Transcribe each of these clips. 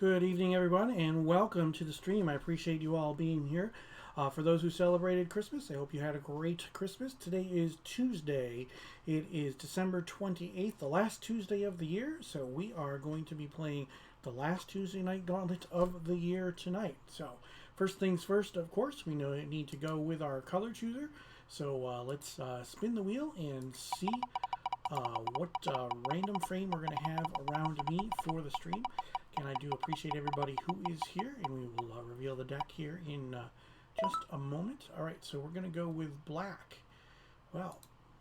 Good evening, everyone, and welcome to the stream. I appreciate you all being here. For those who celebrated Christmas, I hope you had a great Christmas. Today is Tuesday. It is December 28th, the last Tuesday of the year, so we are going to be playing the last Tuesday Night Gauntlet of the year tonight. So, first things first, of course, we need to go with our color chooser. So let's spin the wheel and see what random frame we're going to have around me for the stream. Again, I do appreciate everybody who is here, and we will reveal the deck here in just a moment. All right, so we're going to go with black. Well,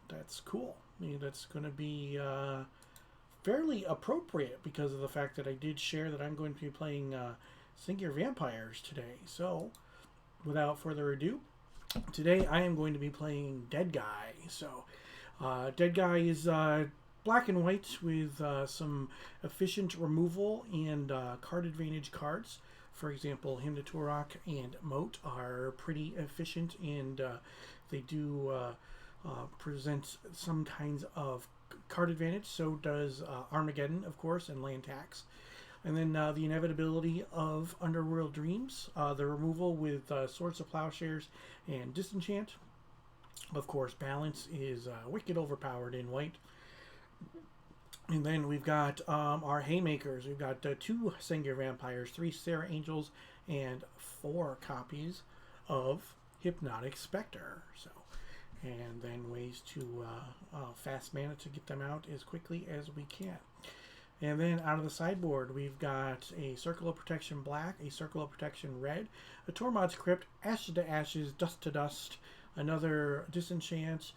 that's cool. I mean, that's going to be fairly appropriate because of the fact that I did share that I'm going to be playing Singular Vampires today. So, without further ado, today I am going to be playing Dead Guy. So, Dead Guy is black and white with some efficient removal and card advantage cards. For example, Hymn to Turok and Moat are pretty efficient, and they do present some kinds of card advantage. So does Armageddon, of course, and land tax. And then the inevitability of Underworld Dreams, the removal with Swords of Plowshares and Disenchant. Of course, balance is wicked overpowered in white. And then we've got our Haymakers. We've got 2 Singular Vampires, 3 Sarah Angels, and 4 copies of Hypnotic Spectre. So, and then ways to fast mana to get them out as quickly as we can. And then out of the sideboard, we've got a Circle of Protection Black, a Circle of Protection Red, a Tormod's Crypt, Ashes to Ashes, Dust to Dust, another Disenchant,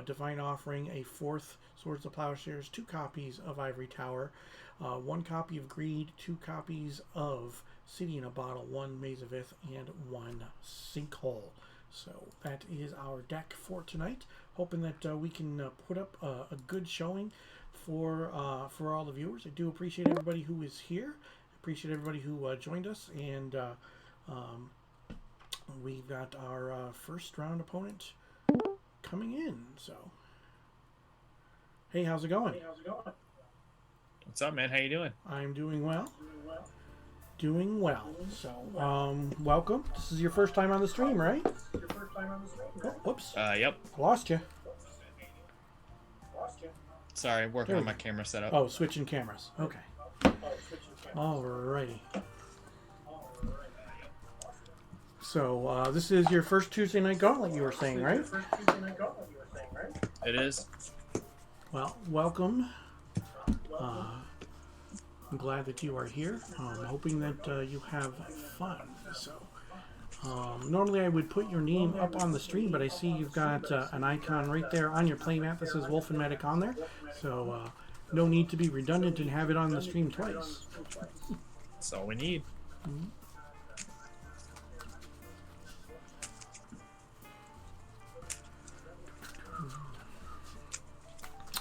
Divine Offering, a 4th Swords of Plowshares, 2 copies of Ivory Tower, 1 copy of Greed, 2 copies of City in a Bottle, 1 Maze of Ith, and 1 Sinkhole. So that is our deck for tonight. Hoping that we can put up a good showing for all the viewers. I do appreciate everybody who is here. Appreciate everybody who joined us, and we've got our first round opponent coming in. So, hey, how's it going? What's up, man? How you doing? I'm doing well. Doing well. So, welcome. This is your first time on the stream, right? Oh, whoops. Yep. Lost you. Sorry, working on my camera setup. Oh, switching cameras. Okay. Alrighty. So, this is your first Tuesday Night Gauntlet, you were saying, right? It is. Well, welcome. I'm glad that you are here. I'm hoping that you have fun. So, normally I would put your name up on the stream, but I see you've got an icon right there on your playmat that says Wolf and Medic on there. So, no need to be redundant and have it on the stream twice. That's all we need. Mm-hmm.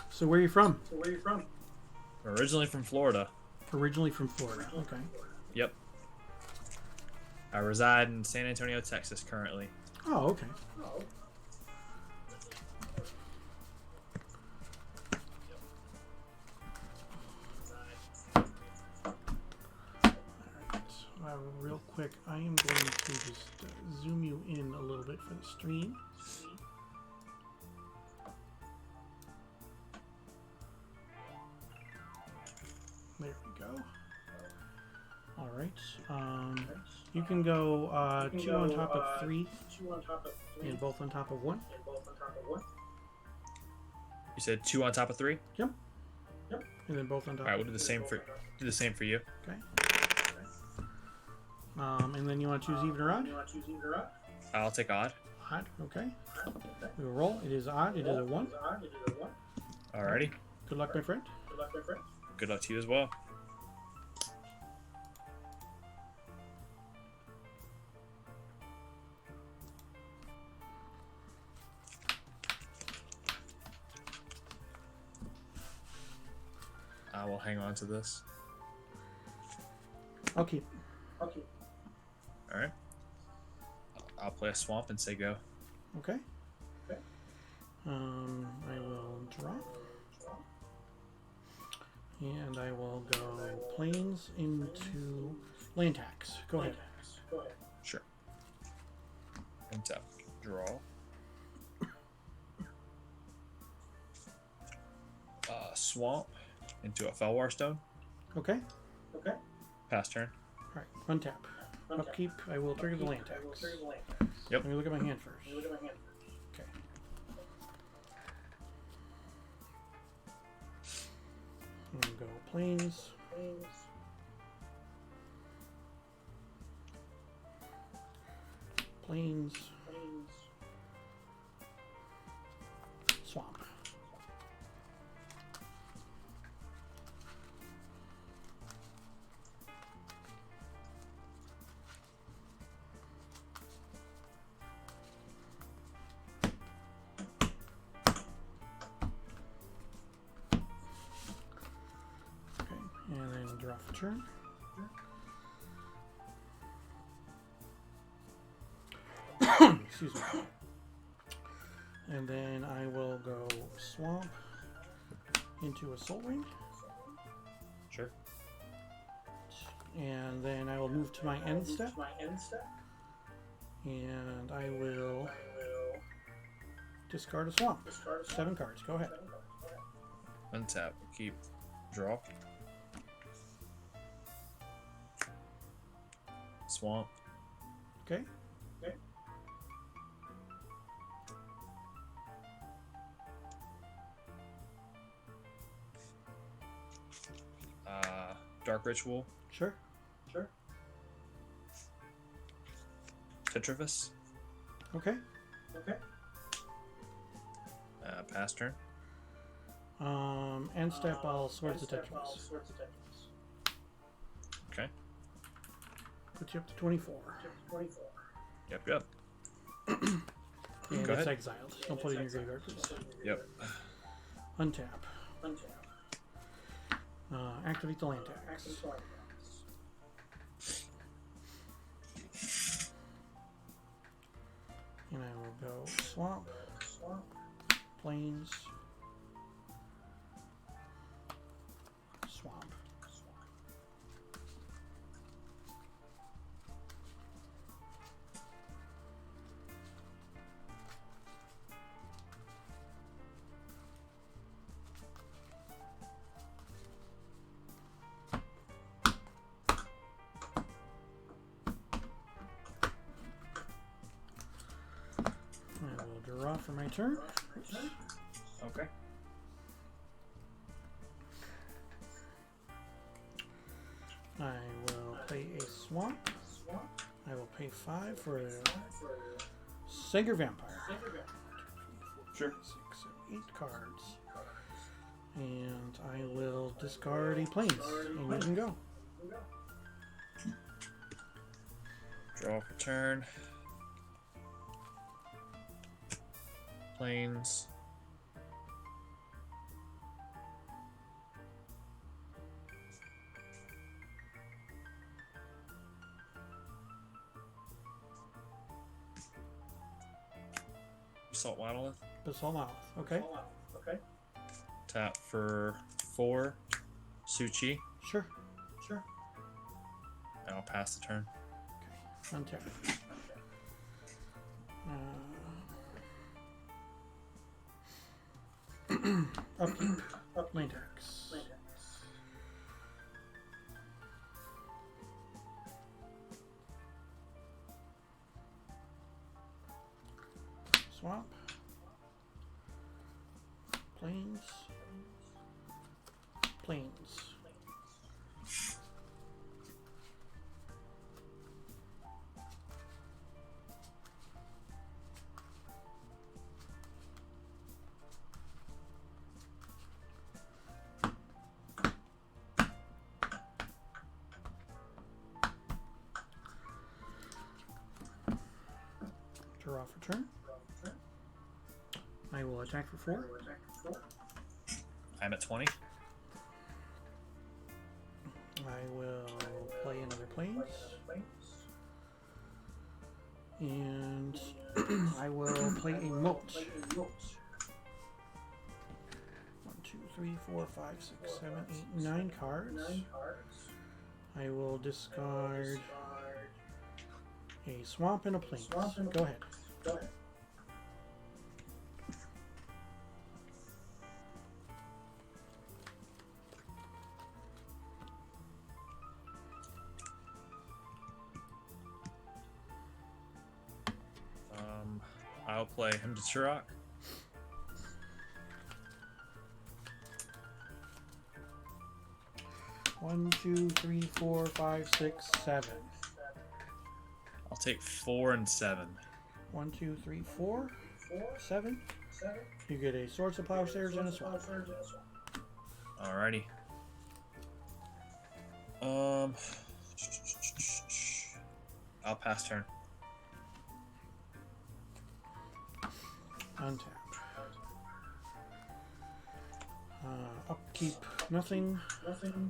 So where are you from? Originally from Florida. Originally from Florida. Okay. Yep. I reside in San Antonio, Texas currently. Oh, okay. Alright, real quick, I am going to just zoom you in a little bit for the stream. There we go. Alright. You can go 2 on top of 3 and both on top of 1. You said 2 on top of 3? Yep. And then both on top. Alright, we'll do the same for you. Okay. And then you want to choose even or odd? I'll take odd. Odd, okay. We will roll. It is odd. It is a 1. Alrighty. Good luck, my friend. Good luck to you as well. I will hang on to this. I'll keep. Alright. I'll play a swamp and say go. Okay. I will draw. And I will go plains into land tax. Go ahead. Sure. And tap. Draw. Swamp into a Felwar Stone. Okay. Pass turn. Alright, untap. Upkeep, I will trigger the land tax. Yep. Let me look at my hand first. Okay. And go plains. Plains. Swamp. Okay, and then draw for turn. Excuse me. And then I will go swamp into a soul ring. Sure. And then I will move to my end step. And I will discard a swamp. 7 cards. Go ahead. Untap. Keep. Draw. Swamp. Okay. Dark Ritual. Sure. Tetravis. Okay. Pass turn. End step, I'll Swords of Tetris. Okay. Put you up to 24. Yep. And Go it's ahead. exiled. Don't put it in your graveyard, please. Yep. Untap. Activate the land tax. And I will go swamp, plains, swamp. I will draw for my turn. Oops. Okay. I will play a swamp. I will pay 5 for a Sager Vampire. Sure. 6, 7, 8 cards. And I will discard a plains. And you can go. Draw for turn. Plains. Assault Monolith. Basalt Mouth. Okay. Tap for 4. Suchi. Sure. And I'll pass the turn. Untap. Upkeep. Land tax. Swamp. Plains. Draw for turn. I will attack for 4. I'm at 20. I will play another plains. And I will play a moat. 1, 2, 3, 4, 5, 6, 7, 8, 9 cards. I will discard a swamp and a plains. Go ahead. I'll play him to Turok. 1, 2, 3, 4, 5, 6, 7. I'll take 4 and 7. 1, 2, 3, 4, 7. You get a Swords of Plowshares and a sword. Alrighty. I'll pass turn. Untap. Upkeep. Nothing.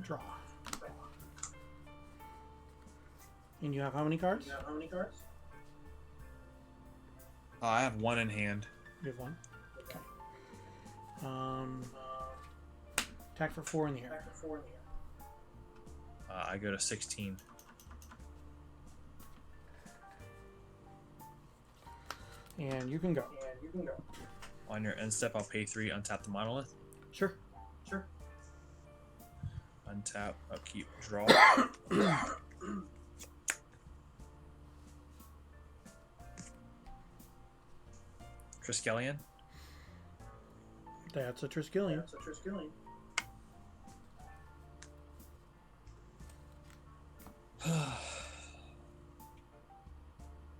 Draw. And you have how many cards? I have 1 in hand. You have 1. Okay. Attack for 4 in the air. I go to 16. And you can go. On your end step, I'll pay 3, untap the monolith. Sure. Untap, upkeep, draw. Triskelion. That's a Triskelion.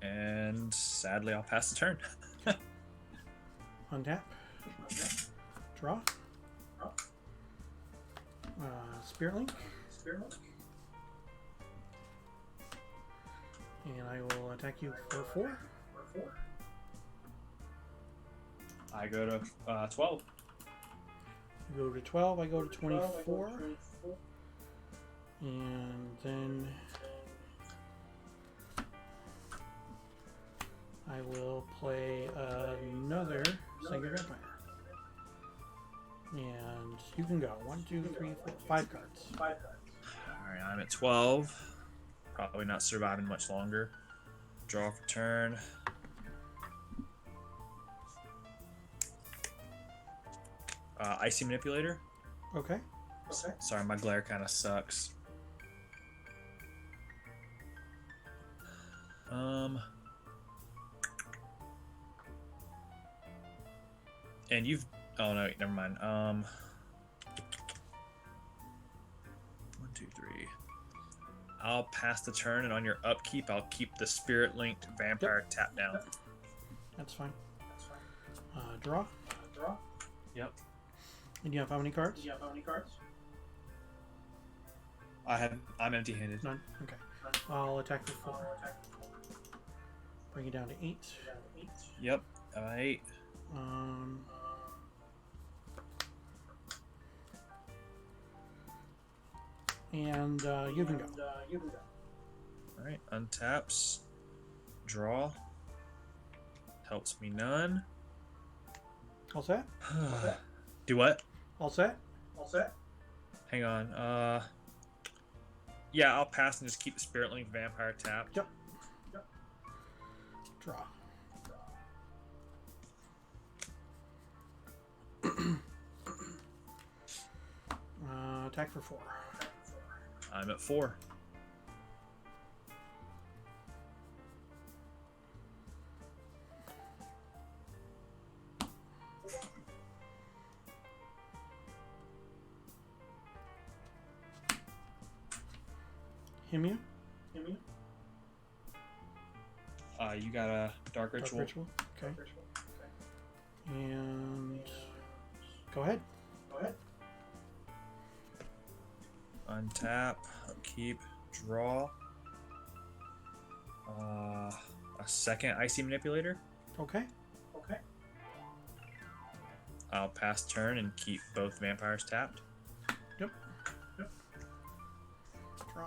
And sadly, I'll pass the turn. Untap. Draw. Spirit Link. And I will attack you for 4. I go to 12. You go to 12, I go to 24. And then I will play another Sacred Vampire. And you can go. 1, 2, 3, 4, 5 cards. Alright, I'm at 12. Probably not surviving much longer. Draw for turn. Icy Manipulator. Okay. Sorry, my glare kind of sucks. And you've... Oh, no, never mind. 1, 2, 3. I'll pass the turn, and on your upkeep, I'll keep the Spirit-Linked Vampire tapped down. That's fine. Draw. Yep. And you have how many cards? I'm empty-handed. None? Okay. I'll attack for 4. Bring it down to 8. Yep. 8. And you can go. Alright, untaps. Draw. Helps me none. All set? Do what? All set? Hang on. Yeah, I'll pass and just keep the Spirit Link Vampire tapped. Yep. Draw. Attack for 4. I'm at 4. Him. You got a Dark Ritual. Okay. And go ahead. Untap, upkeep, draw. A second Icy Manipulator. Okay. I'll pass turn and keep both vampires tapped. Yep. Draw.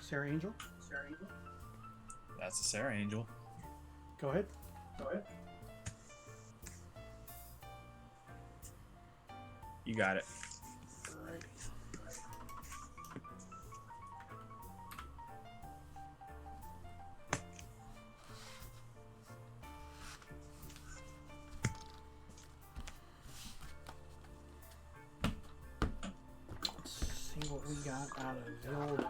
Sarah Angel. That's a Sarah Angel. Go ahead. You got it. Alrighty. Let's see what we got out of the old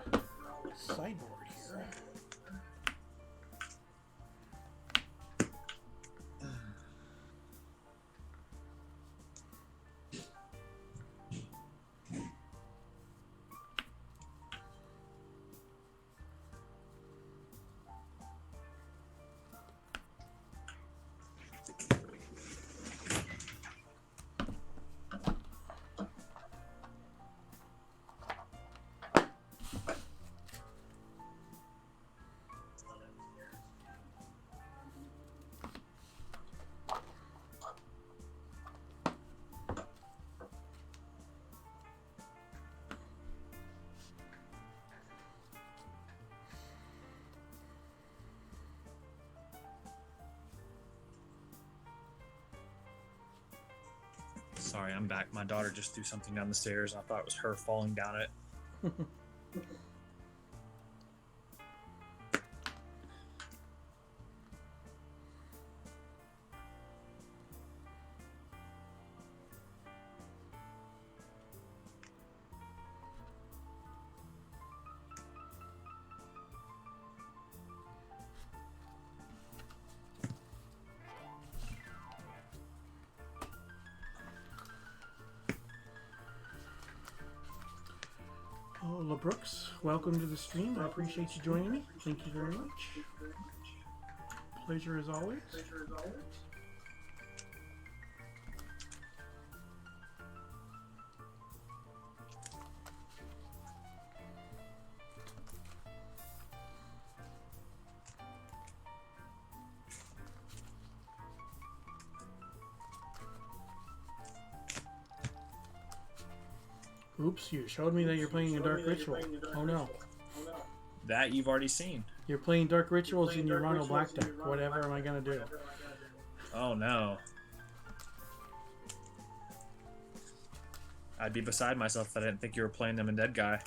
sideboard here. Sorry, I'm back. My daughter just threw something down the stairs. I thought it was her falling down it. Oh, LeBrooks, welcome to the stream. I appreciate you joining me. Thank you very much. Pleasure as always. Oops, you showed me that you're playing a Dark Ritual. Oh no. That you've already seen. You're playing Dark Rituals in your Mono Black deck. Whatever am I going to do? Oh no. I'd be beside myself if I didn't think you were playing them in Dead Guy.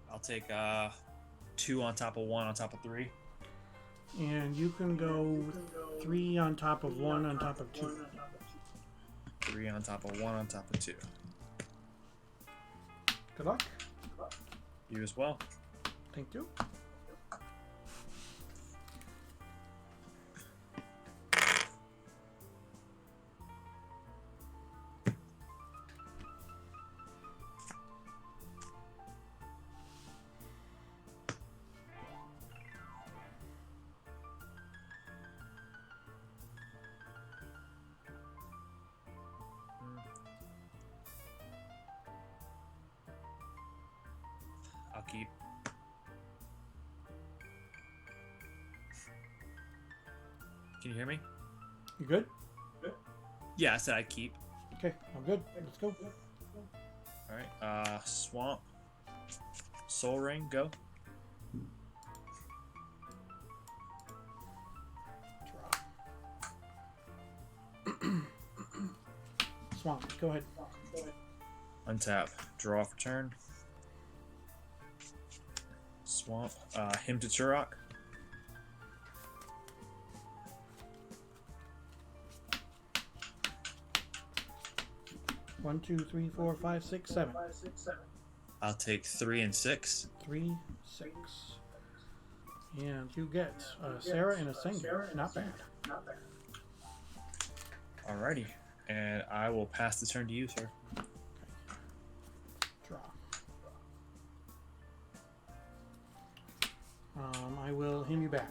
I'll take 2 on top of 1 on top of 3. And you can go 3 on top of 1 on top of 2. 3 on top of 1 on top of 2. Good luck. You as well. Thank you. I'll keep. Can you hear me? You good? Yeah, I said I'd keep. Okay, I'm good. Let's go. Alright, Swamp. Soul Ring, go. Swamp, go ahead. Untap. Draw for turn. Swamp. Hymn to Turok. One, two, three, four, five, six, seven. I'll take 3 and 6. 3, 6. And you get Sarah and a Sengu. Not bad. Alrighty. And I will pass the turn to you, sir. Draw. I will him you back.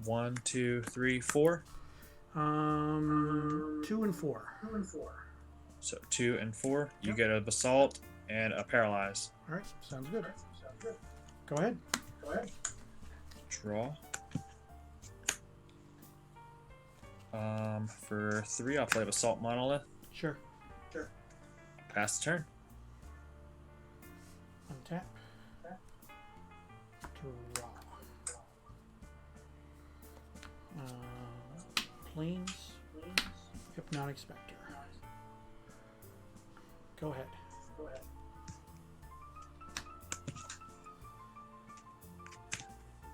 1, 2, 3, 4. 2 and 4. So 2 and 4. You get a Basalt and a Paralyze. All right, sounds good. Go ahead. Draw. For 3, I'll play Basalt Monolith. Sure. Pass the turn. Untap. Draw. Plains. Hypnotic Spectre. Go ahead.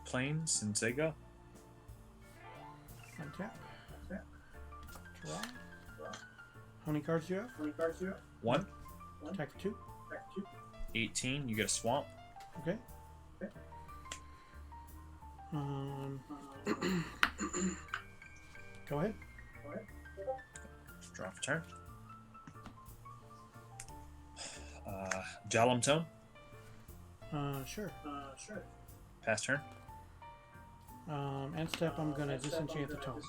Plains and Sega. Untap. Draw. How many cards do you have? 1. Attack for 2. 18. You get a Swamp. Okay. Go ahead. Draw for turn. Jalum Tone. Sure. Pass turn. End step, I'm going to disenchant the tome.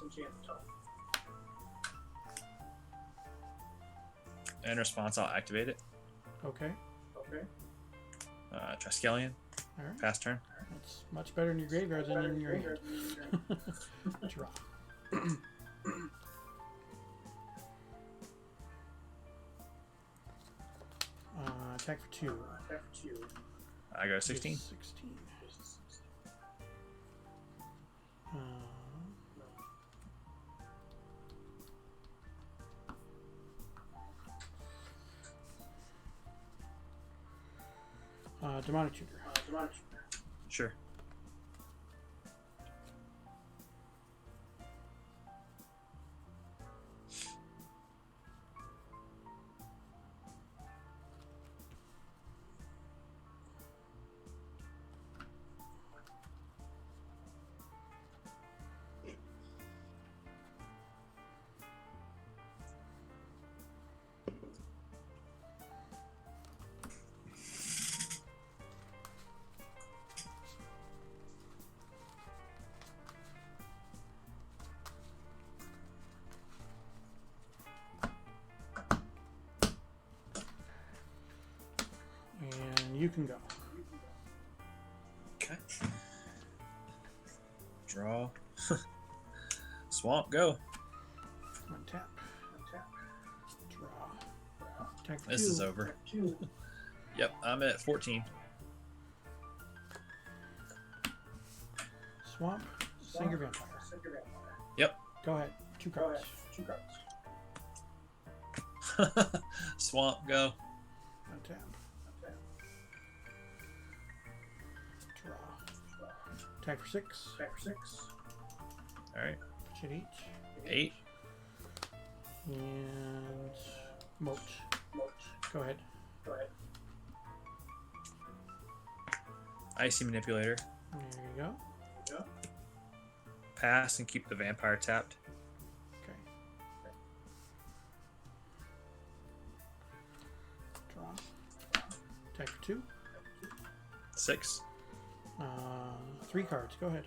In response, I'll activate it. Okay. Triskelion. All right. Pass turn. That's much better in your graveyard than in your hand. Draw. Attack for 2. I go 16. 16. Demonic Tutor. Sure. And you can go. Okay. Draw. Swamp, go. Untap. Draw. Attack for This 2. is over. Yep, I'm at 14. Swamp. Singer Vampire. Yep. Go ahead. 2 cards. Swamp, go. Untap. Draw. Attack for 6. Alright. Hit each. 8. And Moat. Go ahead. Icy Manipulator. There you go. Pass and keep the vampire tapped. Okay. Draw. Attack for 2. 6. 3 cards. Go ahead.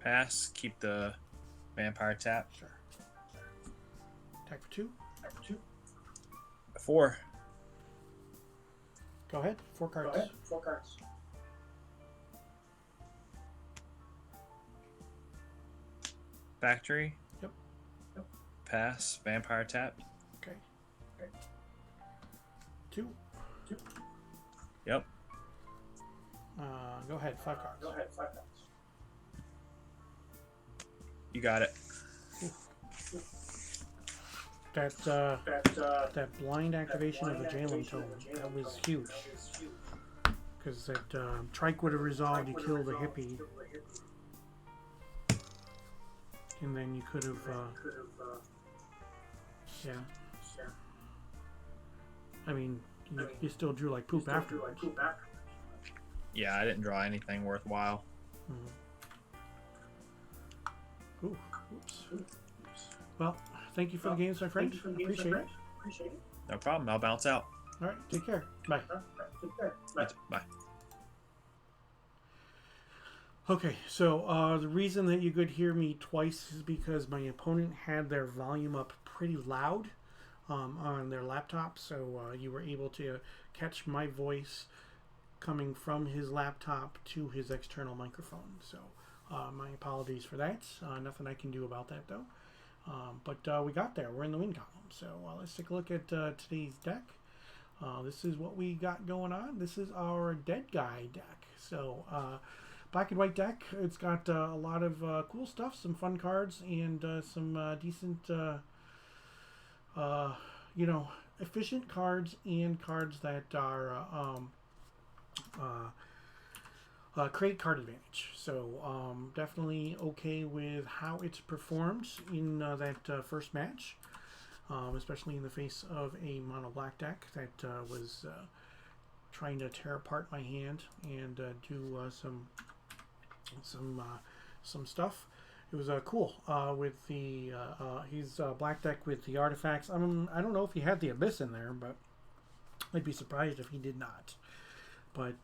Pass, keep the vampire tapped. Sure. Attack for 2. 4. Go ahead. 4 cards. Factory. Yep. Pass, vampire tapped. Okay. 2. Yep. Go ahead. 5 cards. You got it. That blind activation of the Jalen Tome, that was huge. Because that Trike would have resolved to kill the hippie. And then you could have, yeah. I mean, you still drew like poop afterwards. Yeah, I didn't draw anything worthwhile. Ooh, oops. Well, thank you for the games, my friend. Appreciate it. No problem. I'll bounce out. All right, take care. Bye. Bye. Okay, so the reason that you could hear me twice is because my opponent had their volume up pretty loud on their laptop, so you were able to catch my voice coming from his laptop to his external microphone. So my apologies for that. Nothing I can do about that, though. But we got there. We're in the win column. So let's take a look at today's deck. This is what we got going on. This is our Dead Guy deck. So black and white deck. It's got a lot of cool stuff, some fun cards, and some decent, efficient cards, and cards that are create card advantage. So definitely okay with how it's performed in that first match, especially in the face of a mono black deck that was trying to tear apart my hand and do some stuff. it was cool with the he's black deck with the artifacts. I don't know if he had the Abyss in there, but I'd be surprised if he did not. But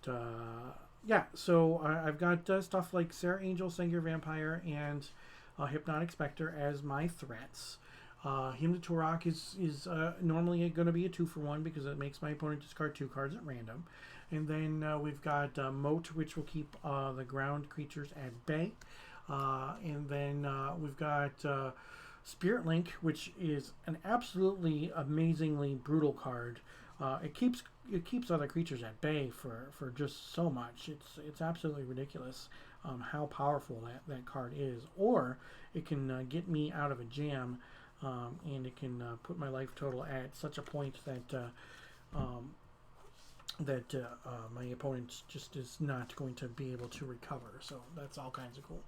yeah, so I've got stuff like Sarah Angel, Singular Vampire, and Hypnotic Spectre as my threats. Hymn to Turok is normally going to be a 2-for-1 because it makes my opponent discard 2 cards at random. And then we've got Moat, which will keep the ground creatures at bay. And then we've got Spirit Link, which is an absolutely amazingly brutal card. It keeps other creatures at bay for just so much. It's absolutely ridiculous how powerful that card is. Or it can get me out of a jam, and it can put my life total at such a point that my opponent just is not going to be able to recover. So that's all kinds of cool.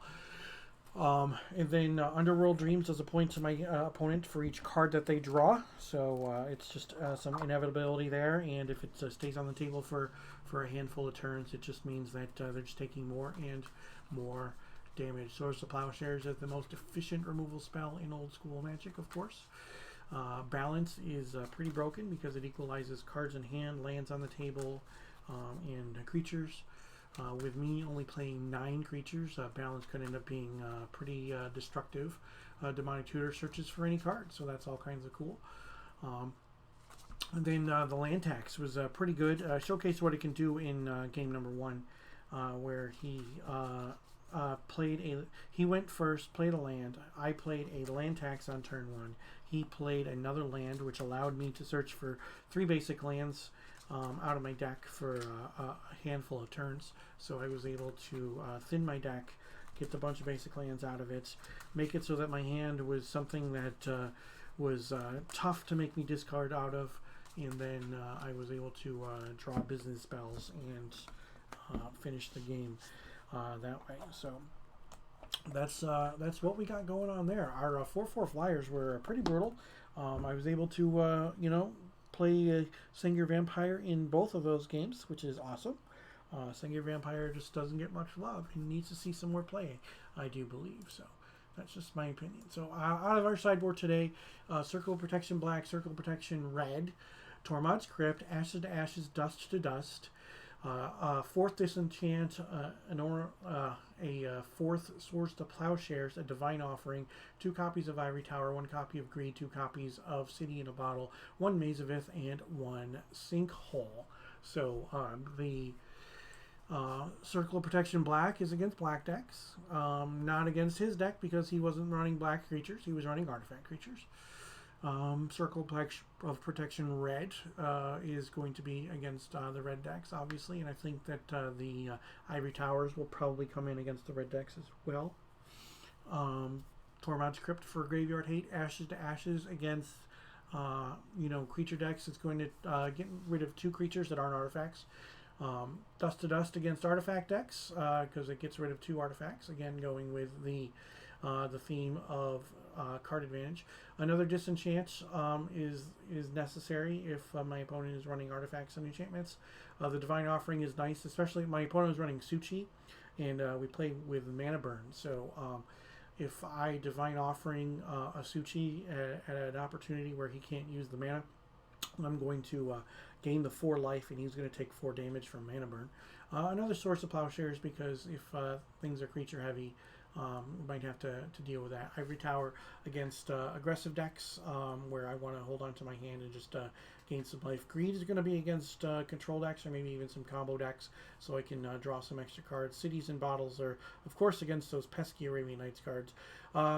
And then Underworld Dreams does a point to my opponent for each card that they draw. So it's just some inevitability there. And if it stays on the table for a handful of turns, it just means that they're just taking more and more damage. Swords to Plowshares is the most efficient removal spell in old school Magic, of course. Balance is pretty broken because it equalizes cards in hand, lands on the table, and creatures. With me only playing 9 creatures, balance could end up being pretty destructive. Demonic Tutor searches for any card, so that's all kinds of cool. And then the land tax was pretty good. Showcased what it can do in game number 1, where he he went first, played a land. I played a land tax on turn 1. He played another land, which allowed me to search for 3 basic lands out of my deck for a handful of turns. So I was able to thin my deck, get a bunch of basic lands out of it, make it so that my hand was something that was tough to make me discard out of, and then I was able to draw business spells and finish the game that way. So that's what we got going on there. Our 4/4 flyers were pretty brutal. I was able to play Singular Vampire in both of those games, which is awesome. Singular Vampire just doesn't get much love. He needs to see some more play, I do believe. So that's just my opinion. So out of our sideboard today, Circle of Protection Black, Circle of Protection Red, Tormod's Crypt, Ashes to Ashes, Dust to Dust, 4th Disenchant, a 4th Swords to Plowshares, a Divine Offering, 2 copies of Ivory Tower, 1 copy of Greed, 2 copies of City in a Bottle, 1 Maze of Ith, and 1 Sinkhole. So the Circle of Protection Black is against black decks, not against his deck because he wasn't running black creatures, he was running artifact creatures. Circle of Protection Red is going to be against the red decks, obviously, and I think that the Ivory Towers will probably come in against the red decks as well. Tormod's Crypt for Graveyard Hate, Ashes to Ashes against creature decks. It's going to get rid of 2 creatures that aren't artifacts. Dust to Dust against artifact decks because it gets rid of 2 artifacts. Again, going with the theme of card advantage. Another Disenchant is necessary if my opponent is running artifacts and enchantments. The Divine Offering is nice, especially if my opponent is running Suchi, and we play with Mana Burn. So if I Divine Offering a Suchi at an opportunity where he can't use the mana, I'm going to gain the 4 life, and he's going to take 4 damage from Mana Burn. Another Source of Plowshares, because if things are creature heavy, we might have to deal with that. Ivory Tower against aggressive decks, where I want to hold on to my hand and just gain some life. Greed is going to be against control decks, or maybe even some combo decks, so I can draw some extra cards. Cities and Bottles are, of course, against those pesky Arabian Nights cards.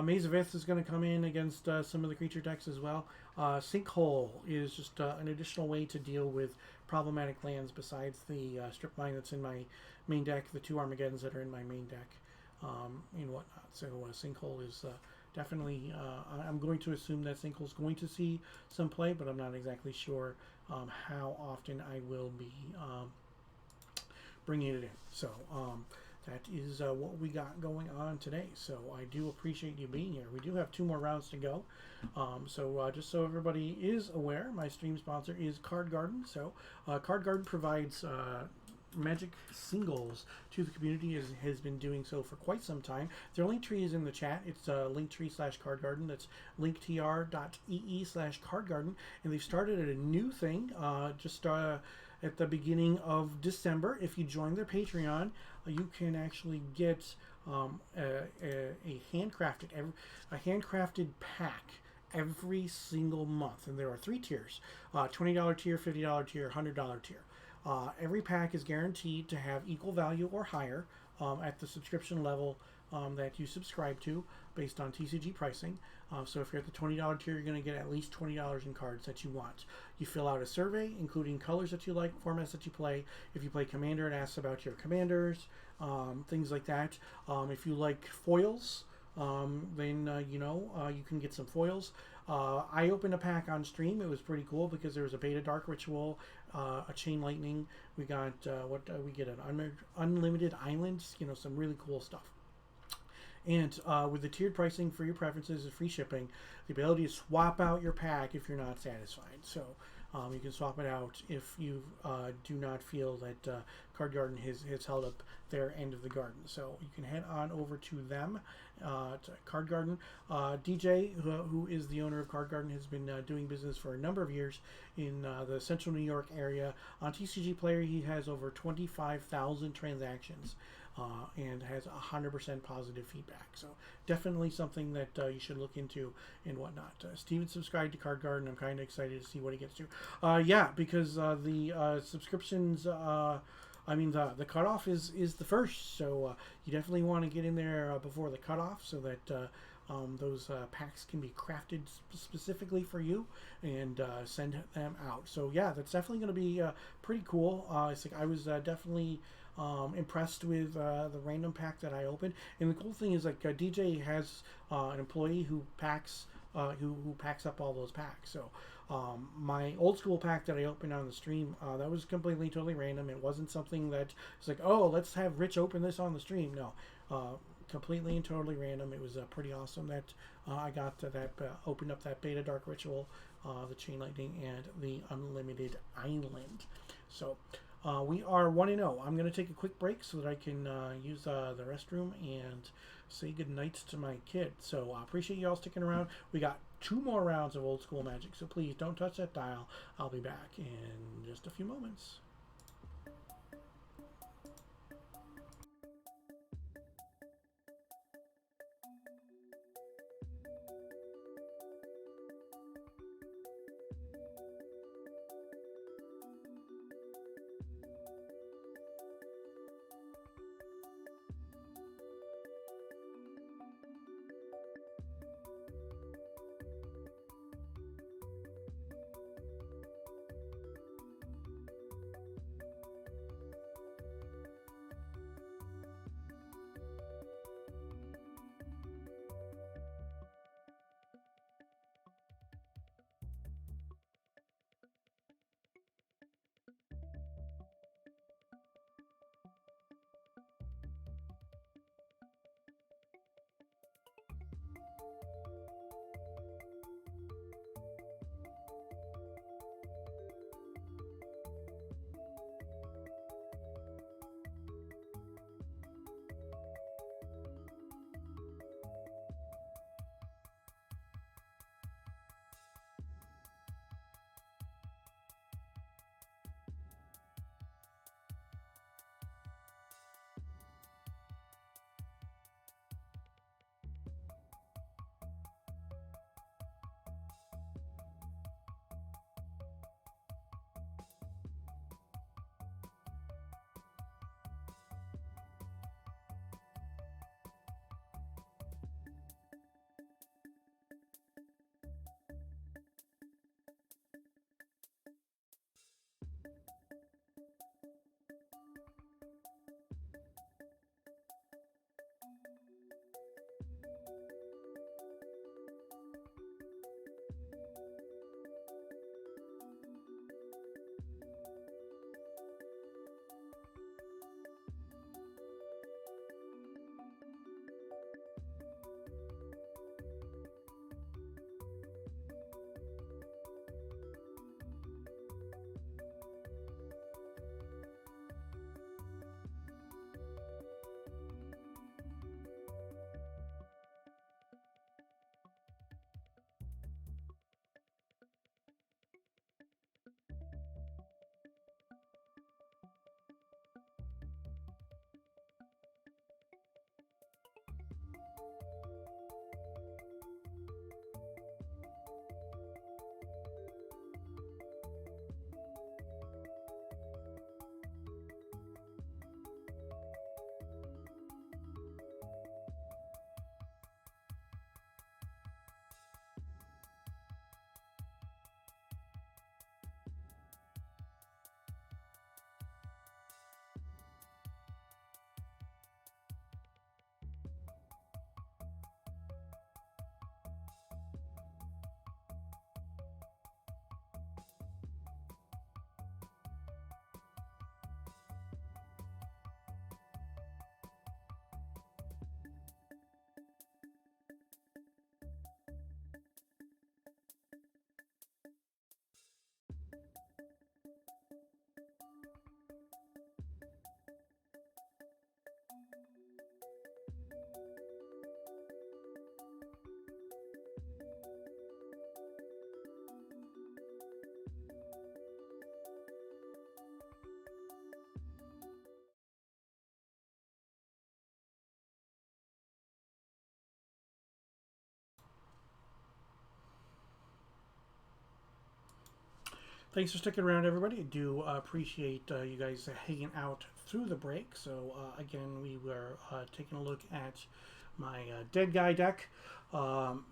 Maze of Ith is going to come in against some of the creature decks as well. Sinkhole is just an additional way to deal with problematic lands besides the strip mine that's in my main deck, the 2 Armageddons that are in my main deck, and whatnot. So Sinkhole is definitely, I'm going to assume that Sinkhole is going to see some play, but I'm not exactly sure how often I will be bringing it in. So that is what we got going on today. So I do appreciate you being here. We do have 2 more rounds to go. So just so everybody is aware, my stream sponsor is Card Garden. So Card Garden provides Magic singles to the community has been doing so for quite some time. Their link tree is in the chat. It's linktree/cardgarden. That's linktr.ee/cardgarden. And they've started a new thing just at the beginning of December. If you join their Patreon, you can actually get a handcrafted pack every single month. And there are 3 tiers, $20 tier, $50 tier, $100 tier. Every pack is guaranteed to have equal value or higher at the subscription level that you subscribe to based on TCG pricing. So if you're at the $20 tier, you're going to get at least $20 in cards that you want. You fill out a survey, including colors that you like, formats that you play. If you play Commander, it asks about your commanders, things like that. If you like foils, then you can get some foils. I opened a pack on stream. It was pretty cool because there was a beta dark ritual, a chain lightning. We got we get an unlimited islands. Some really cool stuff. And with the tiered pricing for your preferences and free shipping, the ability to swap out your pack if you're not satisfied. So you can swap it out if you do not feel that Card Garden has held up their end of the garden. So you can head on over to them, to Card Garden. DJ, who is the owner of Card Garden, has been doing business for a number of years in the central New York area. On TCG Player, he has over 25,000 transactions. And has 100% positive feedback. So definitely something that you should look into and whatnot. Steven subscribed to Card Garden. I'm kind of excited to see what he gets to. Because the subscriptions, the cutoff is the 1st. So you definitely want to get in there before the cutoff so that those packs can be crafted specifically for you and send them out. So yeah, that's definitely going to be pretty cool. I was definitely impressed with the random pack that I opened. And the cool thing is DJ has an employee who packs who packs up all those packs. So my old school pack that I opened on the stream, that was completely totally random. It wasn't something that was like, oh, let's have Rich open this on the stream. No, completely and totally random. It was pretty awesome that I got that opened up that beta dark ritual, the chain lightning, and the unlimited island. So we are 1-0. I'm going to take a quick break so that I can use the restroom and say goodnight to my kid. So I appreciate you all sticking around. We got 2 more rounds of Old School Magic, so please don't touch that dial. I'll be back in just a few moments. Thanks for sticking around, everybody. I do appreciate you guys hanging out through the break. So, again, we were taking a look at my dead guy deck. Cool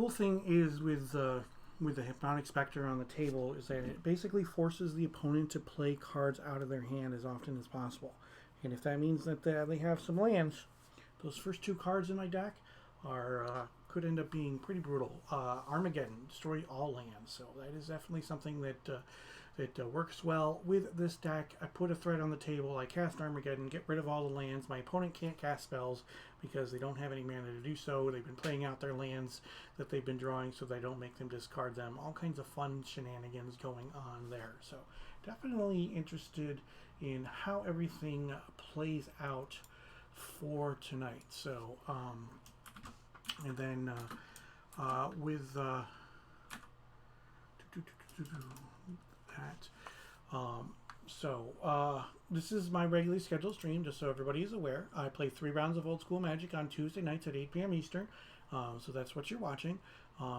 thing is with the Hypnotic Spectre on the table is that it basically forces the opponent to play cards out of their hand as often as possible. And if that means that they have some lands, those first two cards in my deck are could end up being pretty brutal. Armageddon, destroy all lands. So that is definitely something that works well with this deck. I put a threat on the table. I cast Armageddon, get rid of all the lands. My opponent can't cast spells because they don't have any mana to do so. They've been playing out their lands that they've been drawing so they don't make them discard them. All kinds of fun shenanigans going on there. So definitely interested in how everything plays out for tonight. So, and then with that, this is my regularly scheduled stream, just so everybody is aware. I play 3 rounds of Old School Magic on Tuesday nights at 8 p.m. Eastern, so that's what you're watching.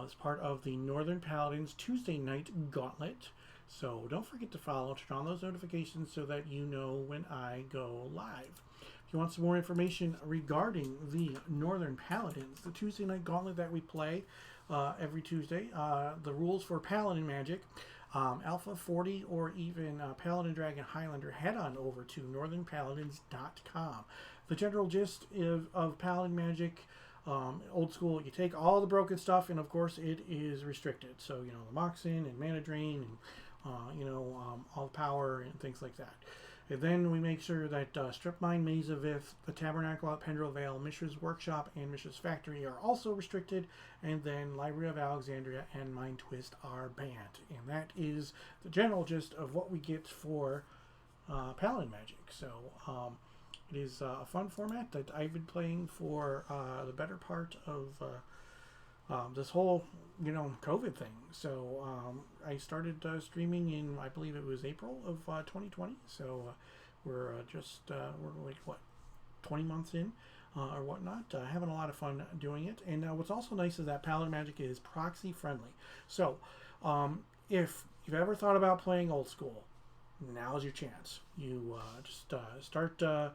It's part of the Northern Paladins Tuesday Night Gauntlet. So don't forget to follow, turn on those notifications so that you know when I go live. If you want some more information regarding the Northern Paladins, the Tuesday Night Gauntlet that we play every Tuesday, the rules for Paladin Magic, Alpha 40 or even Paladin Dragon Highlander, head on over to northernpaladins.com. The general gist of Paladin Magic, old school, you take all the broken stuff, and of course it is restricted. So, the Moxin and Mana Drain and all the power and things like that. And then we make sure that Strip Mine, Maze of Ith, the Tabernacle at Pendrell Vale, Mishra's Workshop, and Mishra's Factory are also restricted. And then Library of Alexandria and Mind Twist are banned. And that is the general gist of what we get for Paladin Magic. So it is a fun format that I've been playing for the better part of this whole COVID thing. So I started streaming in, I believe it was April of 2020. So we're like 20 months in or whatnot, having a lot of fun doing it. And what's also nice is that Paladin Magic is proxy friendly. So if you've ever thought about playing old school, now's your chance. You just start. All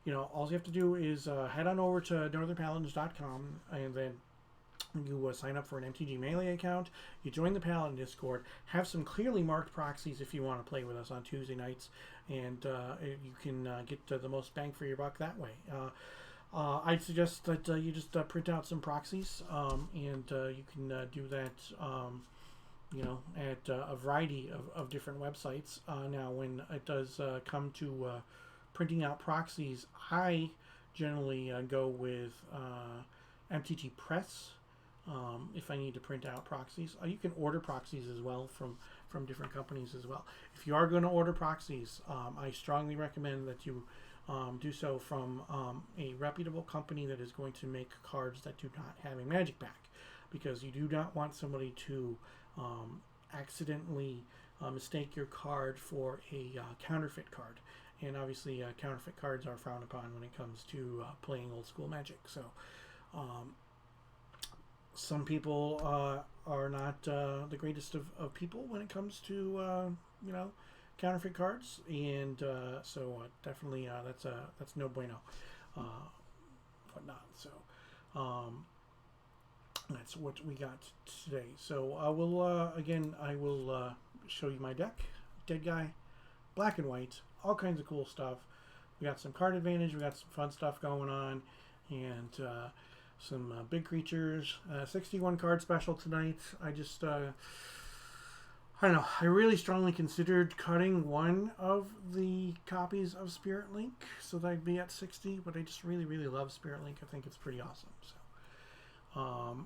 you have to do is head on over to northernpaladins.com, and then you sign up for an MTG Melee account. You join the Paladin Discord. Have some clearly marked proxies if you want to play with us on Tuesday nights, and you can get the most bang for your buck that way. I'd suggest that you just print out some proxies, and you can do that at a variety of different websites. Now, when it does come to printing out proxies, I generally go with MTG Press. If I need to print out proxies, you can order proxies as well from different companies as well. If you are going to order proxies, I strongly recommend that you do so from a reputable company that is going to make cards that do not have a magic back, because you do not want somebody to accidentally mistake your card for a counterfeit card. And obviously counterfeit cards are frowned upon when it comes to playing old school Magic. So some people are not the greatest of people when it comes to counterfeit cards, and so definitely that's no bueno, whatnot. So that's what we got today. So I will show you my deck. Dead guy, black and white, all kinds of cool stuff. We got some card advantage. We got some fun stuff going on, and some big creatures. 61 card special tonight. I just I don't know. I really strongly considered cutting one of the copies of Spirit Link so that I'd be at 60, but I just really, really love Spirit Link. I think it's pretty awesome. So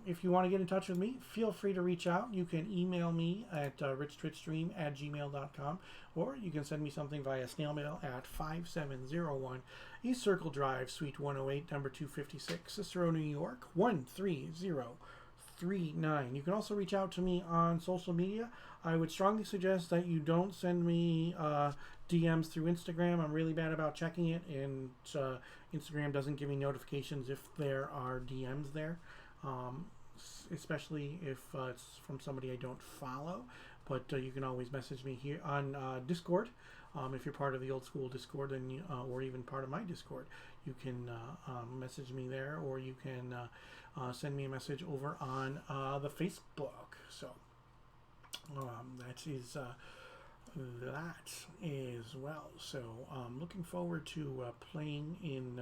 if you want to get in touch with me, feel free to reach out. You can email me at richtwitchstream@gmail.com, or you can send me something via snail mail at 5701 East Circle Drive, Suite 108, number 256, Cicero, New York, 13039. You can also reach out to me on social media. I would strongly suggest that you don't send me DMs through Instagram. I'm really bad about checking it, and Instagram doesn't give me notifications if there are DMs there. especially if it's from somebody I don't follow. But you can always message me here on Discord. If you're part of the old school Discord, and or even part of my Discord, you can message me there, or you can send me a message over on the Facebook. So that is that as well. So looking forward to playing in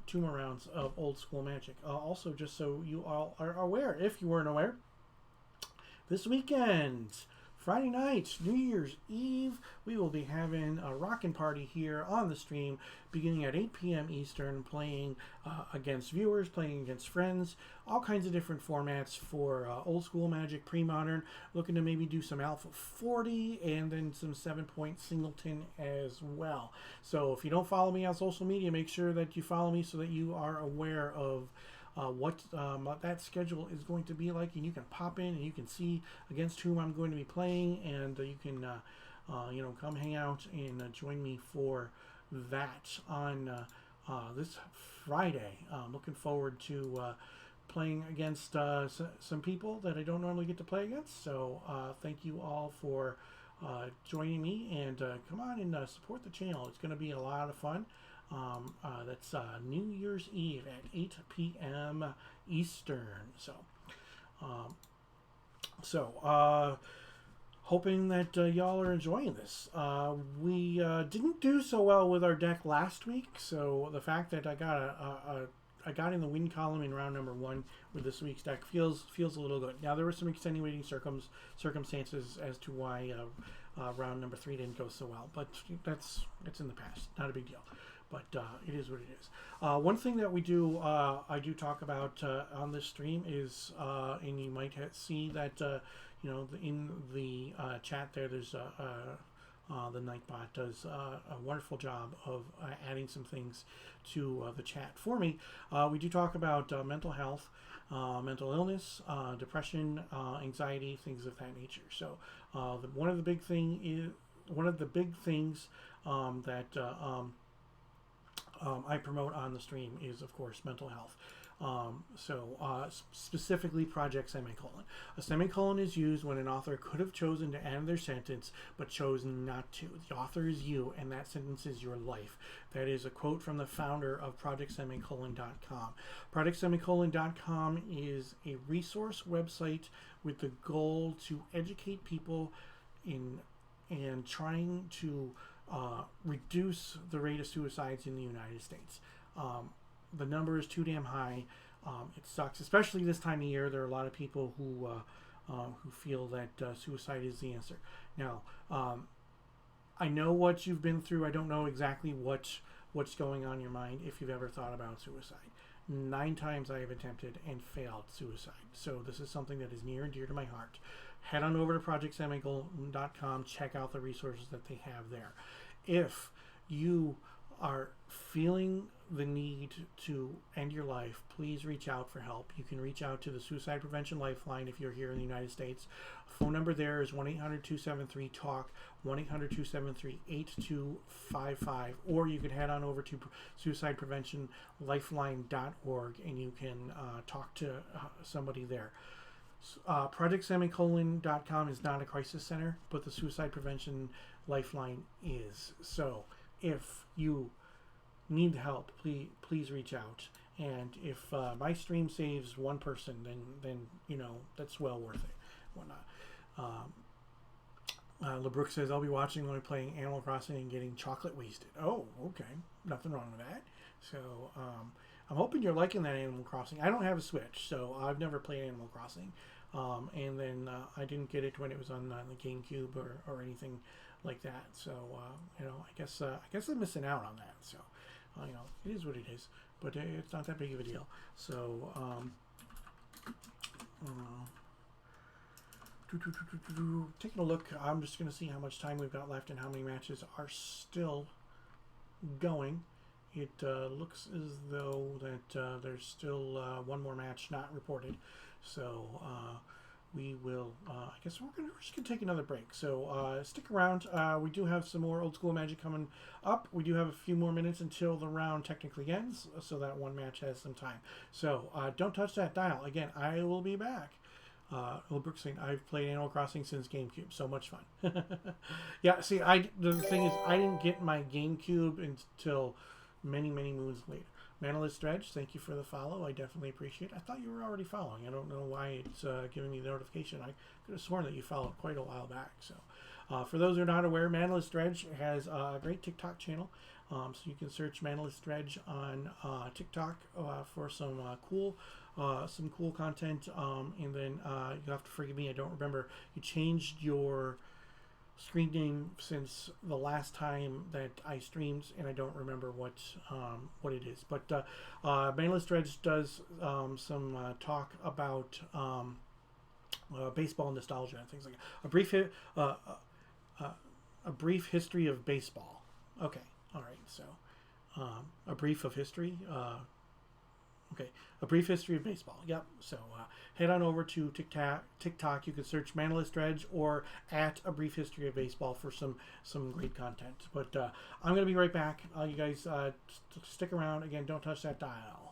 2 more rounds of Old School Magic. Also, just so you all are aware, if you weren't aware, this weekend, Friday night, New Year's Eve, we will be having a rockin' party here on the stream beginning at 8 p.m. Eastern, playing against viewers, playing against friends, all kinds of different formats for Old School Magic, pre-modern, looking to maybe do some Alpha 40 and then some 7-point singleton as well. So if you don't follow me on social media, make sure that you follow me so that you are aware of what that schedule is going to be like, and you can pop in and you can see against whom I'm going to be playing, and you can come hang out and join me for that on this Friday. Looking forward to playing against some people that I don't normally get to play against, so thank you all for joining me, and come on and support the channel. It's going to be a lot of fun. That's New Year's Eve at 8 p.m. Eastern. So, hoping that y'all are enjoying this. We didn't do so well with our deck last week, so the fact that I got in the win column in round number 1 with this week's deck feels a little good. Now, there were some extenuating circumstances as to why round number 3 didn't go so well, but it's in the past. Not a big deal. But it is what it is. One thing that we do, I do talk about on this stream is, and you might see that, in the chat there, there's the Nightbot does a wonderful job of adding some things to the chat for me. We do talk about mental health, mental illness, depression, anxiety, things of that nature. So one of the big things that I promote on the stream is, of course, mental health. Specifically Project Semicolon. A semicolon is used when an author could have chosen to end their sentence but chose not to. The author is you, and that sentence is your life. That is a quote from the founder of ProjectSemicolon.com. ProjectSemicolon.com is a resource website with the goal to educate people and trying to reduce the rate of suicides in the United States. The number is too damn high. It sucks, especially this time of year. There are a lot of people who feel that suicide is the answer. Now, I know what you've been through. I don't know exactly what's going on in your mind if you've ever thought about suicide. 9 times I have attempted and failed suicide. So this is something that is near and dear to my heart. Head on over to ProjectSemicolon.com. Check out the resources that they have there. If you are feeling the need to end your life, please reach out for help. You can reach out to the Suicide Prevention Lifeline if you're here in the United States. Phone number there is 1-800-273-TALK, 1-800-273-8255, or you can head on over to suicidepreventionlifeline.org and you can talk to somebody there. ProjectSemicolon.com is not a crisis center, but the Suicide Prevention Lifeline is. So if you need help, please reach out. And if my stream saves one person, then that's well worth it. Whatnot. LeBrook says, I'll be watching when I'm playing Animal Crossing and getting chocolate wasted. Oh, okay. Nothing wrong with that. So I'm hoping you're liking that Animal Crossing. I don't have a Switch, so I've never played Animal Crossing. And then I didn't get it when it was on the GameCube or anything like that. So I guess I'm missing out on that. So it is what it is. But it's not that big of a deal. So taking a look, I'm just going to see how much time we've got left and how many matches are still going. It looks as though that there's still one more match not reported. So we will, I guess we're just going to take another break. So stick around. We do have some more old school Magic coming up. We do have a few more minutes until the round technically ends, so that one match has some time. So don't touch that dial. Again, I will be back. Brooks saying, I've played Animal Crossing since GameCube. So much fun. Yeah, see, the thing is, I didn't get my GameCube until many, many moons later. Manalist Dredge, thank you for the follow. I definitely appreciate it. I thought you were already following. I don't know why it's giving me the notification. I could have sworn that you followed quite a while back. So, for those who are not aware, Manalist Dredge has a great TikTok channel. So you can search Manalist Dredge on TikTok for some cool content. And then you have to forgive me. I don't remember. You changed your screen name since the last time that I streamed, and I don't remember what it is. But Bandlist Dredge does some talk about baseball nostalgia and things like that. A brief history of baseball. Okay, all right. So a brief of history. Okay, a brief history of baseball. Yep. So head on over to TikTok. You can search Manalist Dredge or at a brief history of baseball for some great content. But I'm gonna be right back. You guys stick around. Again, don't touch that dial.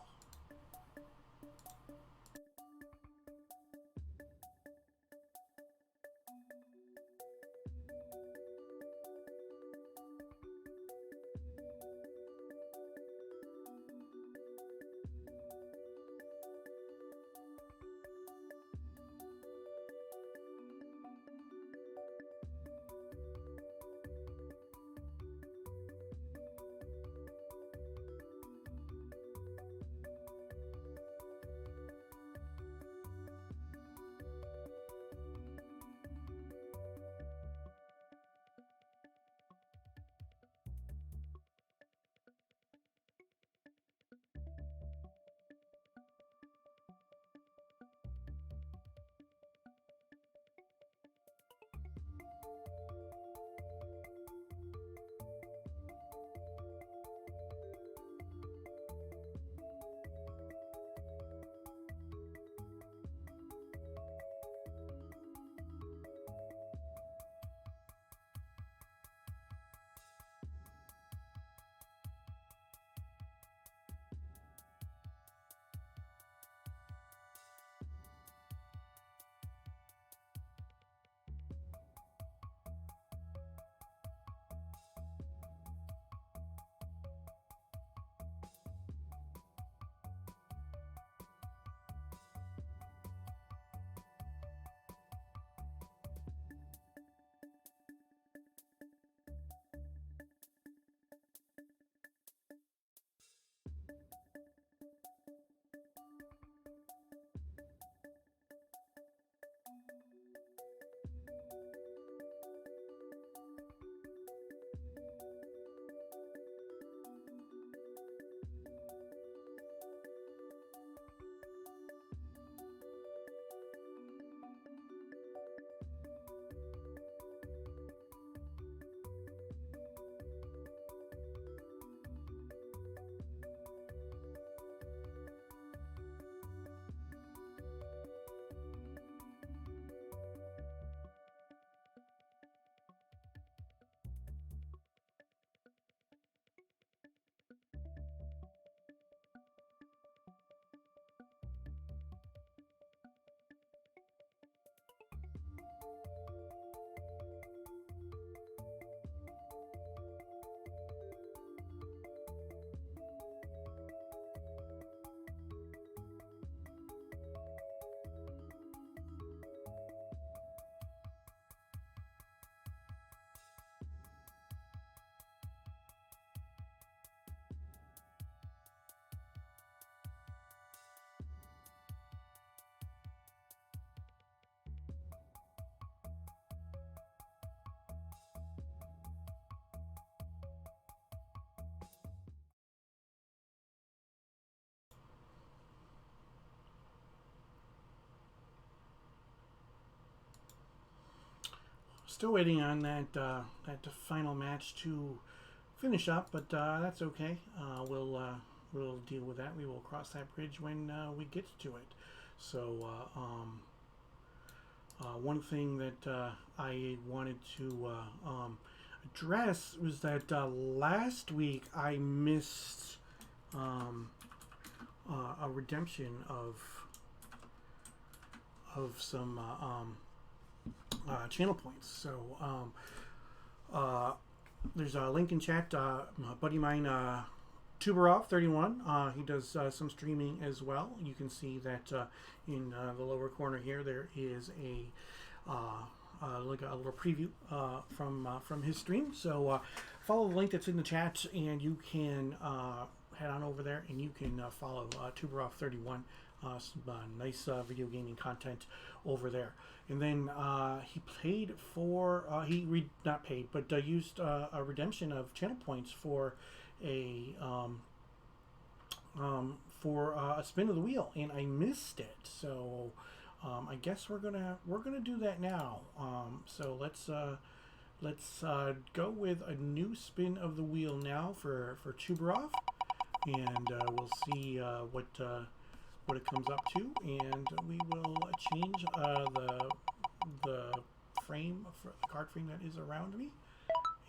Still waiting on that final match to finish up, but that's okay. We'll deal with that. We will cross that bridge when we get to it. So One thing that I wanted to address was that last week I missed a redemption of some channel points. So there's a link in chat. A buddy of mine, Tuberov31, he does some streaming as well. You can see that in the lower corner here there is like a little preview from his stream. So follow the link that's in the chat, and you can head on over there and you can follow Tuberov31. Some nice video gaming content over there. And then he paid for not paid, but used a redemption of channel points for a spin of the wheel, and I missed it. So I guess we're gonna do that now. So let's go with a new spin of the wheel now for Tuberov, and we'll see what it comes up to, and we will change the frame, the card frame that is around me,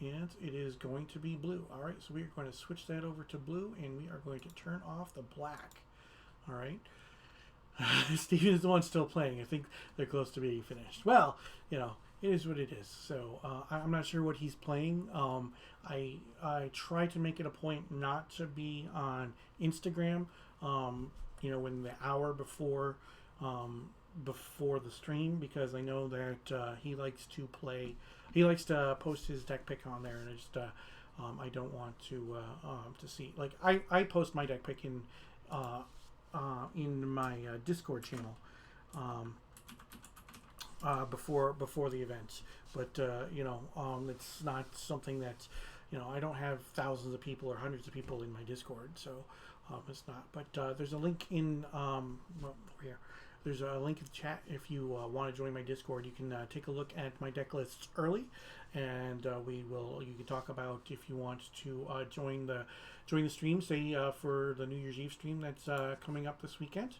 and it is going to be blue. All right, so we are going to switch that over to blue, and we are going to turn off the black. All right. Steven is the one still playing. I think they're close to being finished. Well, it is what it is. So I'm not sure what he's playing. I try to make it a point not to be on Instagram. In the hour before the stream, because I know that he likes to play. He likes to post his deck pick on there, and I just I don't want to see. Like I post my deck pick in my Discord channel before the event, but it's not something that I don't have thousands of people or hundreds of people in my Discord, so it's not. But there's a link in here. There's a link in the chat if you want to join my Discord. You can take a look at my deck lists early, and you can talk about if you want to join the stream, say for the New Year's Eve stream that's coming up this weekend,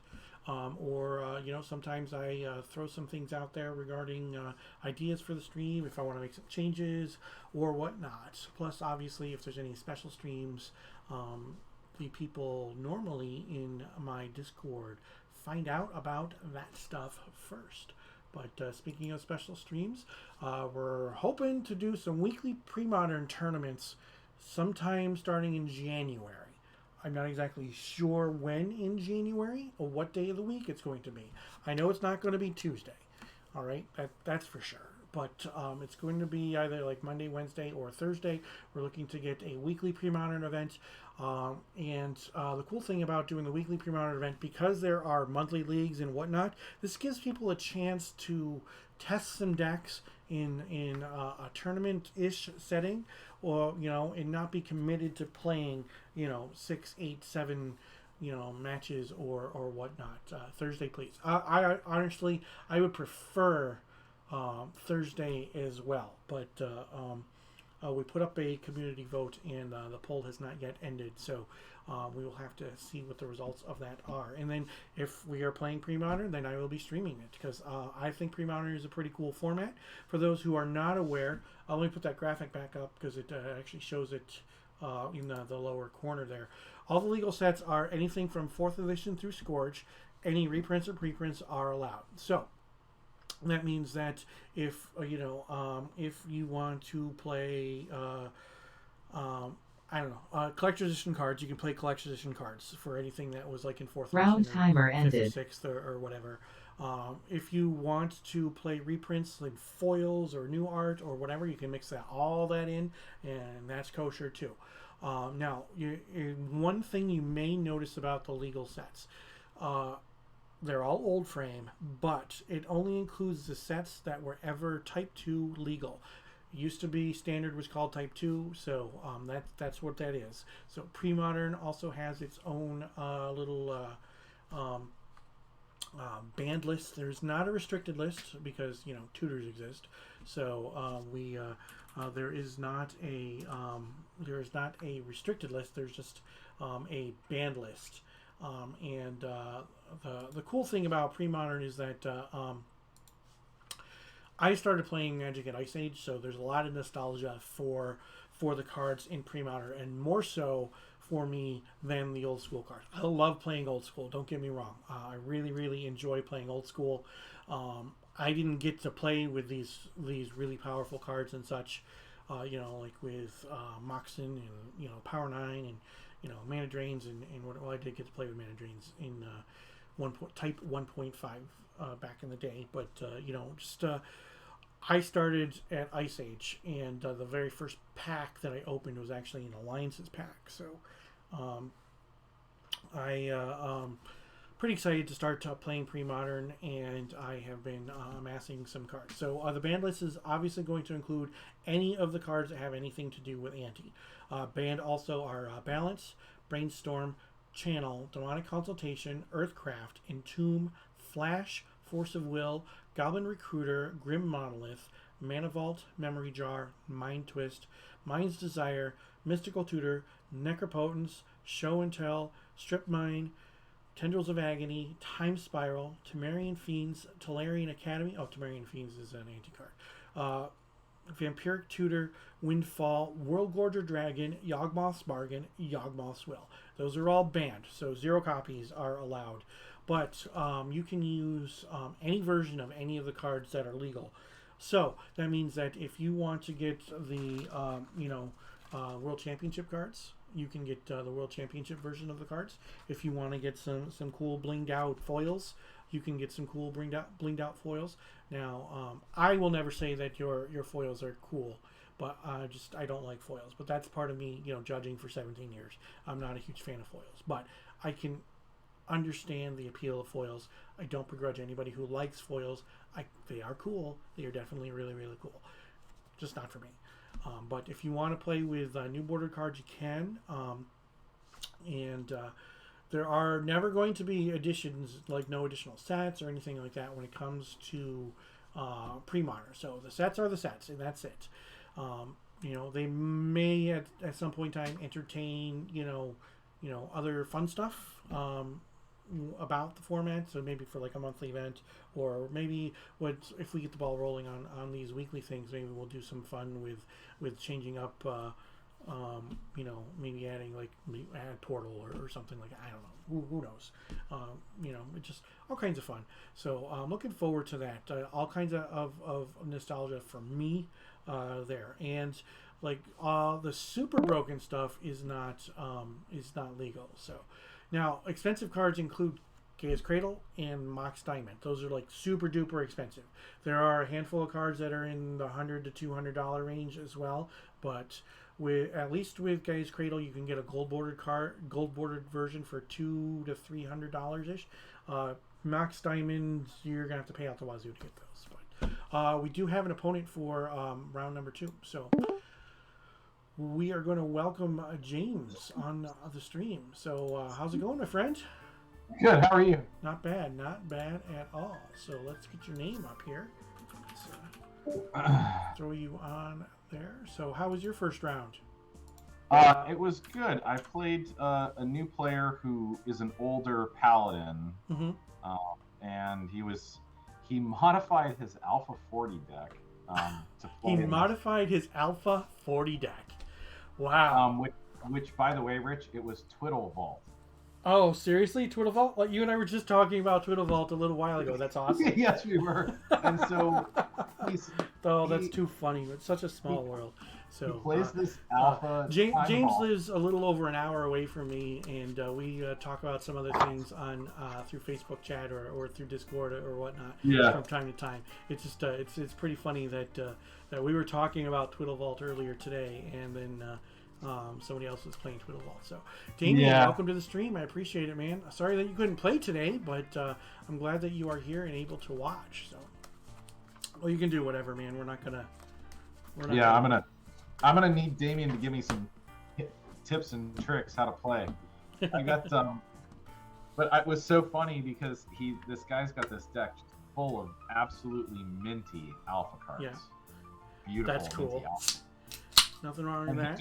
or sometimes I throw some things out there regarding ideas for the stream if I want to make some changes or whatnot. Plus, obviously, if there's any special streams, the people normally in my Discord find out about that stuff first. But speaking of special streams, we're hoping to do some weekly pre-modern tournaments sometime starting in January. I'm not exactly sure when in January or what day of the week it's going to be. I know it's not going to be Tuesday. All right, that's for sure. But it's going to be either like Monday, Wednesday, or Thursday. We're looking to get a weekly pre-modern event. And the cool thing about doing the weekly pre-modern event, because there are monthly leagues and whatnot, this gives people a chance to test some decks in a tournament-ish setting, or and not be committed to playing 6, 8, 7 matches or whatnot. Thursday, please. I honestly would prefer Thursday as well, but we put up a community vote, and the poll has not yet ended, so we will have to see what the results of that are. And then if we are playing pre-modern, then I will be streaming it, because I think pre-modern is a pretty cool format. For those who are not aware, let me put that graphic back up, because it actually shows it in the lower corner there. All the legal sets are anything from 4th edition through Scourge. Any reprints or preprints are allowed. So that means that if you want to play collector's edition cards, you can play collector's edition cards for anything that was like in 4th Round edition, timer 5th ended. or 6th or whatever. If you want to play reprints like foils or new art or whatever, you can mix all that in, and that's kosher too. Now, one thing you may notice about the legal sets, they're all old frame, but it only includes the sets that were ever Type 2 legal. It used to be standard was called Type 2, so that's what that is. So pre-modern also has its own little banned list. There's not a restricted list because tutors exist. So there is not a restricted list. There's just a banned list. And the cool thing about pre-modern is that I started playing Magic at Ice Age, so there's a lot of nostalgia for the cards in pre-modern, and more so for me than the old school cards. I love playing old school. Don't get me wrong. I really, really enjoy playing old school. I didn't get to play with these really powerful cards and such. Like with Moxen and Power 9 and Mana Drains and I did get to play with Mana Drains in Type 1.5 back in the day. But I started at Ice Age, and the very first pack that I opened was actually an Alliances pack. So I pretty excited to start playing pre-modern, and I have been amassing some cards. So the banned list is obviously going to include any of the cards that have anything to do with anti. Banned also are Balance, Brainstorm, Channel, Demonic Consultation, Earthcraft, Entomb, Flash, Force of Will, Goblin Recruiter, Grim Monolith, Mana Vault, Memory Jar, Mind Twist, Mind's Desire, Mystical Tutor, Necropotence, Show and Tell, Strip Mine, Tendrils of Agony, Time Spiral, Temerian Fiends, Tolarian Academy. Oh, Temerian Fiends is an anti-card. Vampiric Tutor, Windfall, World Gorger Dragon, Yawgmoth's Bargain, Yawgmoth's Will. Those are all banned, so 0 copies are allowed. But you can use any version of any of the cards that are legal. So that means that if you want to get the World Championship cards, you can get the World Championship version of the cards. If you want to get some cool blinged out foils, you can get some cool blinged out foils. Now, I will never say that your foils are cool, but I don't like foils. But that's part of me, judging for 17 years. I'm not a huge fan of foils, but I can understand the appeal of foils. I don't begrudge anybody who likes foils. They are cool. They are definitely really, really cool. Just not for me. But if you want to play with new bordered cards, you can. There are never going to be additions, like no additional sets or anything like that when it comes to pre-modern. So the sets are the sets, and that's it. They may at some point in time entertain, other fun stuff about the format. So maybe for like a monthly event, or maybe if we get the ball rolling on these weekly things, maybe we'll do some fun with changing up. Maybe adding add portal or something like that. I don't know. Who knows? It's just all kinds of fun. So I'm looking forward to that. All kinds of nostalgia for me there. And the super broken stuff is not legal. So now expensive cards include Gaea's Cradle and Mox Diamond. Those are super duper expensive. There are a handful of cards that are in the $100 to $200 range as well, but at least with Gaea's Cradle, you can get a gold bordered version for $200 to $300 ish. Mox Diamond, you're gonna have to pay out the wazoo to get those. But we do have an opponent for round number 2, so we are going to welcome James on the stream. So how's it going, my friend? Good. How are you? Not bad at all. So let's get your name up here. Let's throw you on there. So how was your first round? It was good. I played a new player who is an older paladin, and he modified his Alpha 40 deck to play. He modified his Alpha 40 deck. Wow. Which, by the way, Rich, it was Twiddle Vault. Oh, seriously? Twiddle Vault? Like, you and I were just talking about Twiddle Vault a little while ago. That's awesome. Yes, we were. And so that's too funny. It's such a small world. So he plays this Alpha. James lives a little over an hour away from me, and we talk about some other things on through Facebook chat or through Discord or whatnot from time to time. It's just it's pretty funny that we were talking about Twiddle Vault earlier today, and then somebody else was playing Twiddle Vault. So Damien, welcome to the stream. I appreciate it, man. Sorry that you couldn't play today, but I'm glad that you are here and able to watch. So well, you can do whatever, man. I'm gonna need Damien to give me some tips and tricks how to play. I got but it was so funny because this guy's got this deck full of absolutely minty alpha cards. Yeah, beautiful. That's cool. Nothing wrong with that.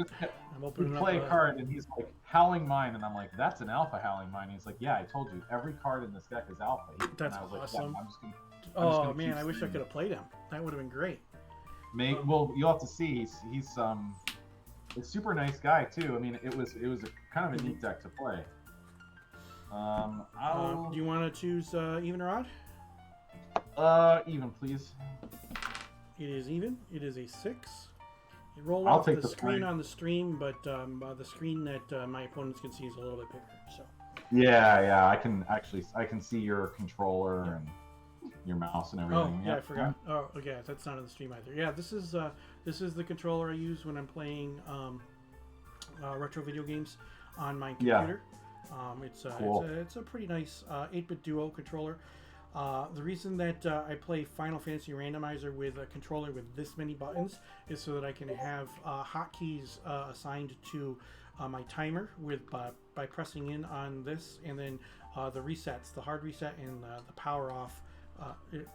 I'm opening play a card and he's like, Howling Mine, and I'm like, that's an alpha Howling Mine. He's like, yeah, I told you every card in this deck is alpha. That's awesome. I'm just gonna Oh man, I wish I could have played him. That would have been great. Well, you'll have to see. He's a super nice guy too. I mean, it was a kind of a neat deck to play. Do you want to choose even or odd? Even, please. It is even. It is a 6. It rolled I'll off take the the screen point. on the stream, but the screen that my opponents can see is a little bit bigger. So. Yeah. I can see your controller and your mouse and everything. Oh yeah, I forgot. Oh yeah, that's not on the stream either. Yeah, this is the controller I use when I'm playing retro video games on my computer. Cool. It's a pretty nice 8-bit duo controller. The reason that I play Final Fantasy Randomizer with a controller with this many buttons is so that I can have hotkeys assigned to my timer by pressing in on this, and then the resets, the hard reset and the power off.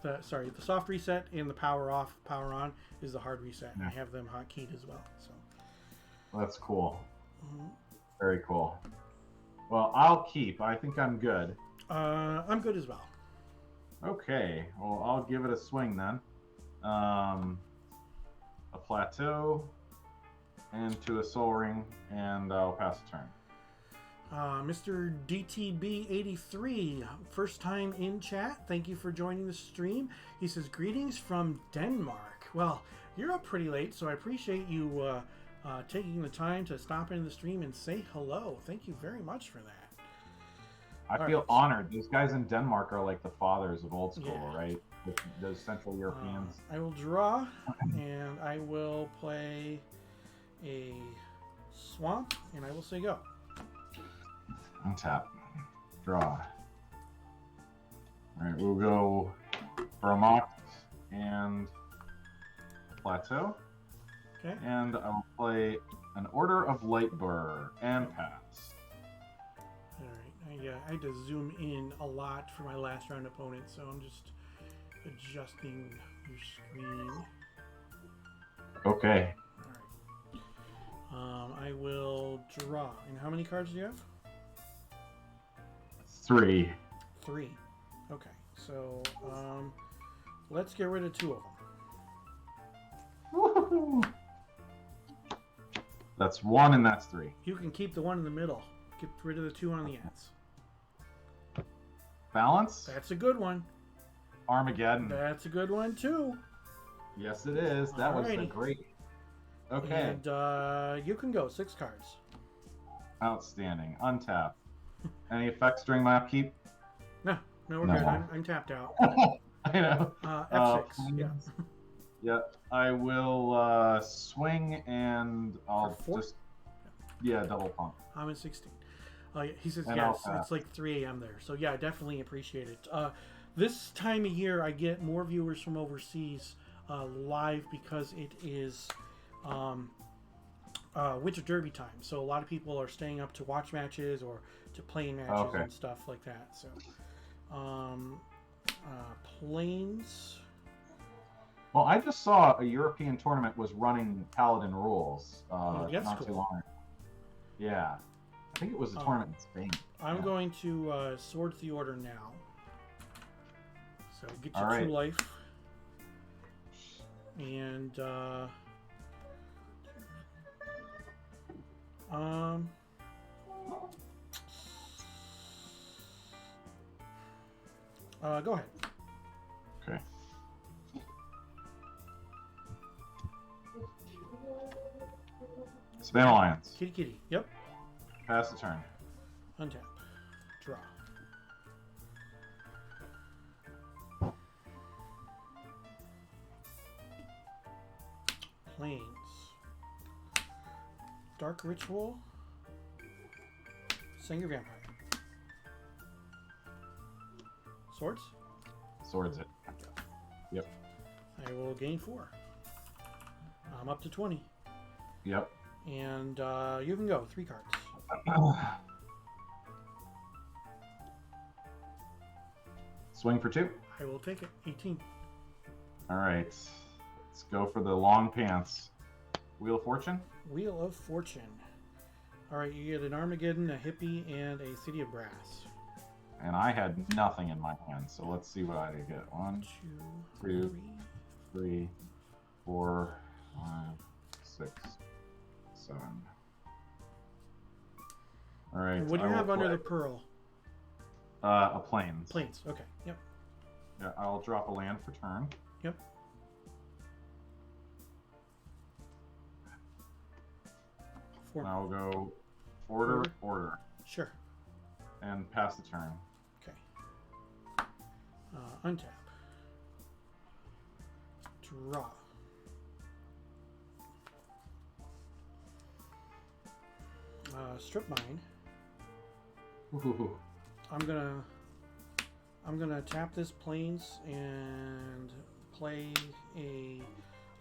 The soft reset and the power off, power on is the hard reset. And I have them hotkeyed as well. So that's cool. Very cool. Well, I'll keep. I think I'm good. I'm good as well. Okay. Well, I'll give it a swing then. A plateau into a soul ring, and I'll pass the turn. Mr. DTB83, first time in chat. Thank you for joining the stream. He says, greetings from Denmark. Well, you're up pretty late, so I appreciate you taking the time to stop into the stream and say hello. Thank you very much for that. I feel honored. These guys in Denmark are like the fathers of old school, right? Those Central Europeans. I will draw, and I will play a swamp, and I will say go. Untap. Draw. Alright, we'll go for a mock and a plateau. Okay. And I'll play an Order of Lightburr and pass. Alright, I had to zoom in a lot for my last round opponent, so I'm just adjusting your screen. Okay. Alright. I will draw. And how many cards do you have? 3. 3. Okay, so let's get rid of 2 of them. Woohoo! That's 1 and that's 3. You can keep the one in the middle. Get rid of the 2 on the ends. Balance? That's a good one. Armageddon. That's a good one too. Yes, it is. That was a Alrighty. great. Okay. And you can go 6 cards. Outstanding. Untap. Any effects during my upkeep? No, we're No. good. I'm tapped out. I know. F6. Yeah. Yeah. I will swing and I'll For 4? just double pump. I'm at 16. He says And yes. I'll It's like 3 a.m. there. So yeah, I definitely appreciate it. This time of year, I get more viewers from overseas live because it is Winter Derby time. So a lot of people are staying up to watch matches or to play matches and stuff like that. So Plains. Well, I just saw a European tournament was running Paladin rules not cool. too long ago. Yeah. I think it was a tournament in Spain. I'm going to Swords the Order now. So get your 2 life. And go ahead. Okay. Span Alliance. Kitty kitty. Yep. Pass the turn. Untap. Draw. Plains. Dark Ritual. Singer Vampire. Swords? Swords it. Yep. I will gain 4. I'm up to 20. Yep. And you can go. 3 cards. Swing for 2. I will take it. 18. All right. Let's go for the long pants. Wheel of Fortune. Wheel of Fortune. All right, you get an Armageddon, a Hippie, and a City of Brass. And I had nothing in my hand, so let's see what I get. 1, 2, 3, 4, 5, 6, 7. All right. And what do you have under the pearl? A plains. Plains. Okay. Yep. Yeah, I'll drop a land for turn. Yep. And I'll go order. Sure. And pass the turn. Okay. Untap. Draw. Strip mine. Ooh. I'm gonna tap this plains and play a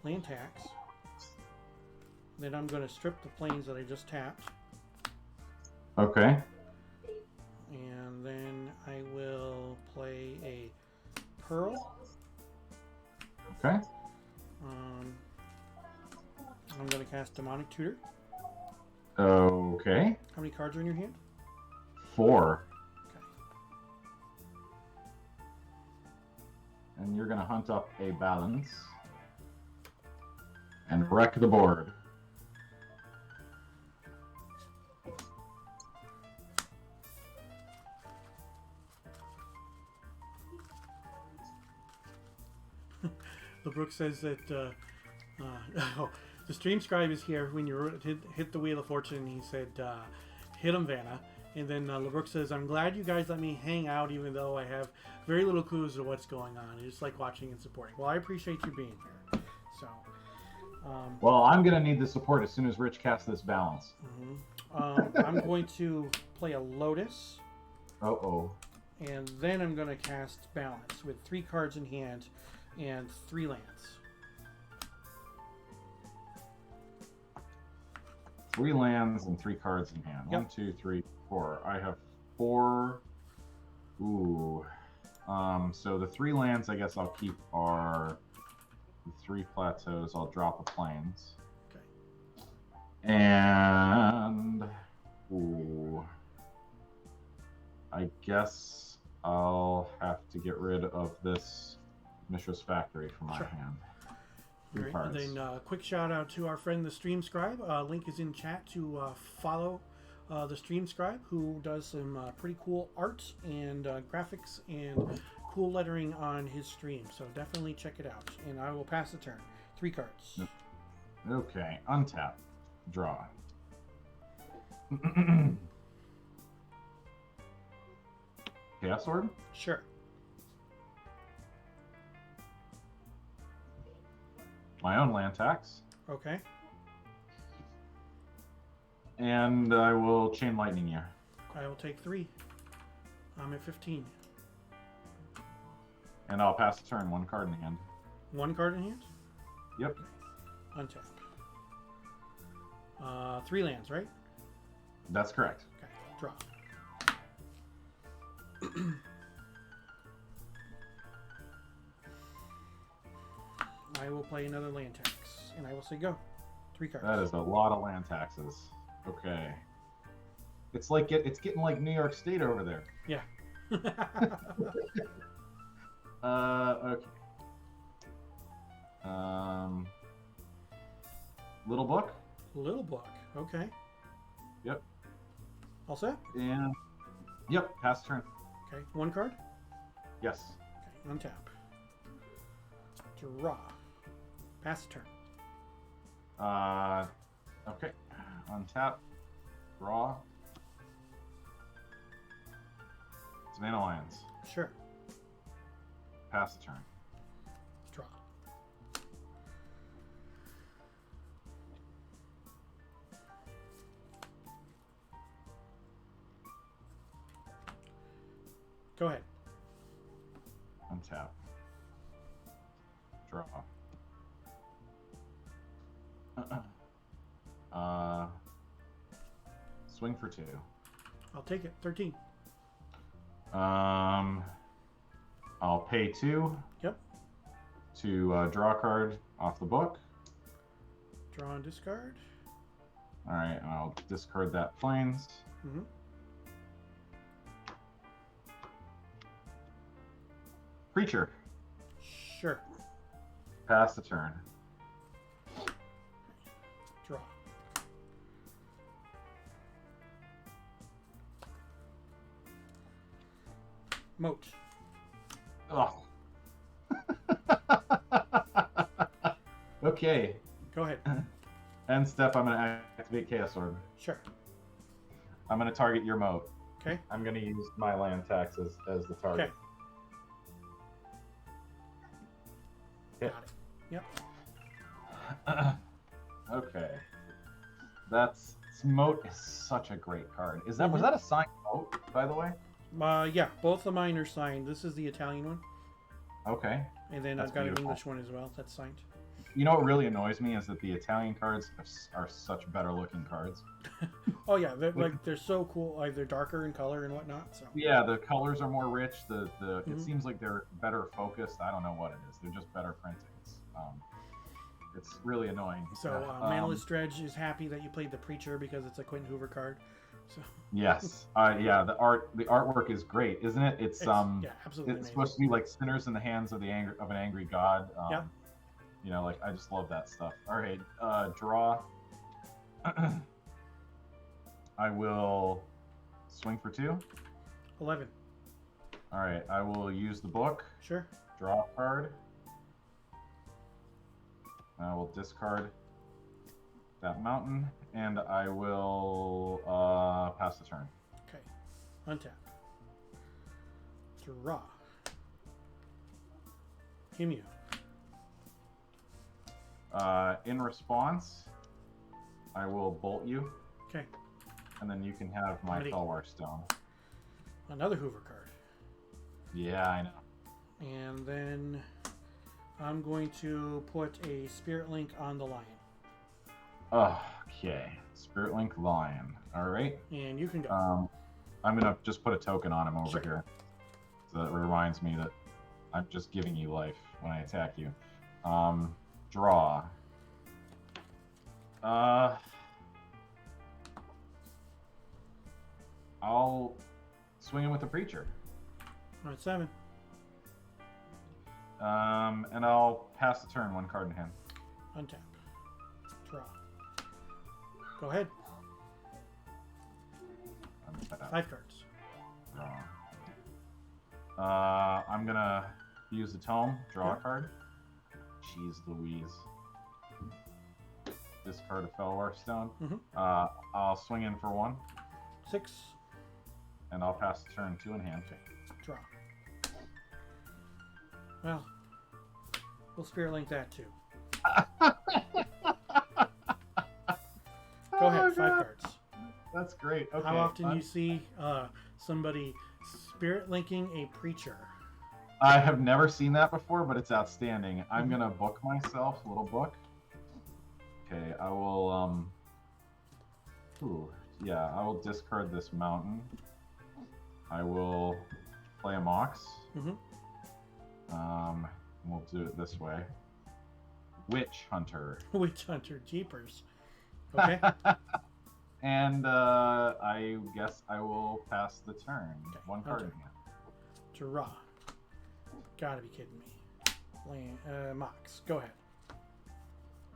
land tax. Then I'm gonna strip the plains that I just tapped. Okay. And then I will play a pearl. Okay. I'm gonna cast Demonic Tutor. Okay. How many cards are in your hand? 4. Okay. And you're gonna hunt up a balance and wreck the board. LeBrook says that the stream scribe is here when you hit the Wheel of Fortune. He said, hit him, Vanna. And then LeBrook says, I'm glad you guys let me hang out even though I have very little clues to what's going on. I just like watching and supporting. Well, I appreciate you being here. So, well, I'm going to need the support as soon as Rich casts this balance. I'm going to play a Lotus. Uh-oh. And then I'm going to cast Balance with 3 cards in hand and 3 lands. 3 lands and 3 cards in hand. Yep. 1, 2, 3, 4. I have 4. Ooh. So the 3 lands I guess I'll keep are the 3 plateaus. I'll drop a plains. Okay. And ooh. I guess I'll have to get rid of this Mishra's Factory from my hand. Great. And then quick shout out to our friend the Stream Scribe. Link is in chat to follow the Stream Scribe, who does some pretty cool art and graphics and cool lettering on his stream. So definitely check it out. And I will pass the turn. 3 cards. Okay, untap, draw. Chaos Sword? Sure. My own land tax. Okay. And I will Chain Lightning you. I will take 3. I'm at 15. And I'll pass the turn. 1 card in hand. 1 card in hand? Yep. Untap. 3 lands, right? That's correct. Okay. Draw. I will play another land tax, and I will say go. 3 cards. That is a lot of land taxes. Okay. It's like it's getting like New York State over there. Yeah. Okay. Little book. Little book. Okay. Yep. All set? And yep, pass turn. Okay. 1 card? Yes. Okay. Untap. Draw. Pass the turn. Okay. Untap. Draw. Savannah Lions. Sure. Pass the turn. Draw. Go ahead. Untap. Draw. Swing for 2. I'll take it. 13. I'll pay 2. Yep. To draw a card off the book. Draw and discard. All right, I'll discard that plains. Mm-hmm. Preacher. Sure. Pass the turn. Draw. Moat. Oh. Okay. Go ahead. End step, I'm going to activate Chaos Orb. Sure. I'm going to target your moat. Okay. I'm going to use my land tax as the target. Okay. Hit. Got it. Yep. Okay. That's Moat is such a great card. Was that a signed Moat, by the way? Yeah, both of mine are signed. This is the Italian one. Okay. And then That's I've got beautiful. an English one as well. That's signed. You know what really annoys me is that the Italian cards are such better looking cards. Oh yeah, they're so cool. Like they're darker in color and whatnot. So Yeah, the colors are more rich. It Mhm. seems like they're better focused. I don't know what it is. They're just better printings. It's really annoying. so Manalist Dredge is happy that you played the Preacher because it's a Quentin Hoover card. So Yes. Yeah. The artwork is great, isn't it? It's yeah, absolutely. It's supposed to be like sinners in the hands of an angry god. Yep. You know, like I just love that stuff. All right, draw. I will swing for 2. 11. All right, I will use the book. Sure. Draw a card. I will discard that mountain, and I will pass the turn. Okay. Untap. Draw. Emu. In response, I will bolt you. Okay. And then you can have my Ready. Felwar Stone. Another Hoover card. Yeah, I know. And then I'm going to put a Spirit Link on the Lion. Okay. Spirit Link Lion. All right. And you can go. I'm going to just put a token on him over Sure. here. So that reminds me that I'm just giving you life when I attack you. Draw. I'll swing him with the Preacher. All right, 7. And I'll pass the turn, 1 card in hand. Untap. Draw. Go ahead. 5 cards. Draw. I'm gonna use the tome, draw a Yep. card. Jeez Louise. Discard a Felwar Stone. Mhm. I'll swing in for 1, 6. and I'll pass the turn, 2 in hand. Okay. Draw. Well, we'll Spirit Link that too. Go ahead, 5 cards. That's great. Okay. How often do you see somebody Spirit Linking a Preacher? I have never seen that before, but it's outstanding. I'm gonna book myself, little book. Okay, I will I will discard this mountain. I will play a Mox. Mhm. We'll do it this way. Witch Hunter. Witch Hunter, jeepers. Okay. And I guess I will pass the turn. Okay, 1 card in Hunter. hand. Draw. Gotta be kidding me. Land, Mox. Go ahead.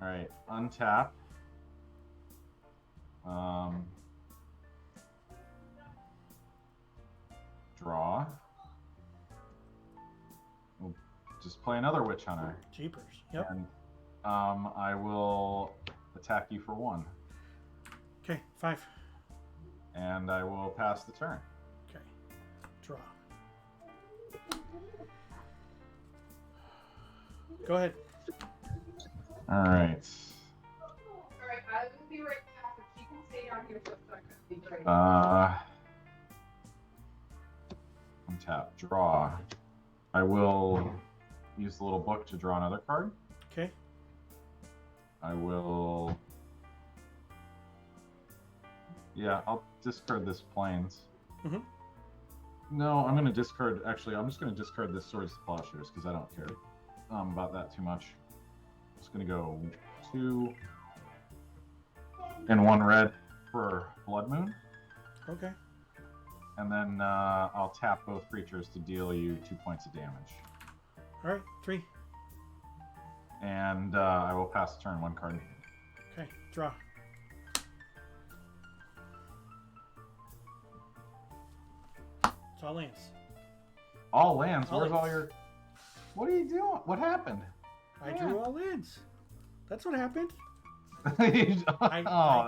All right, untap. Draw. We'll just play another Witch Hunter. Jeepers. Yep. And I will attack you for 1. Okay, 5. And I will pass the turn. Okay. Draw. Go ahead. All right. Alright, I will be right back, but you can stay down here for a second. Untap. Draw. I will use the little book to draw another card. Okay. I will... Yeah, I'll discard this Plains. Mhm. No, I'm going to discard... Actually, I'm just going to discard this Swords to Plowshares because I don't care about that too much. I'm just going to go 2 and 1 red for Blood Moon. Okay. And then I'll tap both creatures to deal you 2 points of damage. All right, 3. And I will pass the turn. 1 card. Okay, draw. It's all lands. All lands. All Where's all lands. your? What are you doing? What happened? I drew all lands. That's what happened. I I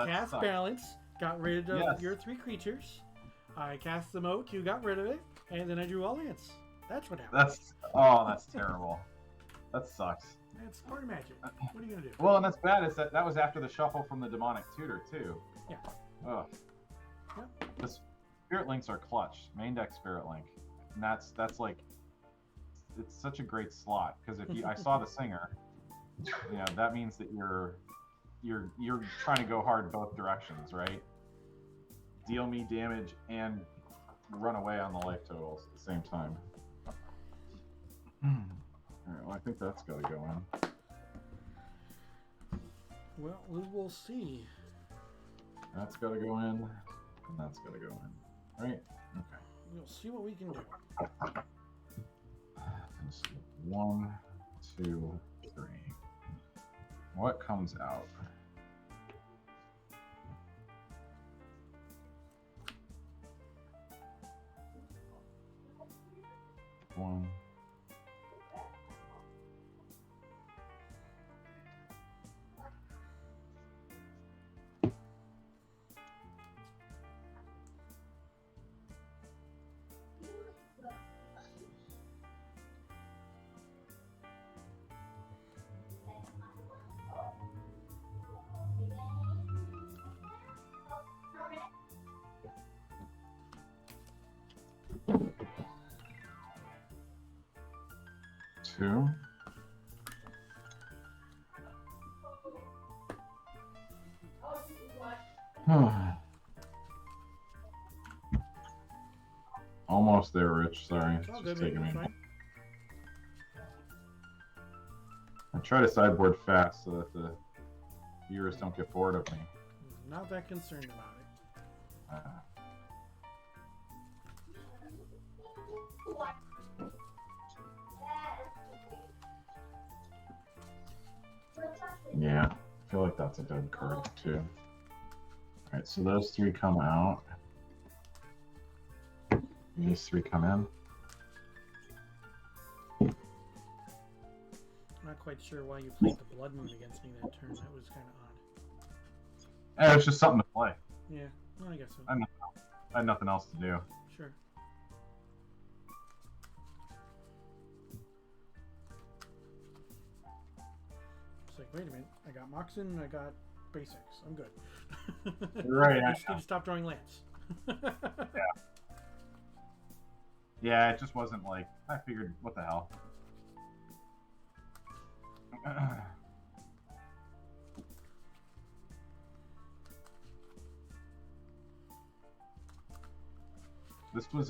cast balance, got rid of Yes. your 3 creatures. I cast the moat, you got rid of it, and then I drew all lands. That's what happened. That's terrible. That sucks. That's part of magic. What are you gonna do? Well, and that's bad. Is that was after the shuffle from the demonic tutor too. Yeah. Ugh. Yep. The spirit links are clutch. Main deck spirit link, and that's like, it's such a great slot because if I saw the singer, that means that you're trying to go hard both directions, right? Deal me damage and run away on the life totals at the same time. All right, well, I think that's got to go in. Well, we will see. That's got to go in, and that's got to go in. Right? Okay. We'll see what we can do. Let's see. 1, 2, 3. What comes out? One. Two. Almost there, Rich. Sorry. It's all It's good, just man. taking me. It's fine. I try to sideboard fast so that the viewers don't get bored of me. Not that concerned about it. Yeah, I feel like that's a dead card too. Alright, so those 3 come out. These 3 come in. Not quite sure why you played the Blood Moon against me that turn. That was kind of odd. Hey, it's just something to play. Yeah, well, I guess so. I had nothing else to do. Sure. It's like, wait a minute. I got Moxen, I got basics. I'm good. Right. I just need to stop drawing lands. Yeah, it just wasn't like, I figured, what the hell.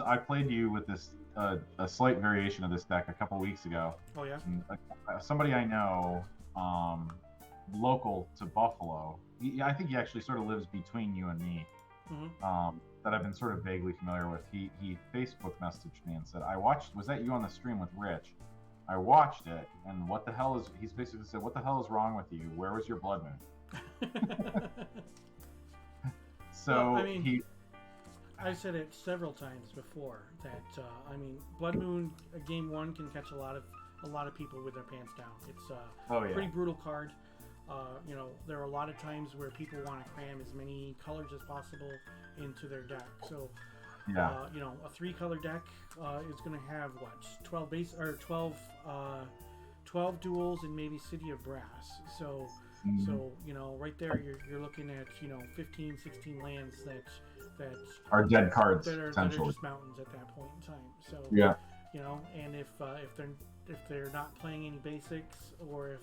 I played you with this, a slight variation of this deck a couple weeks ago. Oh, yeah? And, somebody I know, local to Buffalo, I think he actually sort of lives between you and me, that I've been sort of vaguely familiar with. He Facebook messaged me and said, was that you on the stream with Rich? I watched it, and he's basically said, what the hell is wrong with you? Where was your blood moon? So, well, I mean, I've said it several times before that Blood Moon game 1 can catch a lot of people with their pants down. It's a pretty brutal card. There are a lot of times where people want to cram as many colors as possible into their deck. So, a 3-color deck is going to have 12 duels and maybe City of Brass. So, right there you're looking at 15, 16 lands that are dead cards that are potentially. just mountains at that point in time. So and if they're not playing any basics, or if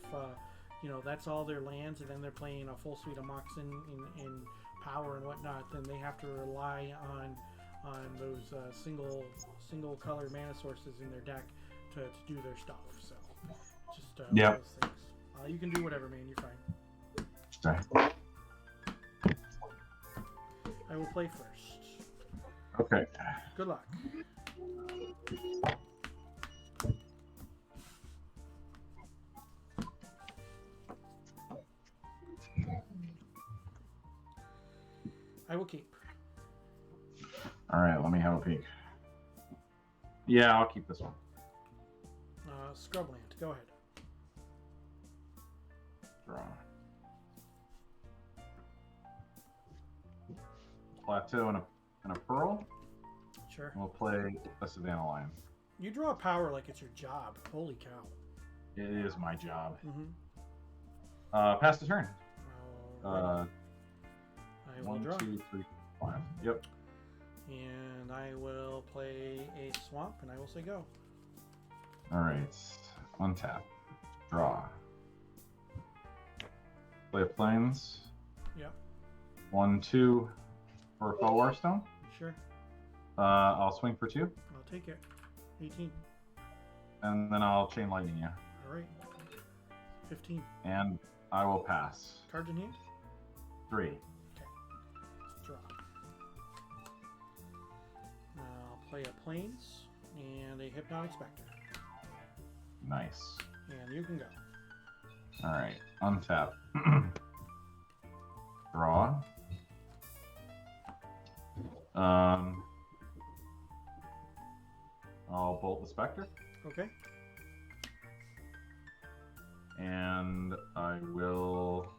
that's all their lands, and then they're playing a full suite of Moxen in power and whatnot, then they have to rely on those single color mana sources in their deck to do their stuff. So just one of those things. You can do whatever, man. You're fine. Sorry. I will play first. Okay. Good luck. I will keep. All right, let me have a peek. Yeah, I'll keep this one. Scrubland, go ahead. Draw. Plateau and a pearl. Sure. We'll play a Savannah Lion. You draw power like it's your job. Holy cow. It is my job. Mm-hmm. Pass the turn. I will 1, draw. 2, 3, 5. Yep. And I will play a swamp, and I will say go. All right. Untap. Draw. Play plains. Yep. 1, 2 for a Fell Warstone. Sure. I'll swing for 2, I'll take it. 18. and then I'll chain lightning you. All right. 15. And I will pass. Cards in hand? 3. Draw. I'll play a Plains and a Hypnotic Spectre. Nice. And you can go. All right. Untap. Draw. I'll bolt the Spectre, Okay. and I will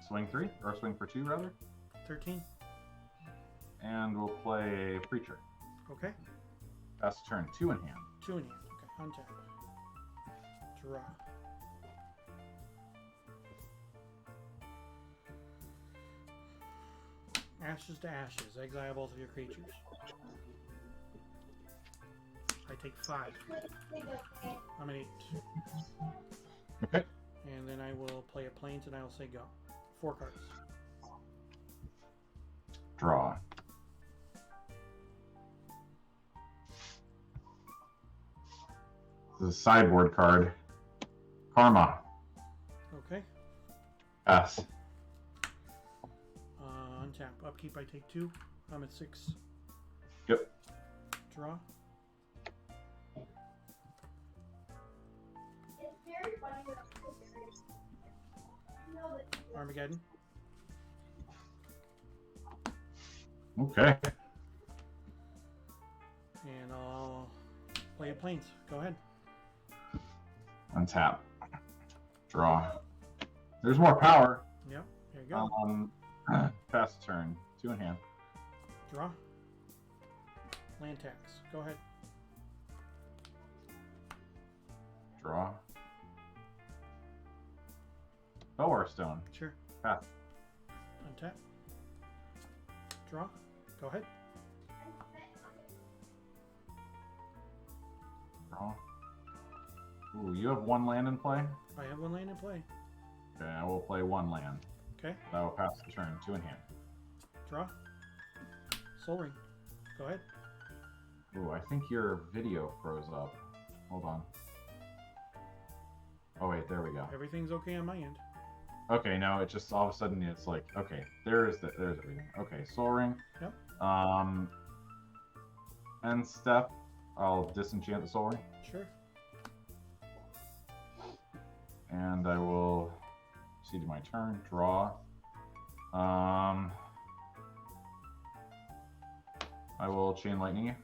swing 3, or swing for 2 rather, 13. and we'll play a Preacher. Okay. Pass the turn. 2 in hand. 2 in hand. Okay. Untap. Draw. Ashes to ashes. Exile both of your creatures. I take 5. I'm an 8. Okay. And then I will play a Plains and I will say go. 4 cards. Draw. This is a sideboard card. Karma. Okay. Pass. Untap. Upkeep, I take 2. I'm at 6. Yep. Draw. Armageddon. Okay. And I'll play a Plains. Go ahead. Untap. Draw. There's more power. Yep. There you go. Pass the turn. 2 in hand. Draw. Land tax. Go ahead. Draw. Fell Stone. Sure. Pass. Untap. Draw. Go ahead. Draw. Ooh, you have 1 land in play? I have 1 land in play. Okay, I will play 1 land. Okay. I will pass the turn. 2 in hand. Draw. Soul Ring. Go ahead. Ooh, I think your video froze up. Hold on. Oh wait, there we go. Everything's okay on my end. Okay, now it just all of a sudden it's like, okay, there's everything. Okay, Soul Ring. Yep. End step, I'll disenchant the Soul Ring, Sure. and I will proceed to my turn. Draw. I will chain lightning you,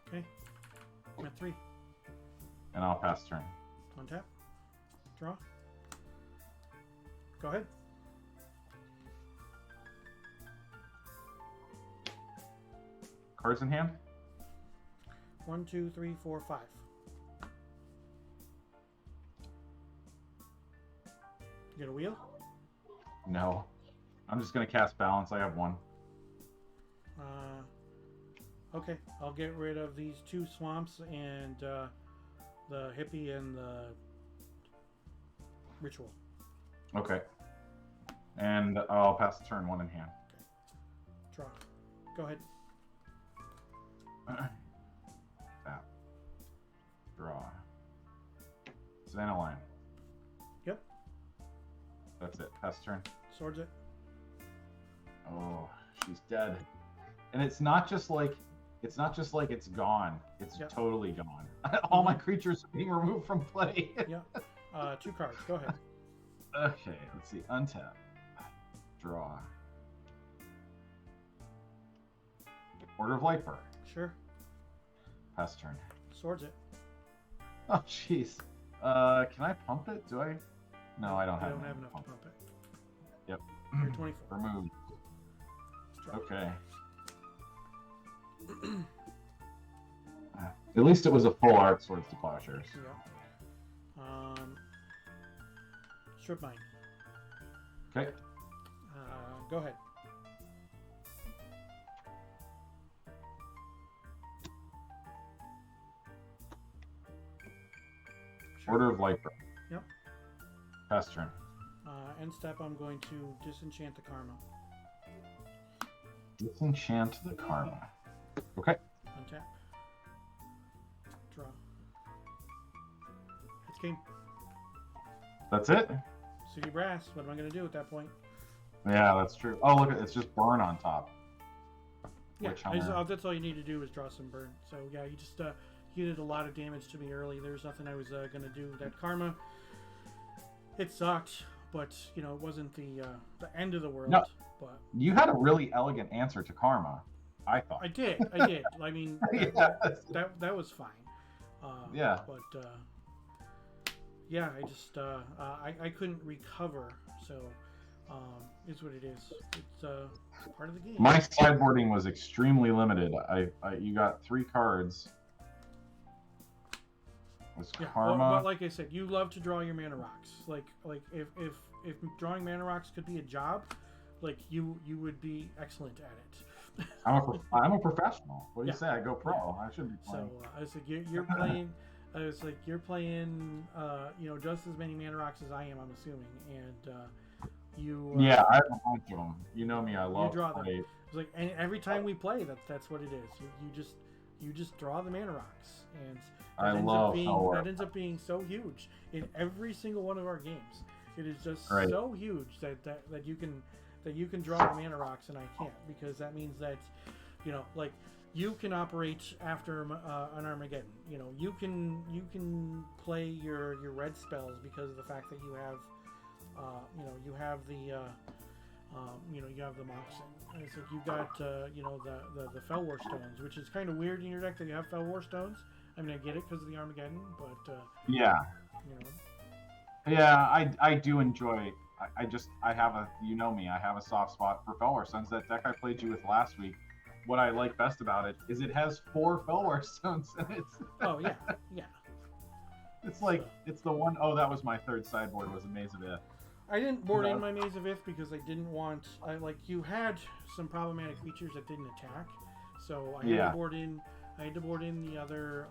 Okay. I'm at 3. and I'll pass turn. Untap. Draw. Go ahead. Cards in hand. 1, 2, 3, 4, 5. You get a wheel? No, I'm just gonna cast Balance. I have 1. Okay. I'll get rid of these 2 swamps and the hippie and the ritual. Okay, and I'll pass the turn. 1 in hand. Draw. Go ahead. Tap. Draw. Savannah Lion. Yep. That's it. Pass the turn. Swords it. Oh, she's dead. And it's not just like it's gone. It's Yep. totally gone. All my creatures are being removed from play. Yep. 2 cards. Go ahead. Okay, let's see. Untap. Draw. Order of Lightbird. Sure. Pass turn. Swords it. Oh, jeez. Can I pump it? Do I? No, I don't have. You don't have enough to pump it. Yep. You're 24. Remove. Okay. At least it was a full art Swords to Plowshares. Yeah. Strip mine. Okay. Go ahead. Sure. Order of Lightbird. Yep. Pass turn. End step, I'm going to disenchant the karma. Disenchant the Karma. Okay. Untap. Draw. It's game. That's it? City Brass. What am I going to do at that point? Yeah, that's true. Oh, look, it's just burn on top. Yeah, Which hammer? that's all you need to do is draw some burn. So yeah, you just you did a lot of damage to me early. There's nothing I was going to do. That karma, it sucked, but you know it wasn't the end of the world. No. But You had a really elegant answer to Karma, I thought. I did. I mean, that was fine. Yeah. But yeah, I just I couldn't recover, so is what it is. It's part of the game. My sideboarding was extremely limited. You got 3 cards. Was Yeah, Karma? but like I said, you love to draw your mana rocks. Like if drawing mana rocks could be a job, like you would be excellent at it. I'm a professional. What do you Yeah. say? I go pro. I should be playing. So I was like, you're playing. I was like, you're playing. You know, just as many mana rocks as I am. I'm assuming, and you. Yeah, I have a bunch of them. You know me. I love draw them. play. It's like and every time we play, that's what it is. You just draw the mana rocks, and that ends up being so huge in every single one of our games. It is just so huge that you can draw the mana rocks and I can't, because that means that, you know, like you can operate after an Armageddon. You know, you can play your red spells because of the fact that you have, you have the Moxen. And it's like you've got the Fell War Stones, which is kind of weird in your deck that you have Fell War Stones. I mean, I get it because of the Armageddon, but yeah. You know. Yeah, I do enjoy. I have a soft spot for Fellwar Stones. That deck I played you with last week. What I like best about it is it has 4 Fellwar Stones in it. Oh yeah. It's like it's the one oh that was my third sideboard was a Maze of Ith. I didn't board in my Maze of Ith because I didn't want. You had some problematic creatures that didn't attack, so I had to board in. I had to board in the other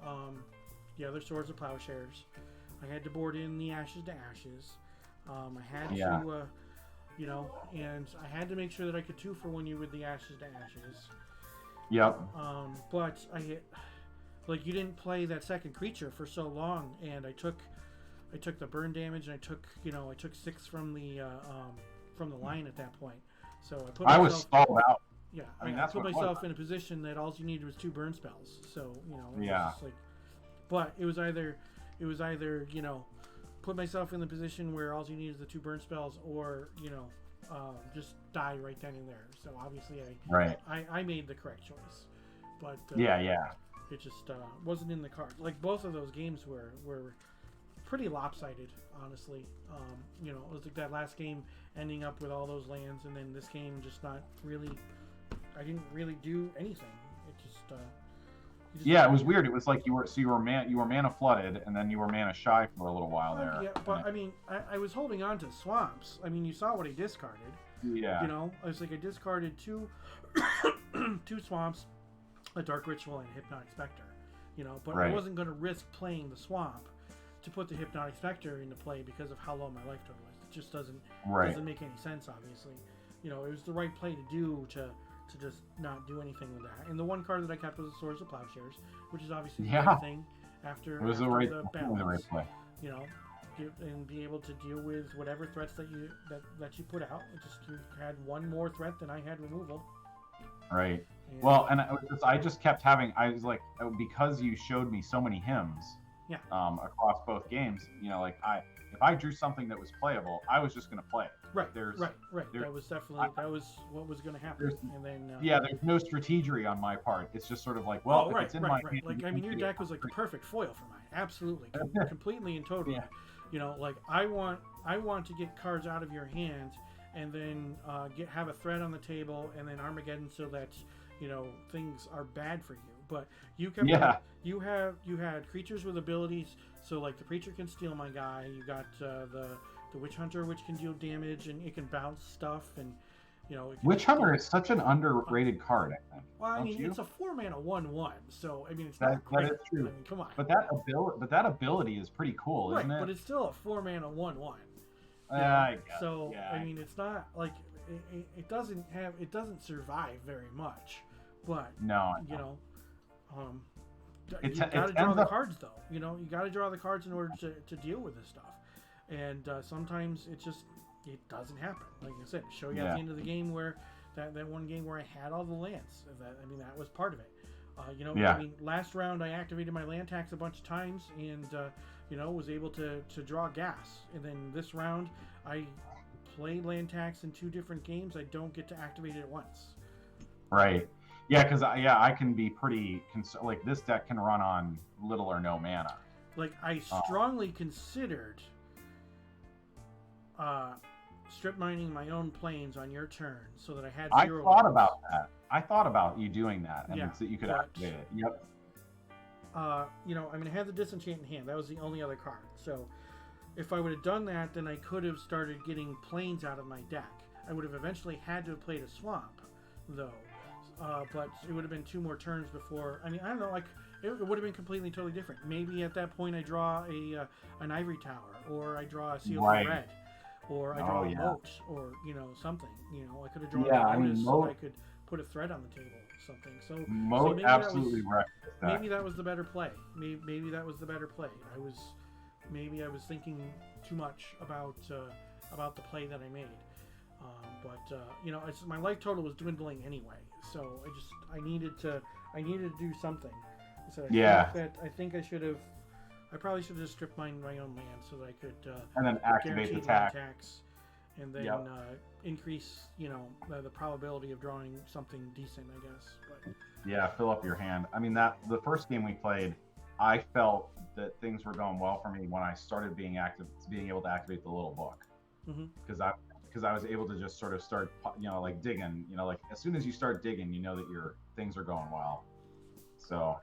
Swords of Plowshares. I had to board in the Ashes to Ashes. I had to, and I had to make sure that I could 2-for-1 you with the Ashes to Ashes. Yep. But you didn't play that second creature for so long, and I took the burn damage, and I took 6 from the line at that point. So I was stalled out. Yeah, I mean, I put myself in a position that all you needed was 2 burn spells. So but it was either put myself in the position where all you need is the 2 burn spells, or just die right then and there. So obviously I made the correct choice, but it just wasn't in the card. Like both of those games were pretty lopsided, honestly. It was like that last game ending up with all those lands, and then this game just not really. I didn't really do anything. It just. It was weird. It was like you were mana flooded, and then you were mana shy for a little while there. Yeah, but I mean, I was holding on to swamps. I mean, you saw what I discarded. Yeah. I was like, I discarded 2 swamps, a Dark Ritual, and a Hypnotic Spectre. But I wasn't going to risk playing the swamp to put the Hypnotic Spectre into play because of how low my life total was. It just doesn't make any sense, obviously. It was the right play to do to just not do anything with that. And the one card that I kept was the Swords of Plowshares, which is obviously the right thing after the balance. Play. And be able to deal with whatever threats that you put out. It just you had one more threat than I had removal. Right. And I just kept having. I was like, because you showed me so many hymns. Yeah. Across both games, if I drew something that was playable, I was just going to play it. Right. There's Right. That was definitely that was what was going to happen. And then there's no strategy on my part. It's just sort of like, well, if it's in my hand, like I mean, your deck was like the perfect foil for mine. Absolutely, completely and totally. Yeah. You know, like I want to get cards out of your hand, and then have a threat on the table, and then Armageddon, so that things are bad for you. But you can you had creatures with abilities, so like the preacher can steal my guy. You got the witch hunter, which can deal damage and it can bounce stuff, and Witch hunter is such an underrated card, I think. Well, I mean, it's a 4-mana 1/1, so I mean, it's not great. That is true. I mean, come on. But that ability is pretty cool, isn't it? But it's still a 4-mana 1/1. I guess. So yeah. I mean, it's not like it doesn't survive very much, but no, you got to draw the cards though. You got to draw the cards in order to deal with this stuff, and sometimes it doesn't happen. Like I said, show you at the end of the game where that one game where I had all the lands. That was part of it. I mean, last round I activated my land tax a bunch of times and was able to draw gas. And then this round I played land tax in 2 different games. I don't get to activate it at once. Right. Yeah, because I can be pretty like this deck can run on little or no mana. Like I strongly considered strip mining my own planes on your turn so that I had 0 I thought about that. I thought about you doing that, and so you could activate it. Yep. I mean, I had the disenchant in hand. That was the only other card. So if I would have done that, then I could have started getting planes out of my deck. I would have eventually had to have played a swamp, though. But it would have been 2 more turns before. I mean, I don't know. Like it would have been completely, totally different. Maybe at that point I draw an ivory tower, or I draw a seal for red. Or I draw a moat, or something. I could have drawn a bonus so I could put a threat on the table, or something. So moat absolutely wrecked that. Maybe that was the better play. Maybe that was the better play. I was thinking too much about the play that I made. But my life total was dwindling anyway, so I needed to do something. So I think I probably should have just stripped my own land so that I could and then activate the tax, and then increase the probability of drawing something decent, I guess. But yeah, fill up your hand. I mean, the first game we played, I felt that things were going well for me when I started being able to activate the little book, because I was able to just sort of start like digging. Like as soon as you start digging, you know that your things are going well. So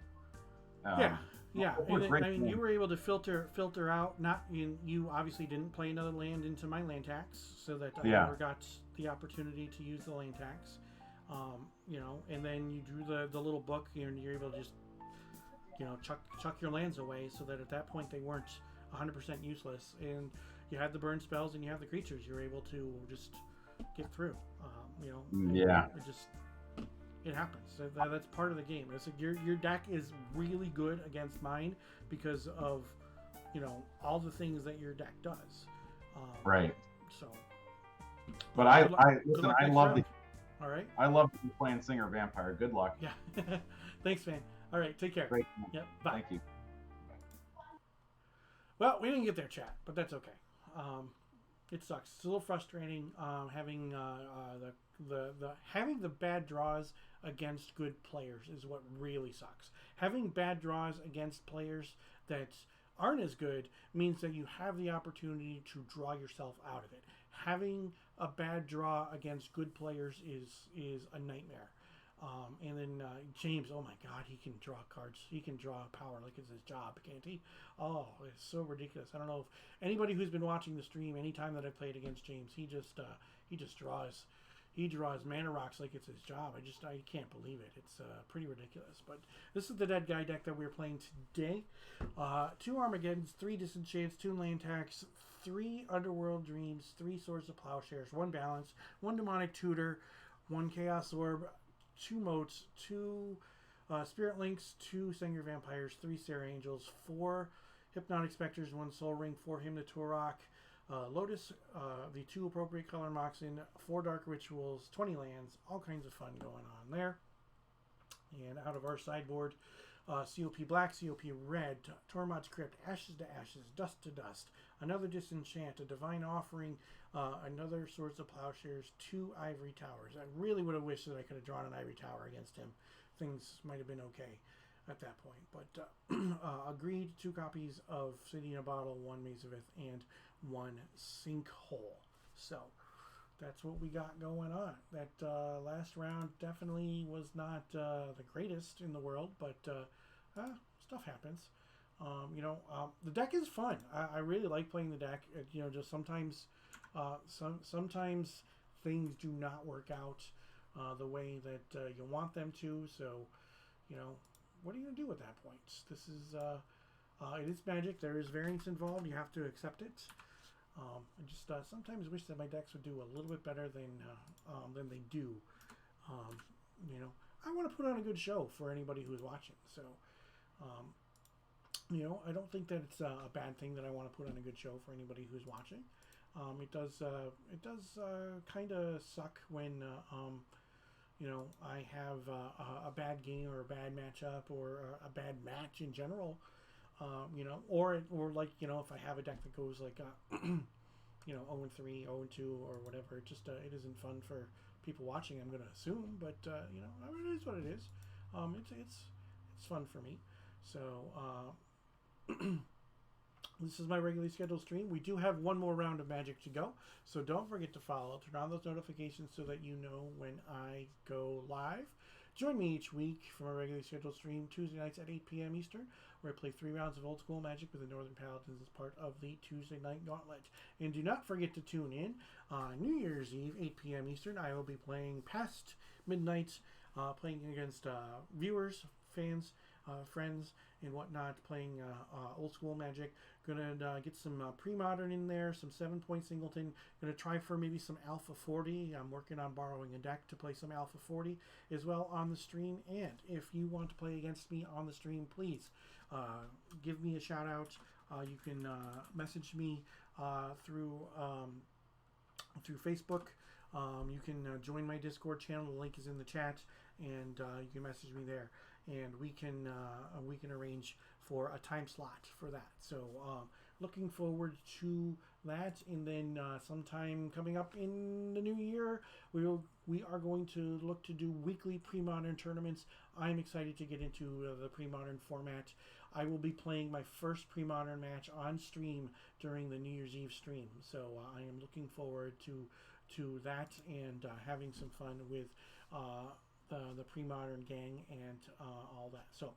yeah, and then, I mean, you were able to filter out. You obviously didn't play another land into my land tax, so that I never got the opportunity to use the land tax. And then you drew the little book, and you're able to just chuck your lands away, so that at that point they weren't 100% useless, and you had the burn spells and you have the creatures. You're able to just get through. It happens. So that's part of the game. It's like your deck is really good against mine because of all the things that your deck does. Right. So. But I love All right. I love you playing Singer Vampire. Good luck. Yeah. Thanks, man. All right. Take care. Great. Yep. Bye. Thank you. Well, we didn't get there, chat, but that's okay. It sucks. It's a little frustrating having having the bad draws against good players is what really sucks. Having bad draws against players that aren't as good means that you have the opportunity to draw yourself out of it. Having a bad draw against good players is a nightmare. And then James, oh my God, he can draw cards. He can draw power like it's his job, can't he? Oh, it's so ridiculous. I don't know if anybody who's been watching the stream, anytime that I've played against James, he just draws. He draws mana rocks like it's his job. I can't believe it. It's pretty ridiculous. But this is the Dead Guy deck that we're playing today. 2 Armageddons, 3 Disenchants, 2 Land Tax, 3 Underworld Dreams, 3 Swords of Plowshares, 1 Balance, 1 Demonic Tutor, 1 Chaos Orb, 2 Moats, 2 Spirit Links, 2 Singer Vampires, 3 Sarah Angels, 4 Hypnotic Specters, 1 Soul Ring, 4 Hymn to Torok, Lotus, the 2 appropriate color Moxen, 4 Dark Rituals, 20 lands, all kinds of fun going on there. And out of our sideboard, COP Black, COP Red, Tormod's Crypt, Ashes to Ashes, Dust to Dust, another Disenchant, a Divine Offering, another Swords of Plowshares, 2 Ivory Towers. I really would have wished that I could have drawn an Ivory Tower against him. Things might have been okay at that point. But agreed, 2 copies of City in a Bottle, 1 Maze of Ith, and 1 Sinkhole. So that's what we got going on. That last round definitely was not the greatest in the world, but stuff happens. The deck is fun. I really like playing the deck. Just sometimes, sometimes things do not work out the way that you want them to. So, what are you gonna do at that point? This is it is Magic. There is variance involved. You have to accept it. I just sometimes wish that my decks would do a little bit better than they do. I want to put on a good show for anybody who's watching. So, I don't think that it's a bad thing that I want to put on a good show for anybody who's watching. It does kind of suck when I have a bad game or a bad matchup or a bad match in general. Or like, if I have a deck that goes like 0-3, 0-2 or whatever, it just it isn't fun for people watching, I'm gonna assume, but it is what it is. It's fun for me. So this is my regularly scheduled stream. We do have one more round of Magic to go, so don't forget to follow, turn on those notifications so that you know when I go live. Join me each week for my regularly scheduled stream Tuesday nights at 8 p.m. Eastern, where I play 3 rounds of old school Magic with the Northern Paladins as part of the Tuesday Night Gauntlet. And do not forget to tune in on New Year's Eve, 8 p.m. Eastern. I will be playing past midnight, playing against viewers, fans, friends, and whatnot, playing old school Magic. Gonna get some pre-modern in there, some 7-point singleton. Gonna try for maybe some Alpha 40. I'm working on borrowing a deck to play some Alpha 40 as well on the stream. And if you want to play against me on the stream, please give me a shout out. You can message me through Facebook. You can join my Discord channel. The link is in the chat, and you can message me there, and we can arrange for a time slot for that. So looking forward to that, and then sometime coming up in the new year, we are going to look to do weekly pre-modern tournaments. I'm excited to get into the pre-modern format. I will be playing my first pre-modern match on stream during the New Year's Eve stream, so I am looking forward to that and having some fun with the pre-modern gang and all that. So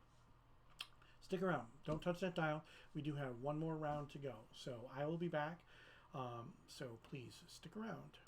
stick around, don't touch that dial. We do have one more round to go, so I will be back, so please stick around.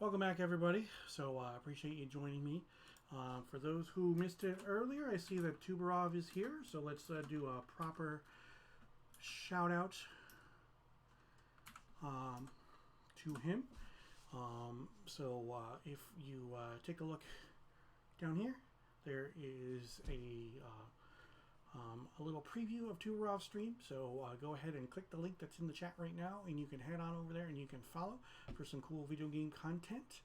Welcome back, everybody. So I appreciate you joining me. For those who missed it earlier, I see that Tuberov is here. So let's do a proper shout out to him. If you take a look down here, there is a little preview of Tuberov's stream. So go ahead and click the link that's in the chat right now, and you can head on over there and you can follow for some cool video game content.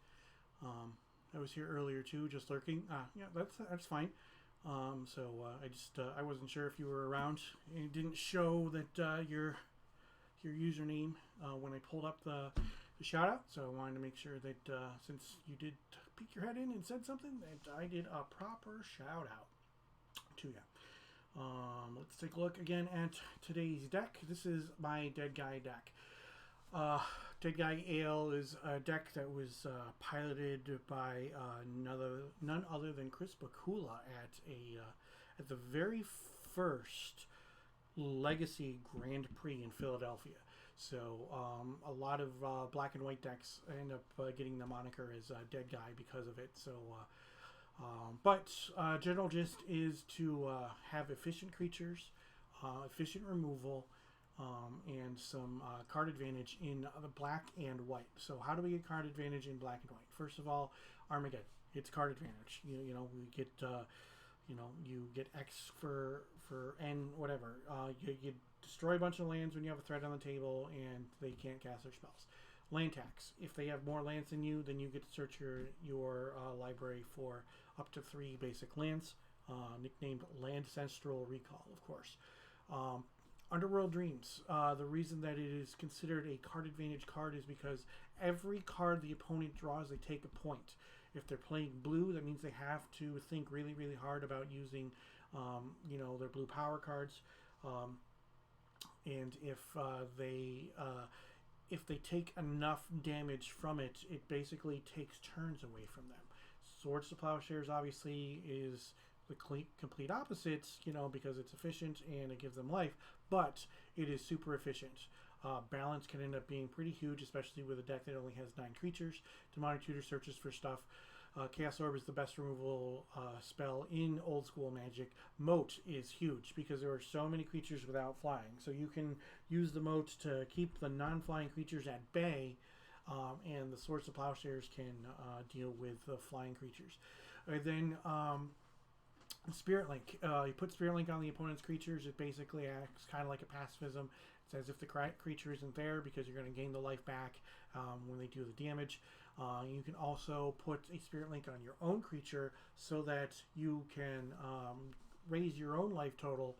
I was here earlier too, just lurking. Yeah, that's fine. I wasn't sure if you were around. It didn't show that your username when I pulled up the shout out, so I wanted to make sure that since you did peek your head in and said something, that I did a proper shout out to you. Let's take a look again at today's deck. This is my Dead Guy deck. Dead Guy Ale is a deck that was piloted by none other than Chris Bakula at the very first Legacy Grand Prix in Philadelphia. So a lot of black and white decks end up getting the moniker as Dead Guy because of it. So, general gist is to have efficient creatures, efficient removal, and some card advantage in the black and white. So how do we get card advantage in black and white? First of all, Armageddon. It's card advantage. We get you get X for N whatever. You destroy a bunch of lands when you have a threat on the table and they can't cast their spells. Land tax. If they have more lands than you, then you get to search your library for up to 3 basic lands, nicknamed Land Ancestral Recall, of course. Underworld Dreams. The reason that it is considered a card advantage card is because every card the opponent draws, they take a point. If they're playing blue, that means they have to think really, really hard about using, their blue power cards. And if they take enough damage from it, it basically takes turns away from them. Swords to Plowshares obviously is the complete opposites, because it's efficient and it gives them life, but it is super efficient. Balance can end up being pretty huge, especially with a deck that only has 9 creatures. Demonic Tutor searches for stuff. Chaos Orb is the best removal spell in old school Magic. Moat is huge because there are so many creatures without flying. So you can use the moat to keep the non-flying creatures at bay, and the Swords to Plowshares can deal with the flying creatures. And then Spirit Link. You put Spirit Link on the opponent's creatures. It basically acts kind of like a pacifism. It's as if the creature isn't there because you're going to gain the life back when they do the damage. You can also put a Spirit Link on your own creature so that you can raise your own life total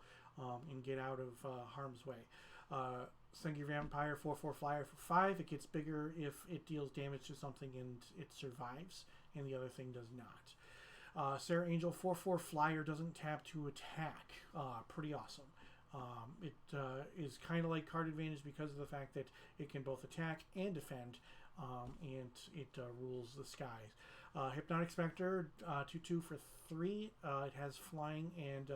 and get out of harm's way. Sengir Vampire 4/4 flyer for 5. It gets bigger if it deals damage to something and it survives, and the other thing does not. Sarah Angel 4/4 flyer doesn't tap to attack. Pretty awesome. It is kind of like card advantage because of the fact that it can both attack and defend, and it rules the skies. Hypnotic Spectre 2/2 for 3. It has flying and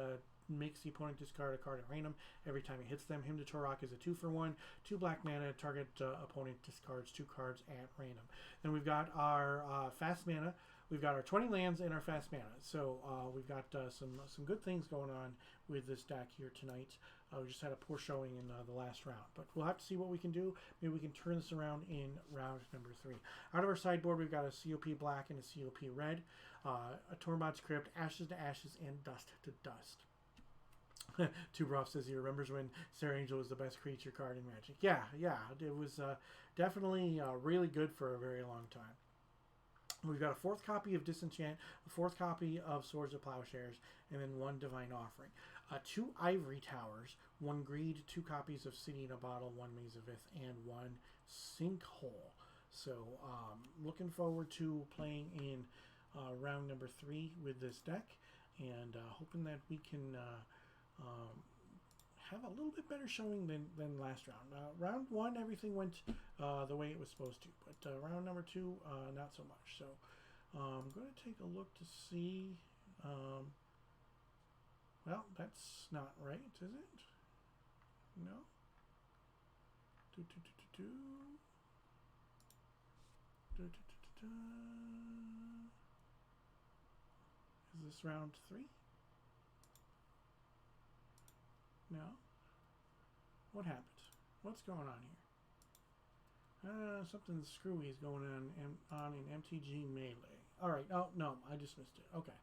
makes the opponent discard a card at random every time it hits them. Hymn to Torok is a 2 for 1. 2 black mana. Target opponent discards 2 cards at random. Then we've got our fast mana. We've got our 20 lands and our fast mana. So we've got some good things going on with this deck here tonight. We just had a poor showing in the last round, but we'll have to see what we can do. Maybe we can turn this around in round number 3. Out of our sideboard, we've got a COP black and a COP red, a Tormod's Crypt, Ashes to Ashes, and Dust to Dust. Tuberov says he remembers when Sarah Angel was the best creature card in Magic. Yeah, it was definitely really good for a very long time. We've got a 4th copy of Disenchant, a 4th copy of Swords of Plowshares, and then 1 Divine Offering. 2 Ivory Towers, 1 Greed, 2 copies of City in a Bottle, 1 Maze of Ith, and 1 Sinkhole. So, looking forward to playing in round number 3 with this deck, and hoping that we can have a little bit better showing than last round. Round 1, everything went the way it was supposed to, but round number 2, not so much. So I'm going to take a look to see. Well, that's not right, is it? No. Is this round 3? No. What happened? What's going on here? Something screwy is going on in MTG Melee. All right. Oh no, I just missed it. Okay,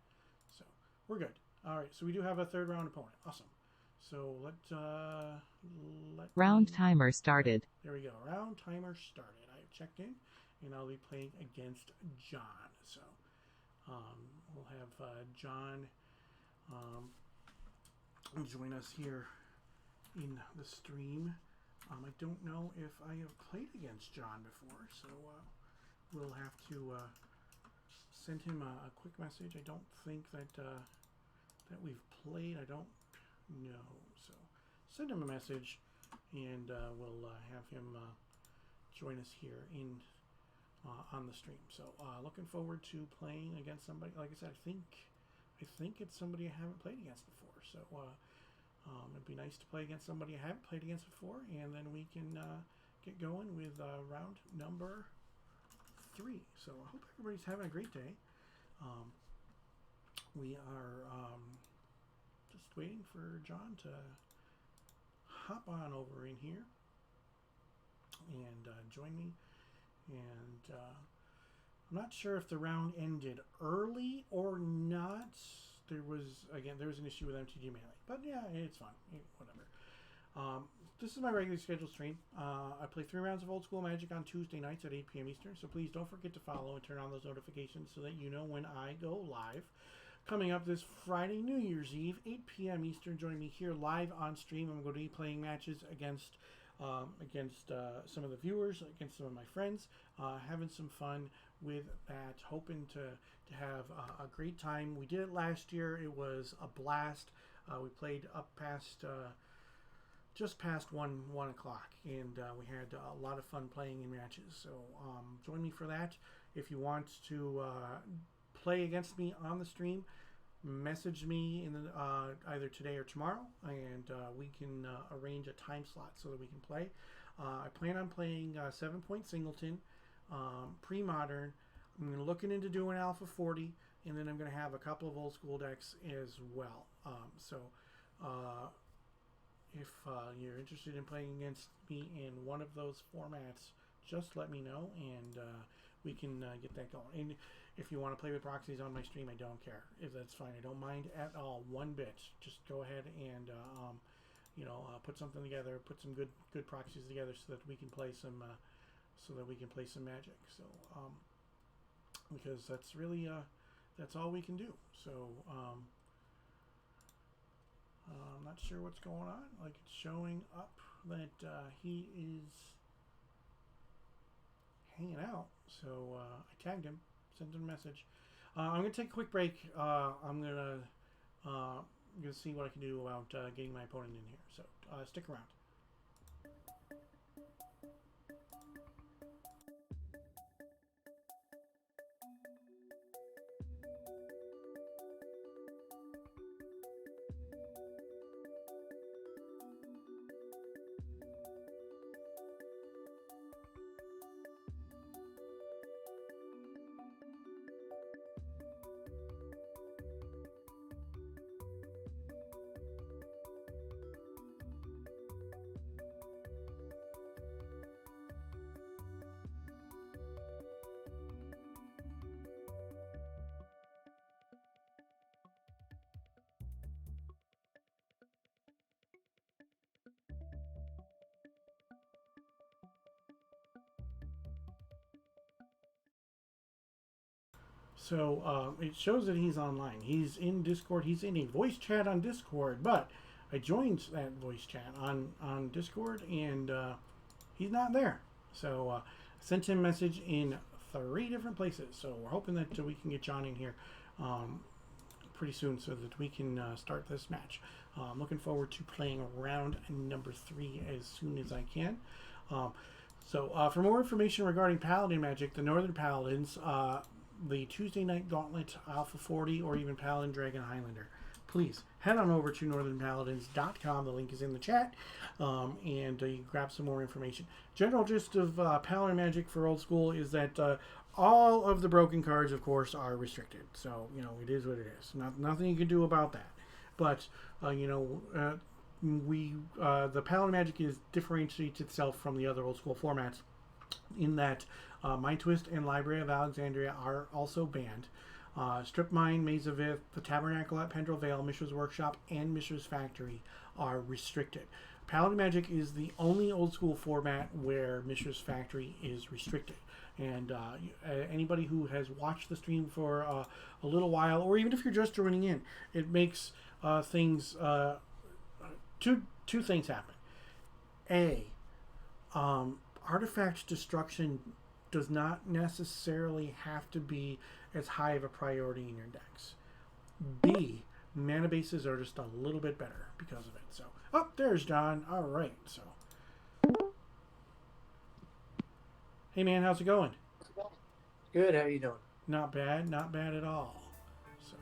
so we're good. All right. So we do have a third round opponent. Awesome. So let round timer started. There we go. Round timer started. I checked in, and I'll be playing against John. So we'll have John join us here in the stream. I don't know if I have played against John before, so we'll have to send him a quick message. I don't think that that we've played. I don't know, so send him a message, and we'll have him join us here in on the stream. So looking forward to playing against somebody. Like I said, I think it's somebody I haven't played against before. So it'd be nice to play against somebody I haven't played against before, and then we can get going with round number 3. So I hope everybody's having a great day. We are just waiting for John to hop on over in here and join me. And I'm not sure if the round ended early or not. There was an issue with MTG Melee, but yeah, it's fine. Whatever. This is my regularly scheduled stream. I play 3 rounds of old school Magic on Tuesday nights at 8 p.m. Eastern, so please don't forget to follow and turn on those notifications so that you know when I go live. Coming up this Friday, New Year's Eve, 8 p.m. Eastern, join me here live on stream. I'm going to be playing matches against some of the viewers, against some of my friends, having some fun with that, hoping to have a great time. We did it last year. It was a blast. We played up past just past 1 o'clock, and we had a lot of fun playing in matches. So join me for that. If you want to play against me on the stream, message me in the, either today or tomorrow, and we can arrange a time slot so that we can play. I plan on playing 7-point singleton, pre-modern. I'm looking into doing Alpha 40, and then I'm going to have a couple of old school decks as well. If you're interested in playing against me in one of those formats, just let me know, and we can get that going. And if you want to play with proxies on my stream, I don't care. If that's fine, I don't mind at all, one bit. Just go ahead and put something together, put some good proxies together, so that we can play some Magic. So because that's really that's all we can do. So I'm not sure what's going on. Like, it's showing up that he is hanging out. So I tagged him, sent him a message. I'm gonna take a quick break. I'm gonna see what I can do about getting my opponent in here. So stick around. So it shows that he's online. He's in Discord. He's in a voice chat on Discord, but I joined that voice chat on Discord, and he's not there. So I sent him a message in 3 different places. So we're hoping that we can get John in here pretty soon so that we can start this match. I'm looking forward to playing round number 3 as soon as I can. So for more information regarding Paladin Magic, the Northern Paladins, the Tuesday Night Gauntlet, Alpha 40, or even Paladin Dragon Highlander, please head on over to northernpaladins.com. The link is in the chat, and you can grab some more information. General gist of Paladin Magic for old school is that all of the broken cards, of course, are restricted. So, it is what it is. Nothing you can do about that. But, the Paladin Magic differentiates itself from the other old school formats in that Mind Twist and Library of Alexandria are also banned. Strip Mine, Maze of Ith, the Tabernacle at Pendrell Vale, Mishra's Workshop, and Mishra's Factory are restricted. Paladin Magic is the only old school format where Mishra's Factory is restricted. And anybody who has watched the stream for a little while, or even if you're just joining in, it makes things two things happen. A, artifact destruction does not necessarily have to be as high of a priority in your decks. B, mana bases are just a little bit better because of it. So, there's John. All right, so. Hey man, how's it going? Good, how you doing? Not bad at all. So,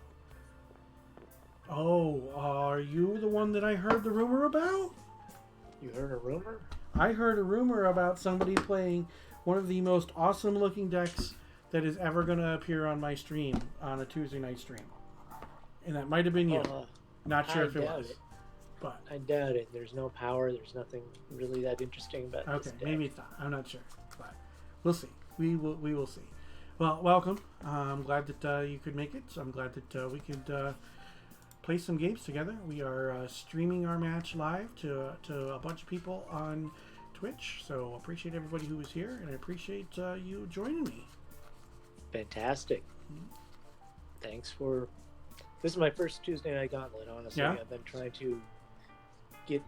are you the one that I heard the rumor about? You heard a rumor? I heard a rumor about somebody playing one of the most awesome looking decks that is ever going to appear on my stream, on a Tuesday night stream. And that might have been you. Not sure if it was. But I doubt it. There's no power. There's nothing really that interesting about this deck. Maybe it's not. I'm not sure. But we'll see. We will see. Well, welcome. I'm glad that you could make it. So I'm glad that we could play some games together. We are streaming our match live to a bunch of people on Twitch. So appreciate everybody who was here, and I appreciate you joining me. Fantastic. Thanks for... This is my first Tuesday Night Gauntlet, honestly. Yeah? I've been trying to get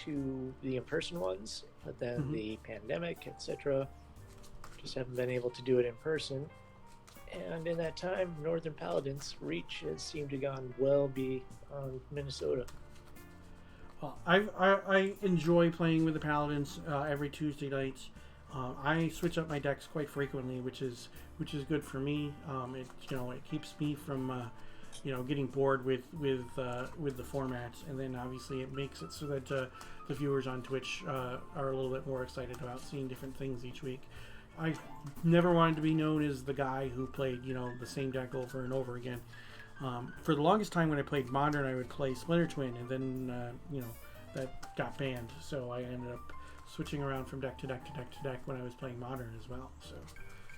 to the in-person ones, but then the pandemic, etc. Just haven't been able to do it in person. And in that time, Northern Paladins' reach has seemed to have gone well beyond Minnesota. Well, I enjoy playing with the Paladins every Tuesday nights. I switch up my decks quite frequently, which is good for me. It keeps me from getting bored with the formats, and then obviously it makes it so that the viewers on Twitch are a little bit more excited about seeing different things each week. I never wanted to be known as the guy who played the same deck over and over again. For the longest time when I played Modern, I would play Splinter Twin, and then that got banned, so I ended up switching around from deck to deck to deck to deck when I was playing Modern as well. So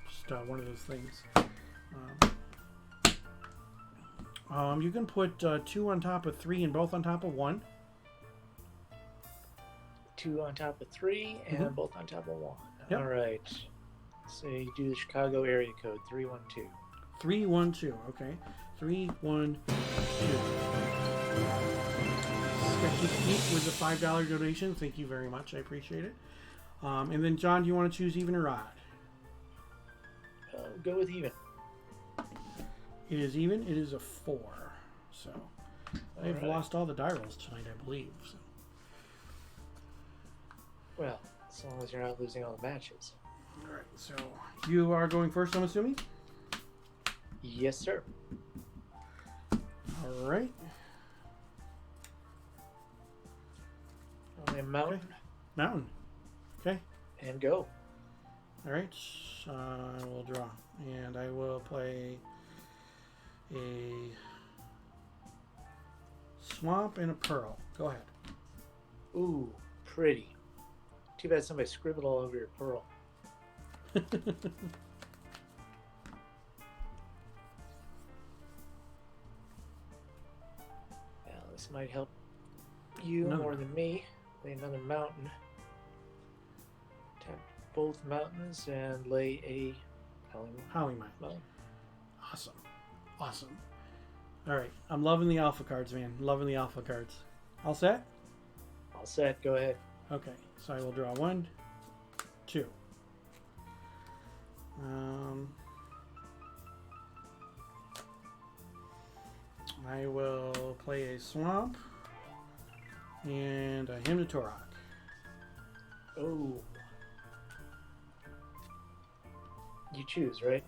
just one of those things. You can put 2 on top of 3 and both on top of 1. 2 on top of 3 and both on top of 1. Yep. All right. So you do the Chicago area code 312. 312. Okay. 312. Sketchy Pete with a $5 donation. Thank you very much. I appreciate it. And then John, do you want to choose even or odd? Go with even. It is even. It is a 4. So I've lost all the die rolls tonight, I believe. So. Well, as long as you're not losing all the matches. All right. So you are going first, I'm assuming? Yes, sir. All right. Only a mountain. Okay. Mountain. Okay. And go. All right. I will draw, and I will play a swamp and a pearl. Go ahead. Ooh, pretty. Too bad somebody scribbled all over your pearl. Well, this might help you more than me. Lay another mountain. Tap both mountains and lay a Howling Mine. mountain. Awesome. All right. I'm loving the alpha cards, man. Loving the alpha cards. All set? All set. Go ahead. Okay. So I will draw 1, 2. I will play a swamp and a hymn to Torok. Oh. You choose, right?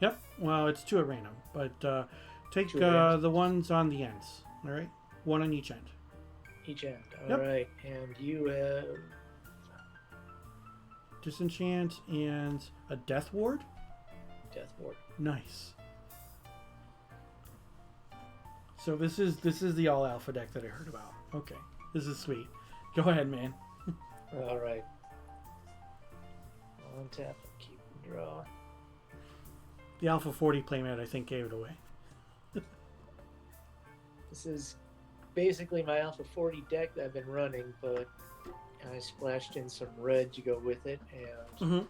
Yep. Well, it's 2 at random, but take Two at random. the ones on the ends. All right. One on each end. Each end. All Yep. right. And you have Disenchant and a Death Ward. Death Ward. Nice. So this is the all alpha deck that I heard about. Okay, this is sweet. Go ahead, man. All right. I'll untap and keep and draw. The Alpha 40 playmat, I think, gave it away. This is basically my Alpha 40 deck that I've been running, but I splashed in some red to go with it, and Mm-hmm.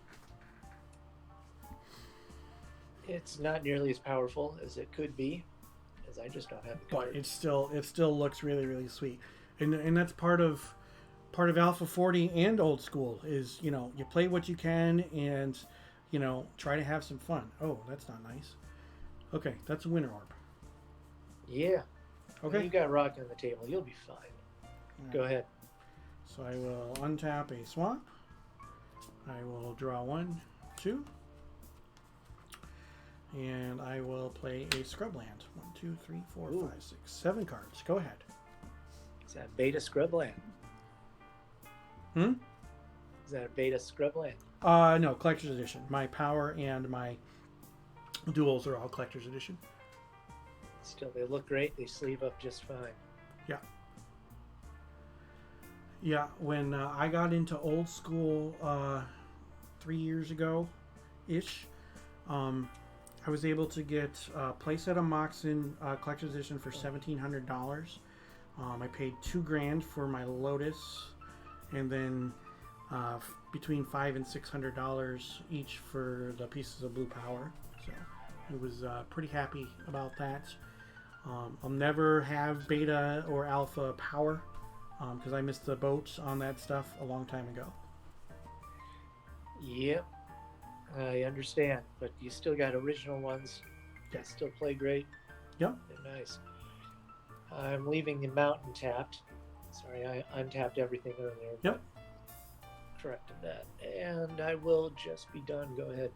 it's not nearly as powerful as it could be, as I just don't have the But card. it still looks really, really sweet, and that's part of Alpha 40 and old school is, you know, you play what you can and, you know, try to have some fun. Oh, that's not nice. Okay, that's a Winter Orb. Yeah. Okay. You got rock on the table. You'll be fine. All Go right. ahead. So I will untap a swamp. I will draw 1, 2. And I will play a scrubland. 1, 2, 3, 4, Ooh. 5, 6, 7 cards. Go ahead. Is that beta scrubland? Hmm? Is that a beta scrubland? No, collector's edition. My power and my duels are all collector's edition. Still, they look great. They sleeve up just fine. Yeah, when I got into old school 3 years ago ish, I was able to get a playset of Moxen collector's edition for $1,700. I paid $2,000 for my Lotus, and then between $500 and $600 each for the pieces of blue power. So I was pretty happy about that. I'll never have beta or alpha power because I missed the boat on that stuff a long time ago. Yep. I understand, but you still got original ones. They Yeah. still play great. Yep. They're nice. I'm leaving the mountain tapped. Sorry, I untapped everything earlier. Yep. but Corrected that. And I will just be done. Go ahead.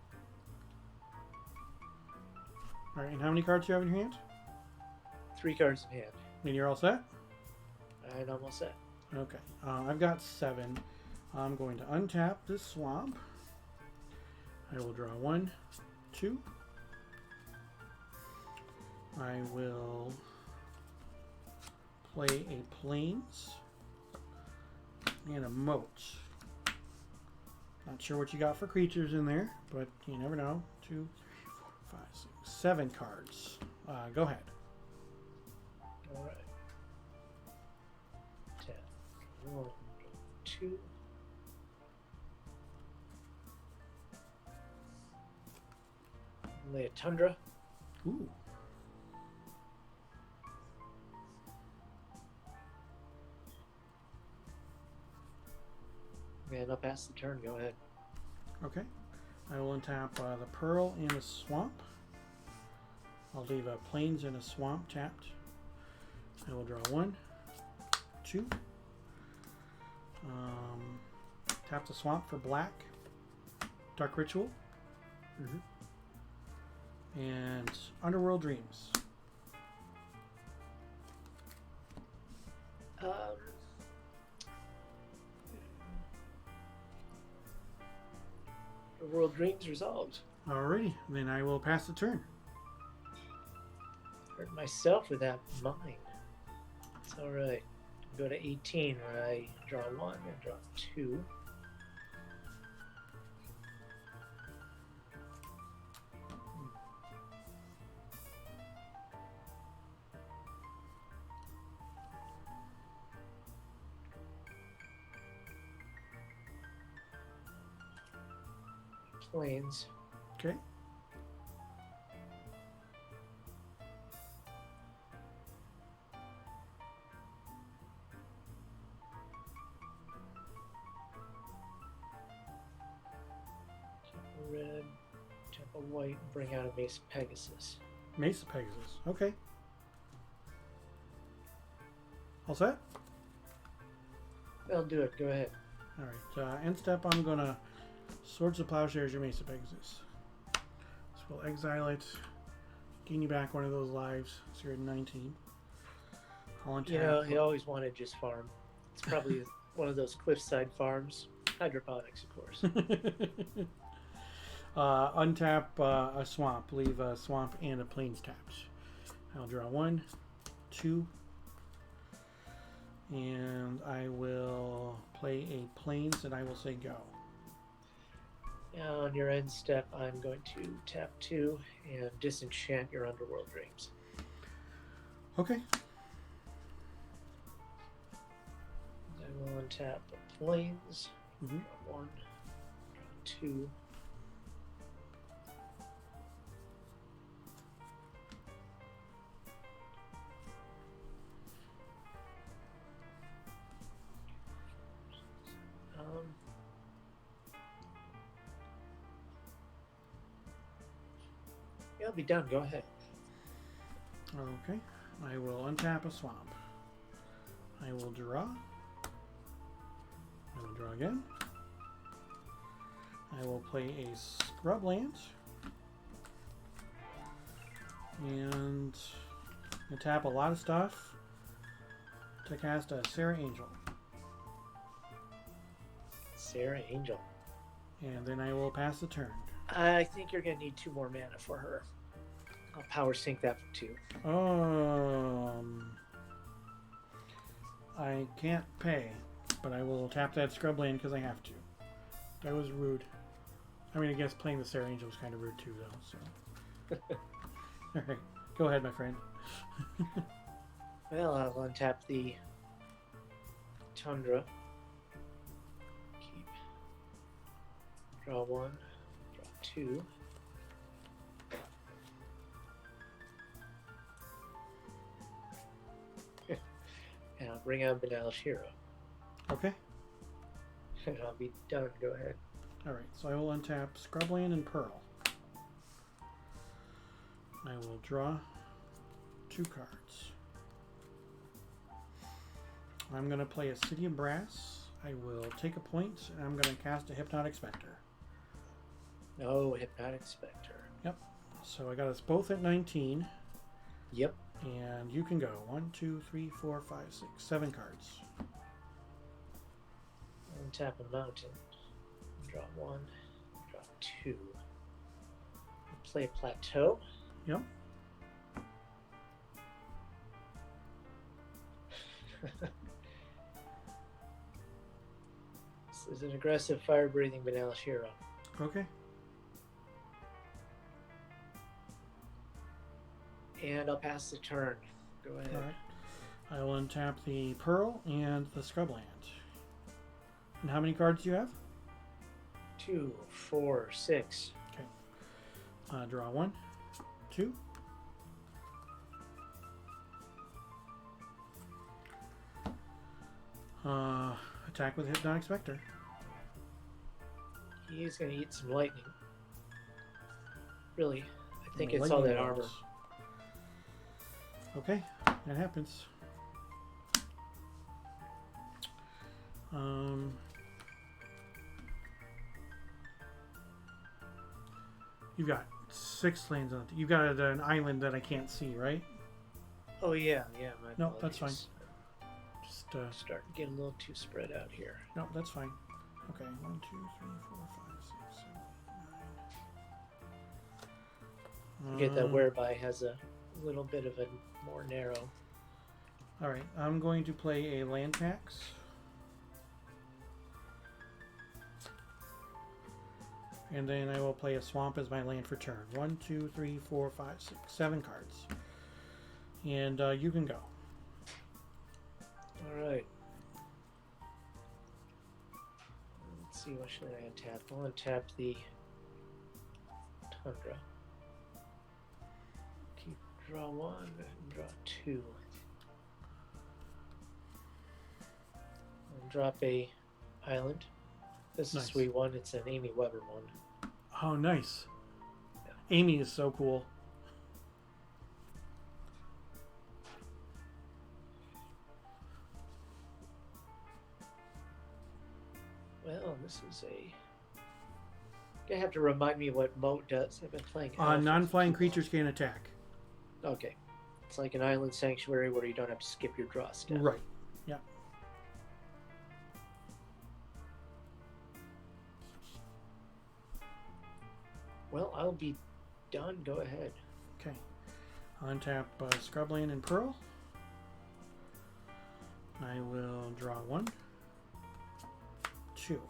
All right, and how many cards do you have in your hand? 3 cards in hand. And you're all set? And I'm all set. Okay, I've got 7. I'm going to untap this swamp. I will draw 1, 2. I will play a plains and a moat. Not sure what you got for creatures in there, but you never know. 2, 3, 4, 5, 6, 7 cards. Go ahead. All right. 10. 1, 2. Lay a Tundra. Ooh. And I'll pass the turn. Go ahead. Okay. I will untap the Pearl and a Swamp. I'll leave a Plains and a Swamp tapped. I will draw 1, 2. Tap the Swamp for black. Dark Ritual. And Underworld Dreams. The World Dreams resolved. Alrighty, then I will pass the turn. Hurt myself with that mine. It's alright. Go to 18 where I draw 1 and draw 2. Planes. Okay. Red, Temple White, bring out a Mace Pegasus. Mesa Pegasus. Okay. All set? I'll do it. Go ahead. Alright, end step, I'm gonna Swords of Plowshares your Mesa Pegasus. So we'll exile it, gain you back one of those lives, so you're at 19. I'll untap. You know, he always wanted just farm. It's probably one of those cliffside farms. Hydroponics, of course. Untap a swamp. Leave a swamp and a plains tapped. I'll draw 1, 2, and I will play a plains, and I will say go. Now, on your end step, I'm going to tap 2 and disenchant your underworld dreams. Okay. I will untap a plains. Mm-hmm. Draw 1, draw 2. Yeah, I'll be done. Go ahead. Okay. I will untap a swamp. I will draw. I will draw again. I will play a scrubland. And I tap a lot of stuff to cast a Sarah Angel. Sarah Angel. And then I will pass the turn. I think you're going to need 2 more mana for her. I'll power sync that for 2. I can't pay, but I will tap that scrubland because I have to. That was rude. I mean, I guess playing the Sarah Angel was kind of rude too, though. So, all right, go ahead, my friend. Well, I'll untap the Tundra. Keep. Draw 1, draw 2. And I'll bring out Banalish Hero. Okay. And I'll be done. Go ahead. All right, so I will untap Scrubland and Pearl. I will draw 2 cards. I'm going to play a City of Brass. I will take a point, and I'm going to cast a Hypnotic Spectre. No, Hypnotic Spectre. Yep. So I got us both at 19. Yep. And you can go 1, 2, 3, 4, 5, 6, 7 cards. Untap a mountain. Draw 1, draw 2. Play a plateau. Yep. This is an aggressive fire-breathing Banalish Hero. Okay. And I'll pass the turn. Go ahead. All right. I will untap the Pearl and the Scrubland. And how many cards do you have? 2, 4, 6. Draw 1, 2. Attack with Hypnotic Spectre. He's going to eat some lightning. Really, I think it's all that armor. Okay, that happens. You've got 6 lanes on it. You've got an island that I can't see, right? Oh yeah, my No, that's fine. apologies. Just Starting to get a little too spread out here. no, that's fine. Okay, 1, 2, 3, 4, 5, 6, 7, 8, 9. Get that whereby has a little bit of a more narrow. All right, I'm going to play a land tax. And then I will play a swamp as my land for turn. 1, 2, 3, 4, 5, 6, 7 cards. And you can go. All right. Let's see, what should I untap? I'll untap the Tundra. Keep draw 1 and draw 2. And drop a island. This is Nice. a sweet one. It's an Amy Weber one. Oh, nice. Yeah. Amy is so cool. Well, this is a... You have to remind me what Moat does. I've been playing. Alpha Non-flying for too creatures can attack. long. Okay. It's like an island sanctuary where you don't have to skip your draw step. Right. Yeah. Well, I'll be done. Go ahead. Okay. Untap Scrubland and Pearl. I will draw 1, 2.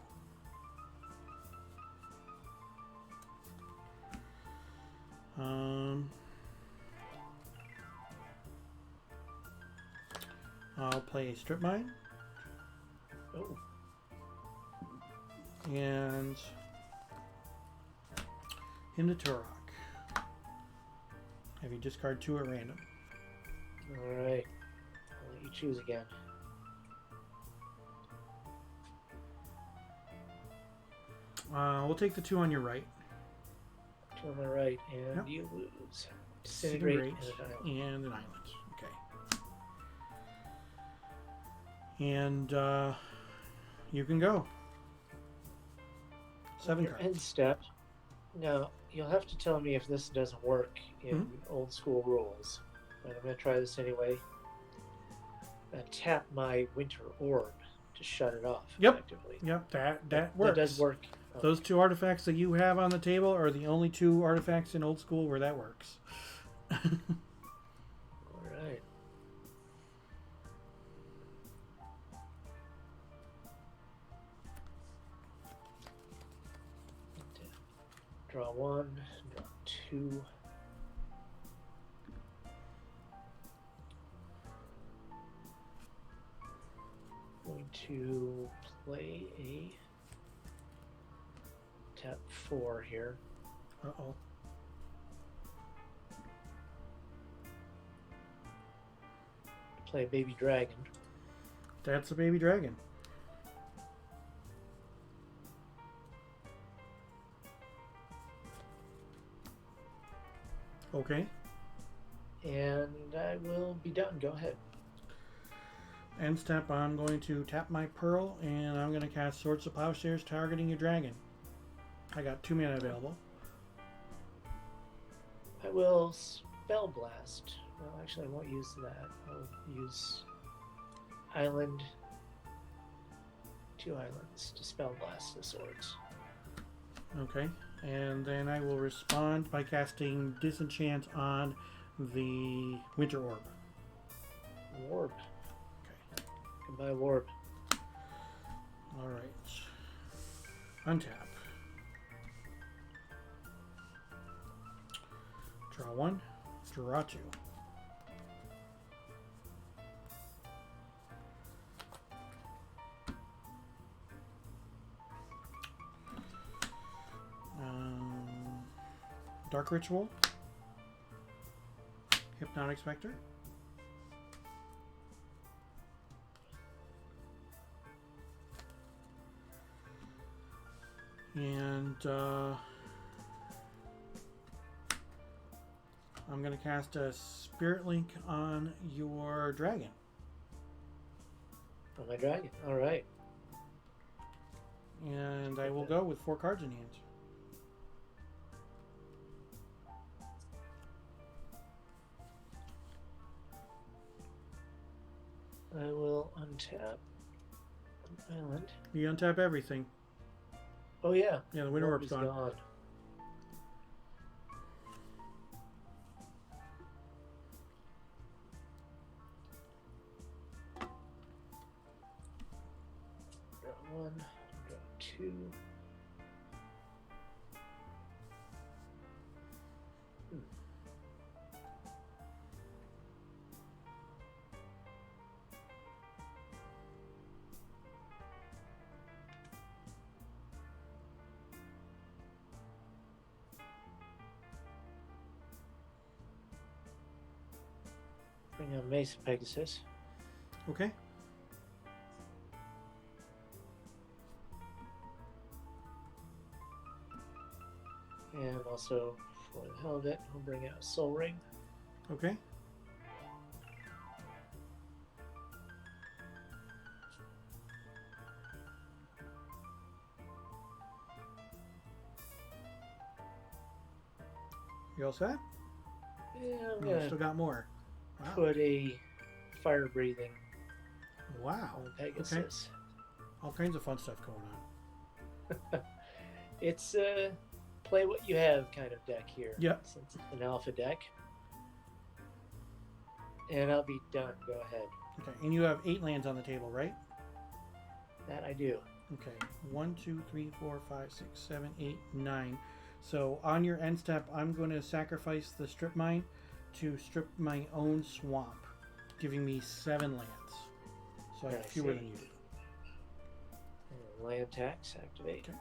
I'll play Strip Mine. Oh, And Hymn to Turok. Have you discard 2 at random. all right. I'll let you choose again. We'll take the 2 on your right. To my right, and Yep. you lose. Disintegrate and an island. and an island. Okay. And you can go. 7 Your cards. end step. Now, you'll have to tell me if this doesn't work in old school rules. But I'm going to try this anyway. Tap my winter orb to shut it off. Yep. Effectively. Yep, that That works. does work. Oh, Those 2 artifacts that you have on the table are the only 2 artifacts in old school where that works. all right. Draw 1, draw 2. Going to play a tap 4 here. Uh-oh. Play a baby dragon. That's a baby dragon. Okay. And I will be done. Go ahead. End step, I'm going to tap my Pearl, and I'm going to cast Swords of Plowshares targeting your dragon. I got 2 mana available. I will spell blast. Well, actually, I won't use that. I'll use island. 2 islands to spell blast the swords. Okay. And then I will respond by casting Disenchant on the Winter Orb. Warp. Okay. Goodbye, warp. Alright. Untap. Draw 1. Draw 2. Dark Ritual. Hypnotic Spectre. And I'm going to cast a Spirit Link on your dragon. On my dragon. All right. And I will go with 4 cards in hand. I will untap an island. You untap everything. Oh yeah. Yeah, the Winter Warp Orb's is gone. Draw 1, draw 2. Bring on Mace of Pegasus. Okay. And also, for the hell of it, I'll bring out Soul Ring. Okay. You all set? Yeah, I'm No, gonna still got more. Wow. put a fire breathing Wow. on Pegasus. All kinds of fun stuff going on. It's a play what you have kind of deck here. Yep. Since it's an alpha deck. And I'll be done. Go ahead. Okay, and you have 8 lands on the table, right? That I do. Okay, 1, 2, 3, 4, 5, 6, 7, 8, 9. So on your end step, I'm going to sacrifice the strip mine to strip my own swamp, giving me 7 lands. So I have I fewer see. than you do. And land tax activate. Okay.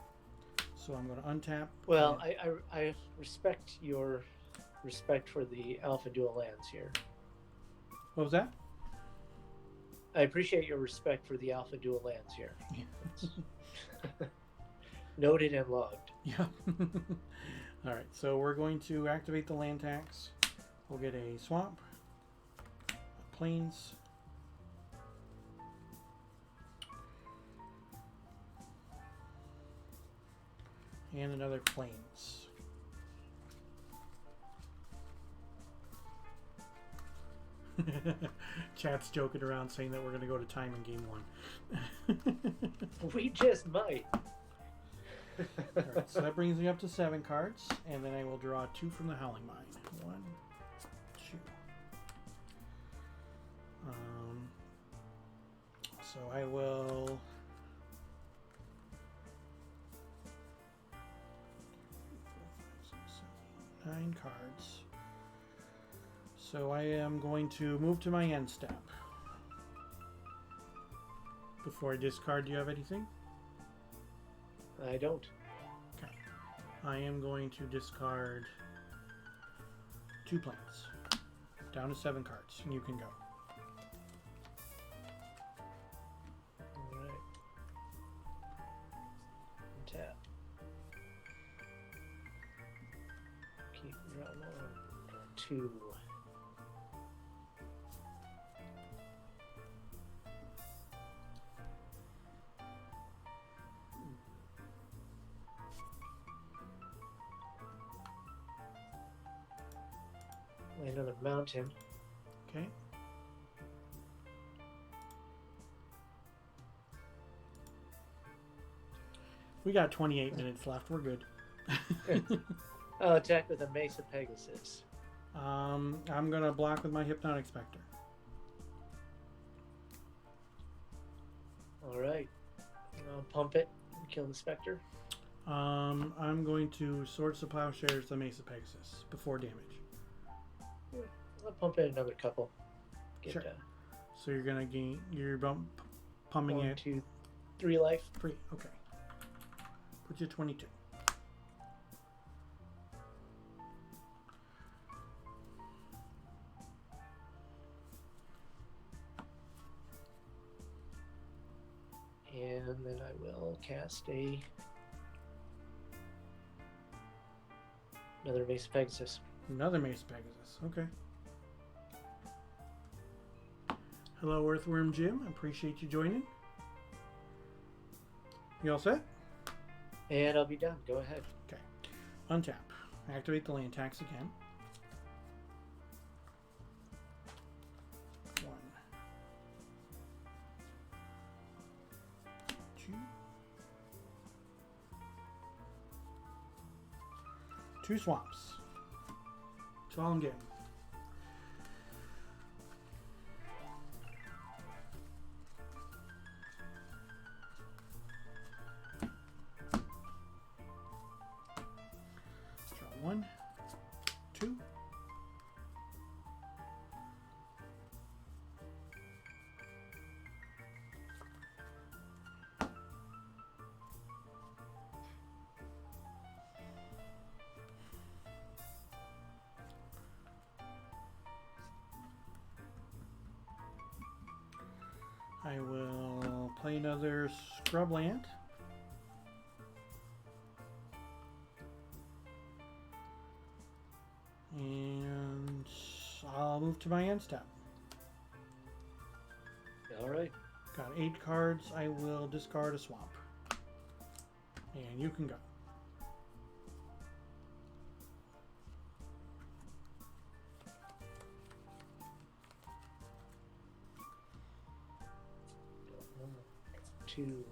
So I'm going to untap. Well, and- I respect your respect for the alpha dual lands here. What was that? I appreciate your respect for the alpha dual lands here. Yeah. Noted and logged. Yeah. All right, so we're going to activate the land tax. We'll get a swamp, a plains, and another plains. Chat's joking around saying that we're going to go to time in game 1. We just might. All right, so that brings me up to 7 cards, and then I will draw 2 from the Howling Mine. 1, 2. So I will. 9 cards. So I am going to move to my end step. Before I discard, do you have anything? I don't. Okay. I am going to discard 2 planes. Down to 7 cards, and you can go. Alright. Tap. Keep drawing on. Draw 2. Another mountain. Okay. We got 28 minutes left. We're good. I'll attack with a Mesa Pegasus. I'm gonna block with my Hypnotic Spectre. Alright. I'll pump it and kill the Spectre. I'm going to Swords to Plowshares the Mesa Pegasus before damage. I'll pump it another couple. Get Sure. So you're gonna gain. You're pumping 1, it 2, 3 life. 3. Okay. Put you 22. And then I will cast another Mesa Pegasus. Another Mesa Pegasus. Okay. Hello, Earthworm Jim. Appreciate you joining. You all set? And I'll be done. Go ahead. Okay. Untap. Activate the land tax again. 1, 2. 2 swamps. That's all I'm getting. Draw 1, 2. I will play another Scrubland. And I'll move to my end step. Alright. Got 8 cards. I will discard a swamp. And you can go. 2.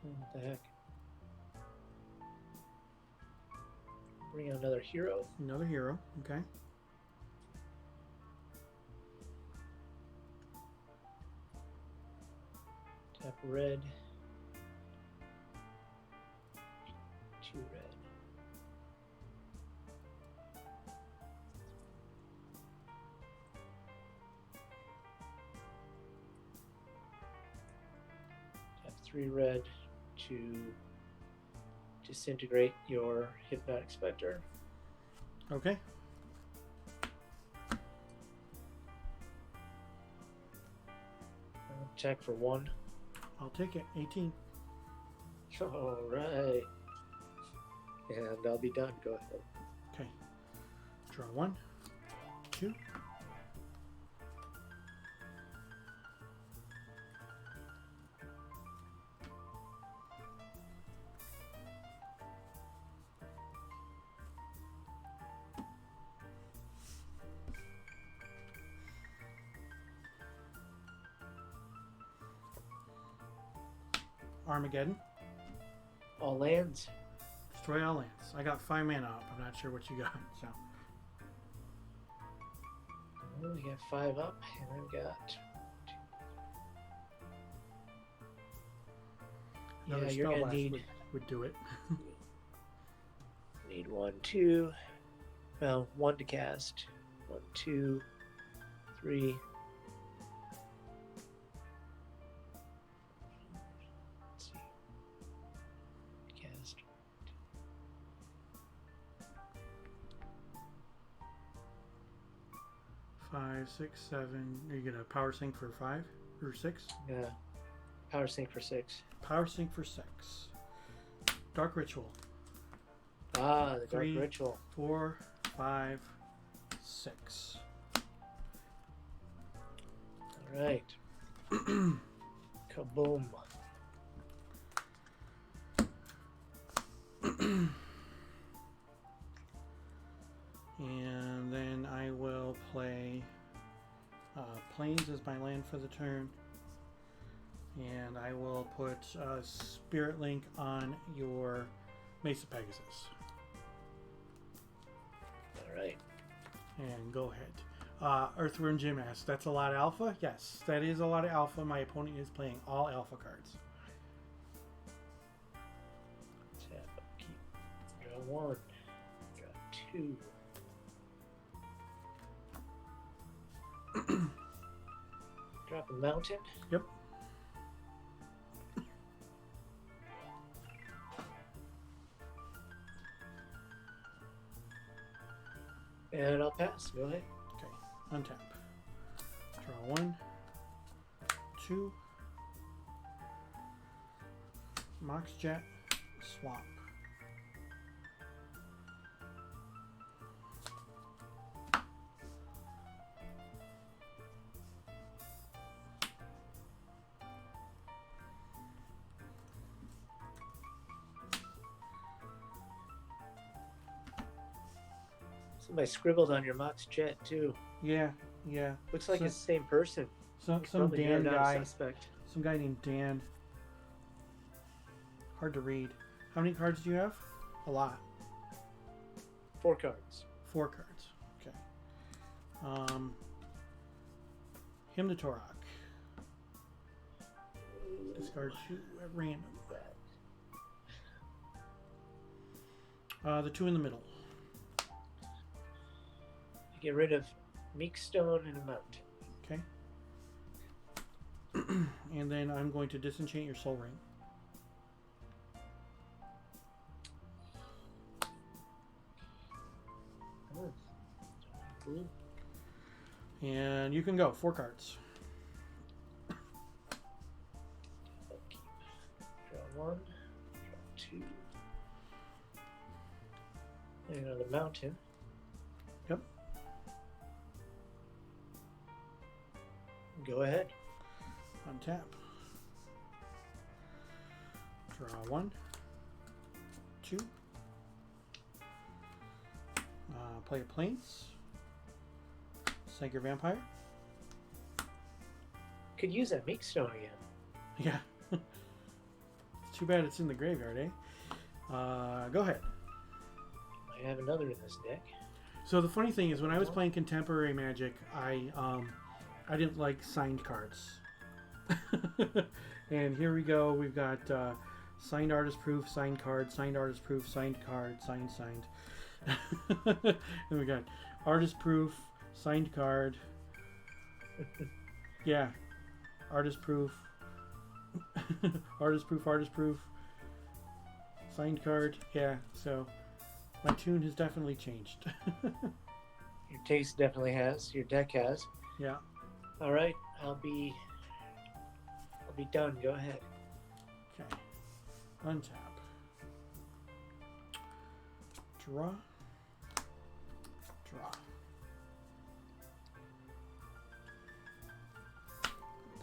What the heck? Bring out another hero. Another hero. Okay. Tap red. 2 red. Tap 3 red to disintegrate your Hypnotic Spectre. Okay. Attack for 1. I'll take it. 18. Alright. And I'll be done. Go ahead. Okay. Draw 1, 2. Armageddon. All lands. Destroy all lands. I got 5 mana up. I'm not sure what you got. So I only got 5 up, and I've got. another Yeah, you're spell gonna blast need would do it. need 1, 2. Well, 1 to cast. 1, 2, 3. Let's see. Cast. 5, 6, 7. Are you gonna power sync for 5 or 6? Yeah. Power sync for 6. Power sync for 6. Dark Ritual. Ah, the Dark 3, Ritual. 4, 5, 6. Alright. Kaboom. And then I will play Plains as my land for the turn. And I will put Spirit Link on your Mesa Pegasus. Alright. And go ahead. Earthworm Gym asks, that's a lot of alpha? Yes, that is a lot of alpha. My opponent is playing all alpha cards. Tap upkeep. Draw 1. Draw 2. Drop a mountain. Yep. And I'll pass. Go ahead. Okay, untap. Draw 1, 2. Mox Jet, swap. Somebody scribbled on your Mox Jet too. Yeah, yeah. Looks like So- it's the same person. Some Probably Dan narrowed down a guy. Suspect. Some guy named Dan. Hard to read. How many cards do you have? A lot. 4 cards. 4 cards. Okay. Hymn to Torok. Discard 2 at random. The 2 in the middle. Get rid of Meekstone and a Mountain. Okay. And then I'm going to disenchant your Soul Ring. Oh. Cool. And you can go. 4 cards. Upkeep. Draw 1. Draw 2. And another Mountain. Yep. Go ahead. Untap. Draw 1, 2. Play a Plains. Sanker Vampire. Could use that Meek Stone again. Yeah. It's too bad it's in the graveyard, eh? Go ahead. I have another in this deck. So the funny thing is, when I was playing contemporary Magic, I didn't like signed cards. And here we go. We've got signed artist proof, signed card, signed artist proof, signed card, signed. And we got artist proof, signed card. Yeah, artist proof, artist proof, signed card. Yeah, so my tune has definitely changed. Your taste definitely has. Your deck has. Yeah. All right, I'll be done. Go ahead. Okay. Untap. Draw. Draw.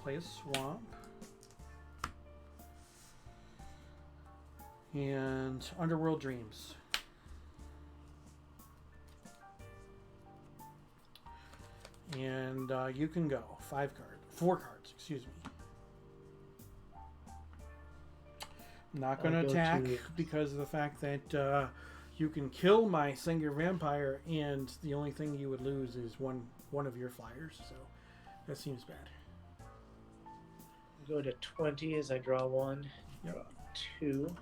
Play a swamp. And Underworld Dreams. And you can go. 4 cards, excuse me. I'm not going to attack because of the fact that you can kill my Singer Vampire, and the only thing you would lose is one of your flyers. So that seems bad. Go to 20 as I draw 1. Yep. Draw 2.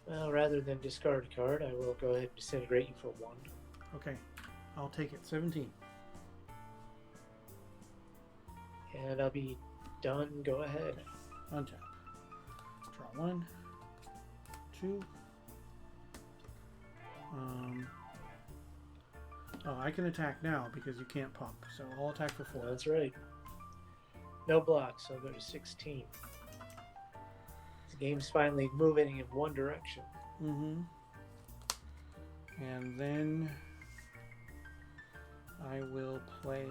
Well, rather than discard a card, I will go ahead and disintegrate you for 1. Okay. I'll take it. 17. And I'll be done. Go ahead. Untap. Draw 1. 2. Oh, I can attack now because you can't pump. So I'll attack for 4. That's right. No blocks. I'll go to 16. The game's finally moving in one direction. Mm-hmm. And then I will play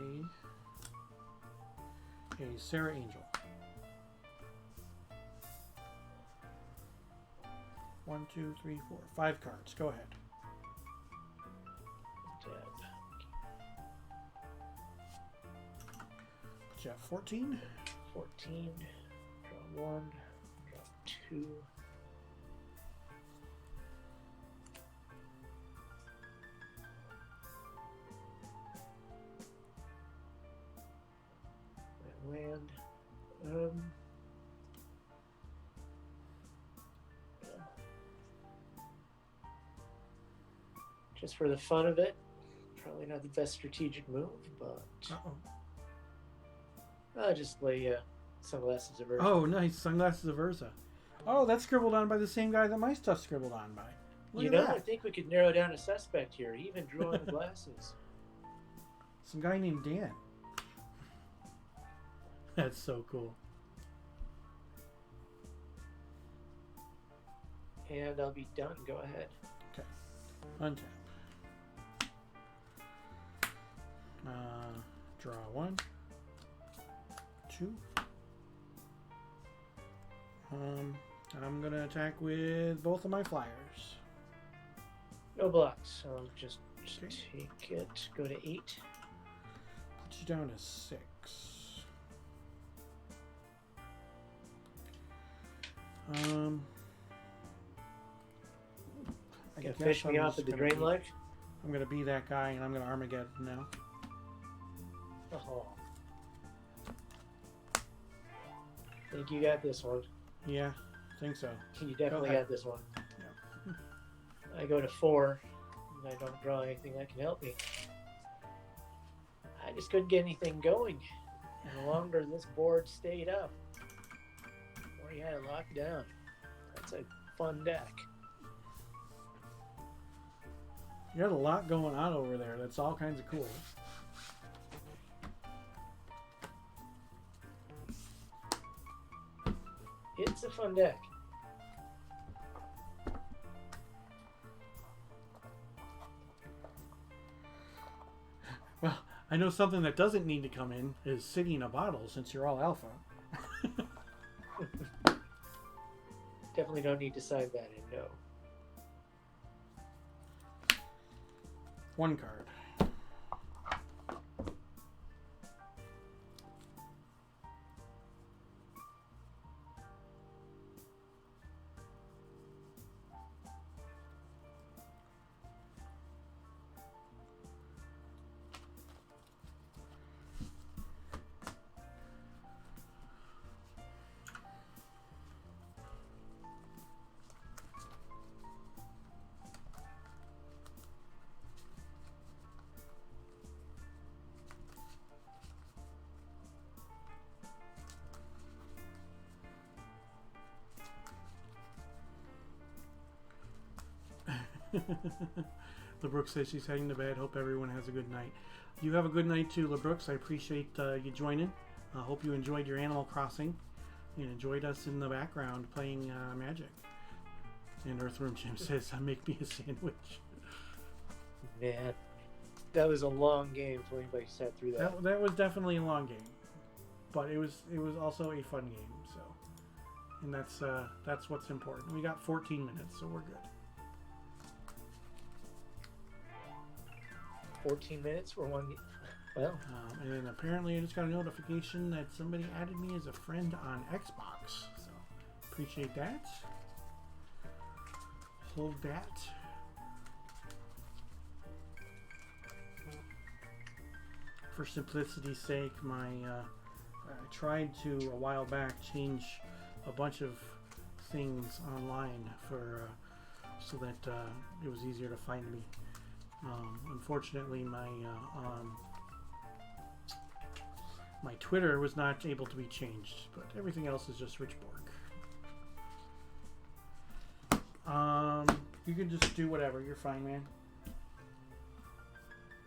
a Sarah Angel. 1, 2, 3, 4, 5 cards. Go ahead. Tab. Put you at 14. 14. Draw 1. Draw 2. Land. Just for the fun of it, probably not the best strategic move, but Uh-oh. I'll just lay Sunglasses of Earth. Oh, nice. Sunglasses of Urza. Oh, that's scribbled on by the same guy that my stuff's scribbled on by. Look You at know, that. I think we could narrow down a suspect here. He even drew on the glasses. Some guy named Dan. That's so cool. And I'll be done. Go ahead. Okay. Untap. Draw 1. 2. I'm going to attack with both of my flyers. No blocks. So I'll just Okay. take it. Go to 8. Put you down to 6. I Gonna guess fish me I'm off just at the gonna drain be- life. I'm going to be that guy, and I'm going to Armageddon now. Oh. Think you got this one. Yeah, I think so. You definitely ahead. got this one. Yeah. I go to 4, and I don't draw anything that can help me. I just couldn't get anything going. And the longer this board stayed up, the more you had it locked down. That's a fun deck. You got a lot going on over there. That's all kinds of cool. It's a fun deck. Well, I know something that doesn't need to come in is City in a Bottle, since you're all alpha. Definitely don't need to sign that in, no. One card. LeBrooke says she's heading to bed. Hope everyone has a good night. You have a good night too, LeBrooks. I appreciate you joining. I hope you enjoyed your Animal Crossing and enjoyed us in the background playing Magic. And Earthworm Jim says, "Make me a sandwich." Man, that was a long game for anybody who sat through that. That was definitely a long game, but it was also a fun game. So, and that's what's important. We got 14 minutes, so we're good. 14 minutes for one game. Well, and then apparently I just got a notification that somebody added me as a friend on Xbox. So appreciate that. Hold that. For simplicity's sake, I tried to a while back change a bunch of things online for so that it was easier to find me. Unfortunately, my Twitter was not able to be changed, but everything else is just Rich Borg. You can just do whatever. You're fine, man.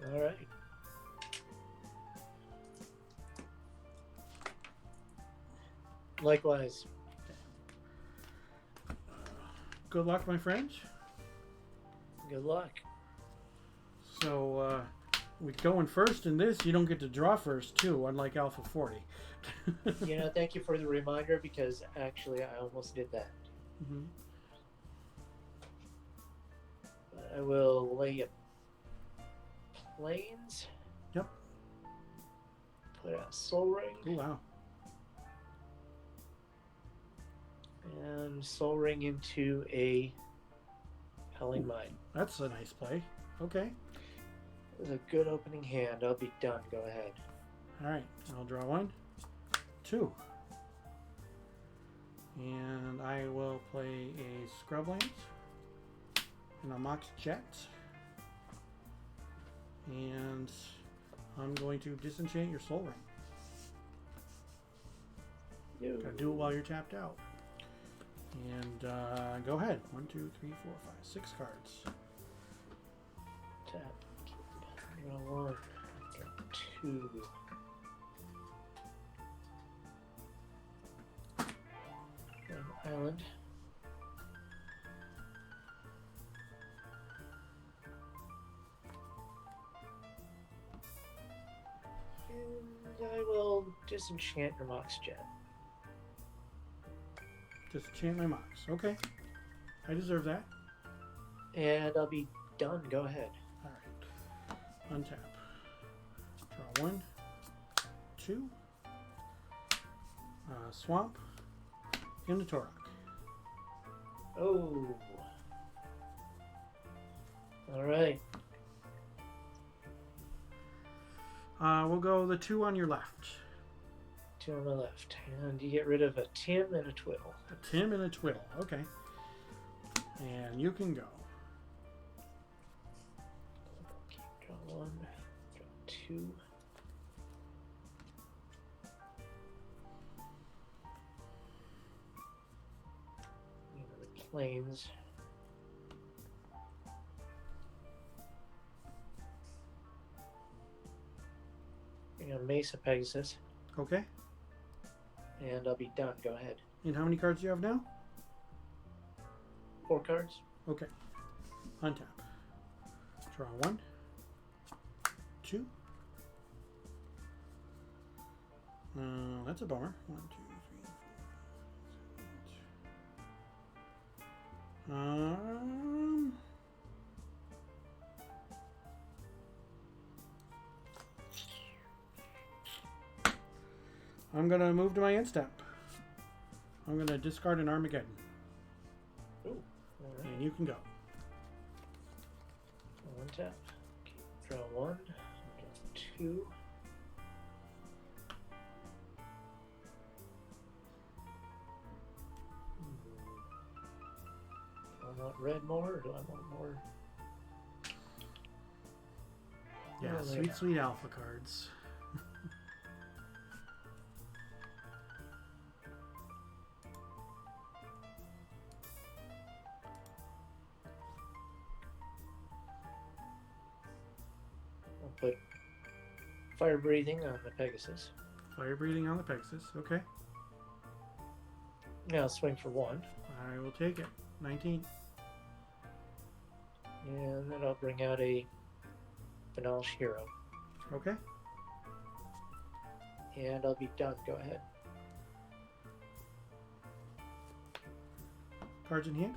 all right. Likewise. Good luck, my friend. Good luck. So, we going first in this. You don't get to draw first, too, unlike Alpha 40. Thank you for the reminder, because actually I almost did that. Mm-hmm. I will lay a Plains. Yep. Put out Soul Ring. Oh, wow. And Soul Ring into a Howling Mine. That's a nice play. Okay. It was a good opening hand. I'll be done. Go ahead. All right. I'll draw 1, 2. And I will play a Scrublands and a Mox Jet. And I'm going to disenchant your Soul Ring. Gotta do it while you're tapped out. And go ahead. 1, 2, 3, 4, 5, 6 cards. Tap. Draw 1. Draw 2. An island. And I will disenchant your Mox Jet. Disenchant my Mox. Okay. I deserve that. And I'll be done. Go ahead. Alright. Untap. Draw 1, 2. Swamp. Into Torok. Oh. Alright. We'll go the 2 on your left. 2 on the left. And you get rid of a Tim and a Twiddle. A Tim and a Twiddle. Okay. And you can go. Okay, draw 1. Draw 2. The plains. Mesa Pegasus. Okay. And I'll be done. Go ahead. And how many cards do you have now? 4 cards. Okay. Untap. Draw 1, 2. That's a bummer. 1, 2, 3, 4, 5, 6, 7, 8. I'm gonna move to my end step. I'm gonna discard an Armageddon. Ooh. All right. And you can go. One tap. Okay, draw 1. Draw 2. Do I want red more, or do I want more? Yeah, Oh, sweet, sweet alpha cards. I'll put fire breathing on the Pegasus. Fire breathing on the Pegasus. Okay. Now I'll swing for 1. I will take it. 19. And then I'll bring out a Banal Hero. Okay. And I'll be done. Go ahead. Cards in hand?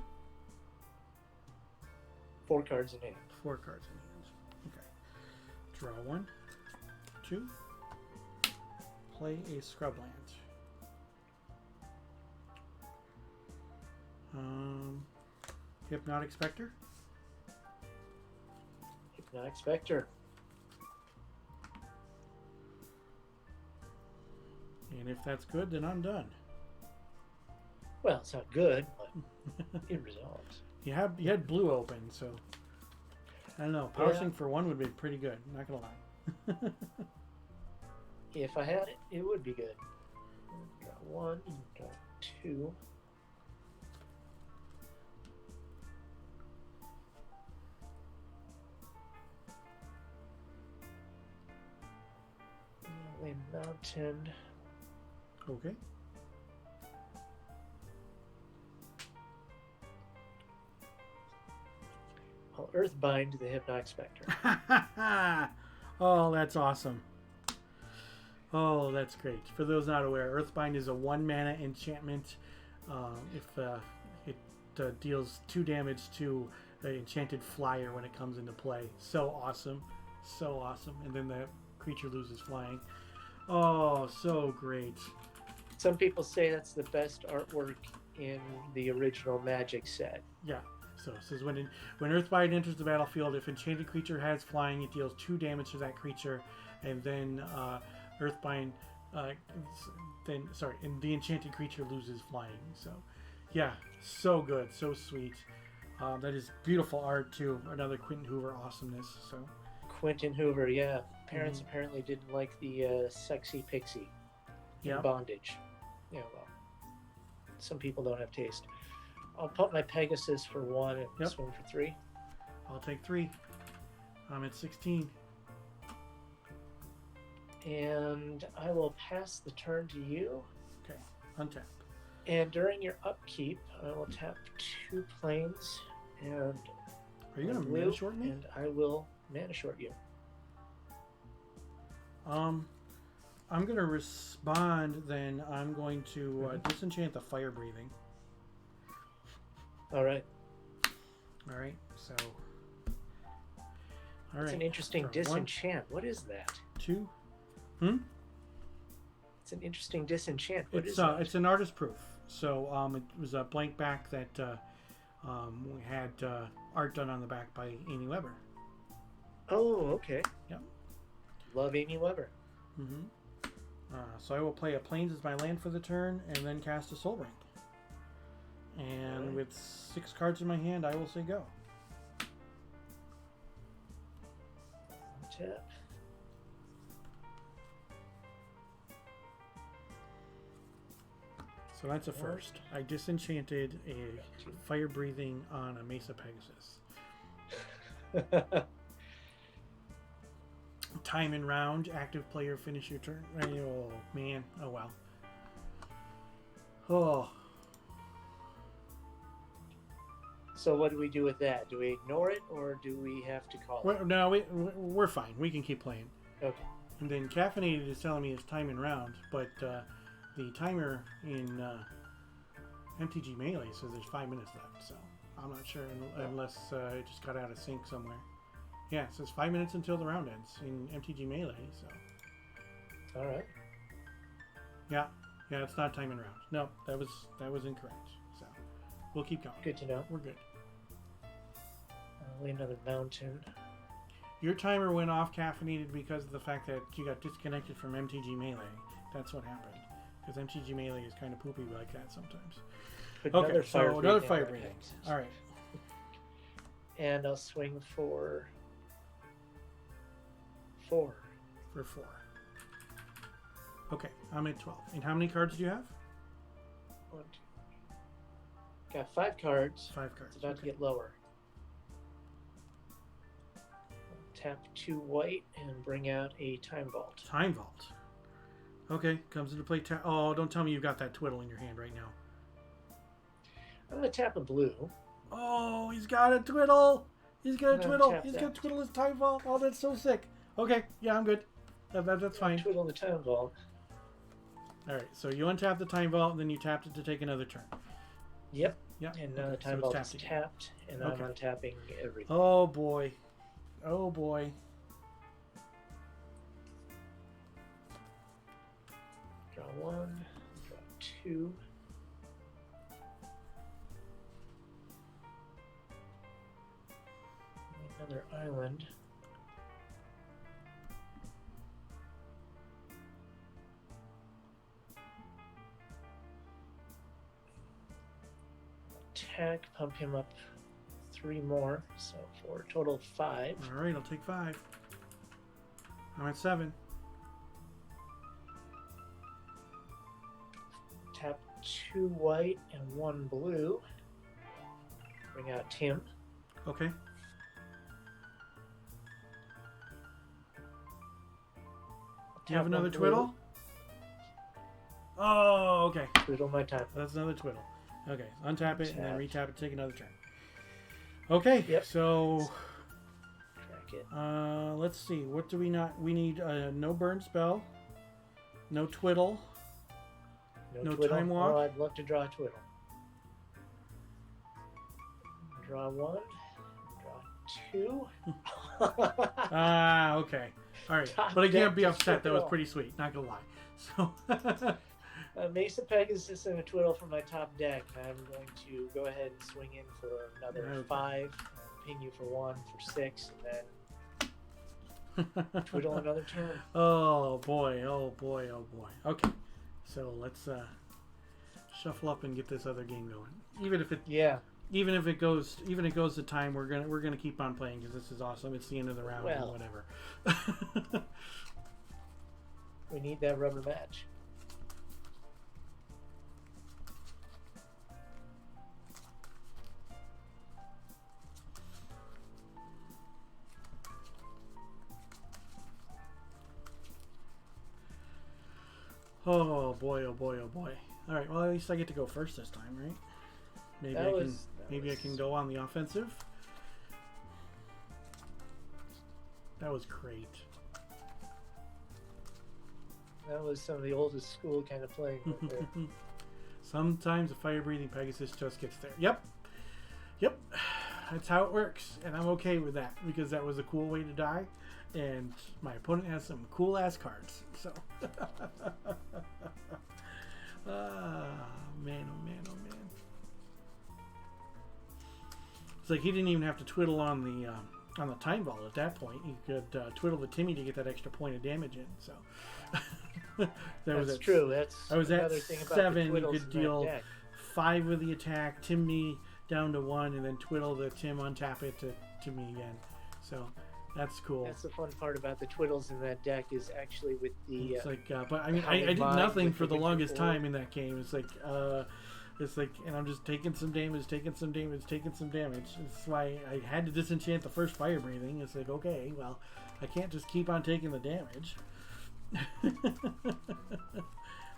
4 cards in hand. 4 cards in hand. Okay. Draw 1, 2. Play a Scrubland. Hypnotic Spectre. Hypnotic Spectre. And if that's good, then I'm done. Well, it's not good, but it resolves. You had blue open, so I don't know. Power Yeah. Sync for 1 would be pretty good. Not gonna lie. If I had it, it would be good. Draw 1, draw 2. A mountain. Okay. I'll Earthbind the Hypnotic Spectre. Oh, that's awesome. Oh, that's great. For those not aware, Earthbind is a 1 mana enchantment. If it deals 2 damage to an enchanted flyer when it comes into play. So awesome. So awesome. And then the creature loses flying. Oh, so great. Some people say that's the best artwork in the original Magic set. Yeah. So it says when Earthbind enters the battlefield, if enchanted creature has flying, it deals 2 damage to that creature, and then Earthbind, and the enchanted creature loses flying. So, yeah, so good, so sweet. That is beautiful art too. Another Quentin Hoover awesomeness. So. Quentin Hoover, yeah. Parents apparently didn't like the sexy pixie in bondage. Yeah, well, some people don't have taste. I'll put my Pegasus for 1 and swing for 3. I'll take 3. I'm at 16. And I will pass the turn to you. Okay, untap. And during your upkeep, I will tap 2 planes and Are you going to mana short me? And I will mana short you. I'm going to respond, then I'm going to disenchant the fire breathing. All right. All right, so. All It's right. an interesting Draw disenchant. What is that? 1, 2. It's an interesting disenchant. What is that? It's an artist proof. So it was a blank back that we had art done on the back by Amy Weber. Oh, okay. Yep. Love Amy Weber. Mm-hmm. So I will play a Plains as my land for the turn, and then cast a Soul Ring. And with 6 cards in my hand, I will say go. Tap. So that's a first. I disenchanted a fire breathing on a Mesa Pegasus. Time and round, active player finish your turn. Oh man, oh well. Oh, So what do we do with that? Do we ignore it, or do we have to call it? no, we're fine. We can keep playing. Okay. And then Caffeinated is telling me it's timing rounds, but the timer in MTG Melee says there's 5 minutes left, so I'm not sure unless it just got out of sync somewhere. Yeah, it says 5 minutes until the round ends in MTG Melee, so. All right. Yeah, it's not timing rounds. No, that was incorrect. So we'll keep going. Good to know. We're good. Another mountain. Your timer went off Caffeinated because of the fact that you got disconnected from MTG Melee. That's what happened. Because MTG Melee is kind of poopy like that sometimes. Put Okay, so another fire breathing. Right. All right. And I'll swing for 4. For 4. Okay, I'm at 12. And how many cards do you have? 1, 2. Got 5 cards. 5 cards. It's about to get lower. Tap 2 white and bring out a Time Vault. Time Vault. Okay, comes into play. Oh, don't tell me you've got that twiddle in your hand right now. I'm going to tap a blue. Oh, he's got a twiddle. He's got a No, twiddle. tap He's that. got to twiddle his Time Vault. Oh, that's so sick. Okay, yeah, I'm good. That's fine. Twiddle the Time Vault. All right, so you untap the Time Vault, and then you tapped it to take another turn. Yep. Yeah. And now okay, the Time so Vault it's is again. tapped, and Okay. I'm untapping everything. Oh boy. Oh boy. Draw 1, draw 2. Another island. Attack, pump him up 3 more, so for a total of 5. All right, I'll take 5. I'm at 7. Tap 2 white and 1 blue. Bring out Tim. Okay. Do you have Tap another 1 blue, twiddle? Oh, okay. Twiddle my time. That's another twiddle. Okay, untap it and then Tap. retap it, take another turn. Okay, Yep. so Track it. let's see. What do we not? We need no burn spell, no twiddle. No twiddle. time walk? Oh, I'd love to draw a twiddle. Draw 1. Draw 2. Ah, okay. All right, Top but I can't deck be to upset. That was twiddle. pretty sweet. Not gonna lie. So Mesa Pegasus and a twiddle from my top deck. I'm going to go ahead and swing in for another Okay. 5. Ping you for 1 for 6, and then twiddle another turn. Oh boy! Oh boy! Oh boy! Okay, so let's shuffle up and get this other game going. Even if it goes to time, we're gonna keep on playing because this is awesome. It's the end of the round Well. or whatever. We need that rubber match. Oh boy! Oh boy! Oh boy! All right. Well, at least I get to go first this time, right? Maybe I can go on the offensive. That was great. That was some of the oldest school kind of playing right there. Sometimes a fire-breathing Pegasus just gets there. Yep. That's how it works, and I'm okay with that because that was a cool way to die, and my opponent has some cool-ass cards. So, man, oh man, oh man. It's like he didn't even have to twiddle on the time ball at that point. He could twiddle the Timmy to get that extra point of damage in. So That's true. That's I was at another thing about 7. the You twiddles could in that deal deck. 5 with the attack, Timmy down to 1, and then twiddle the Tim, untap it to me again. So that's cool. That's the fun part about the twiddles in that deck is actually with the. It's like, but I mean, how I they did bind nothing with for the the longest control. time in that game. It's like, and I'm just taking some damage. It's why I had to disenchant the first fire breathing. It's like, okay, well, I can't just keep on taking the damage.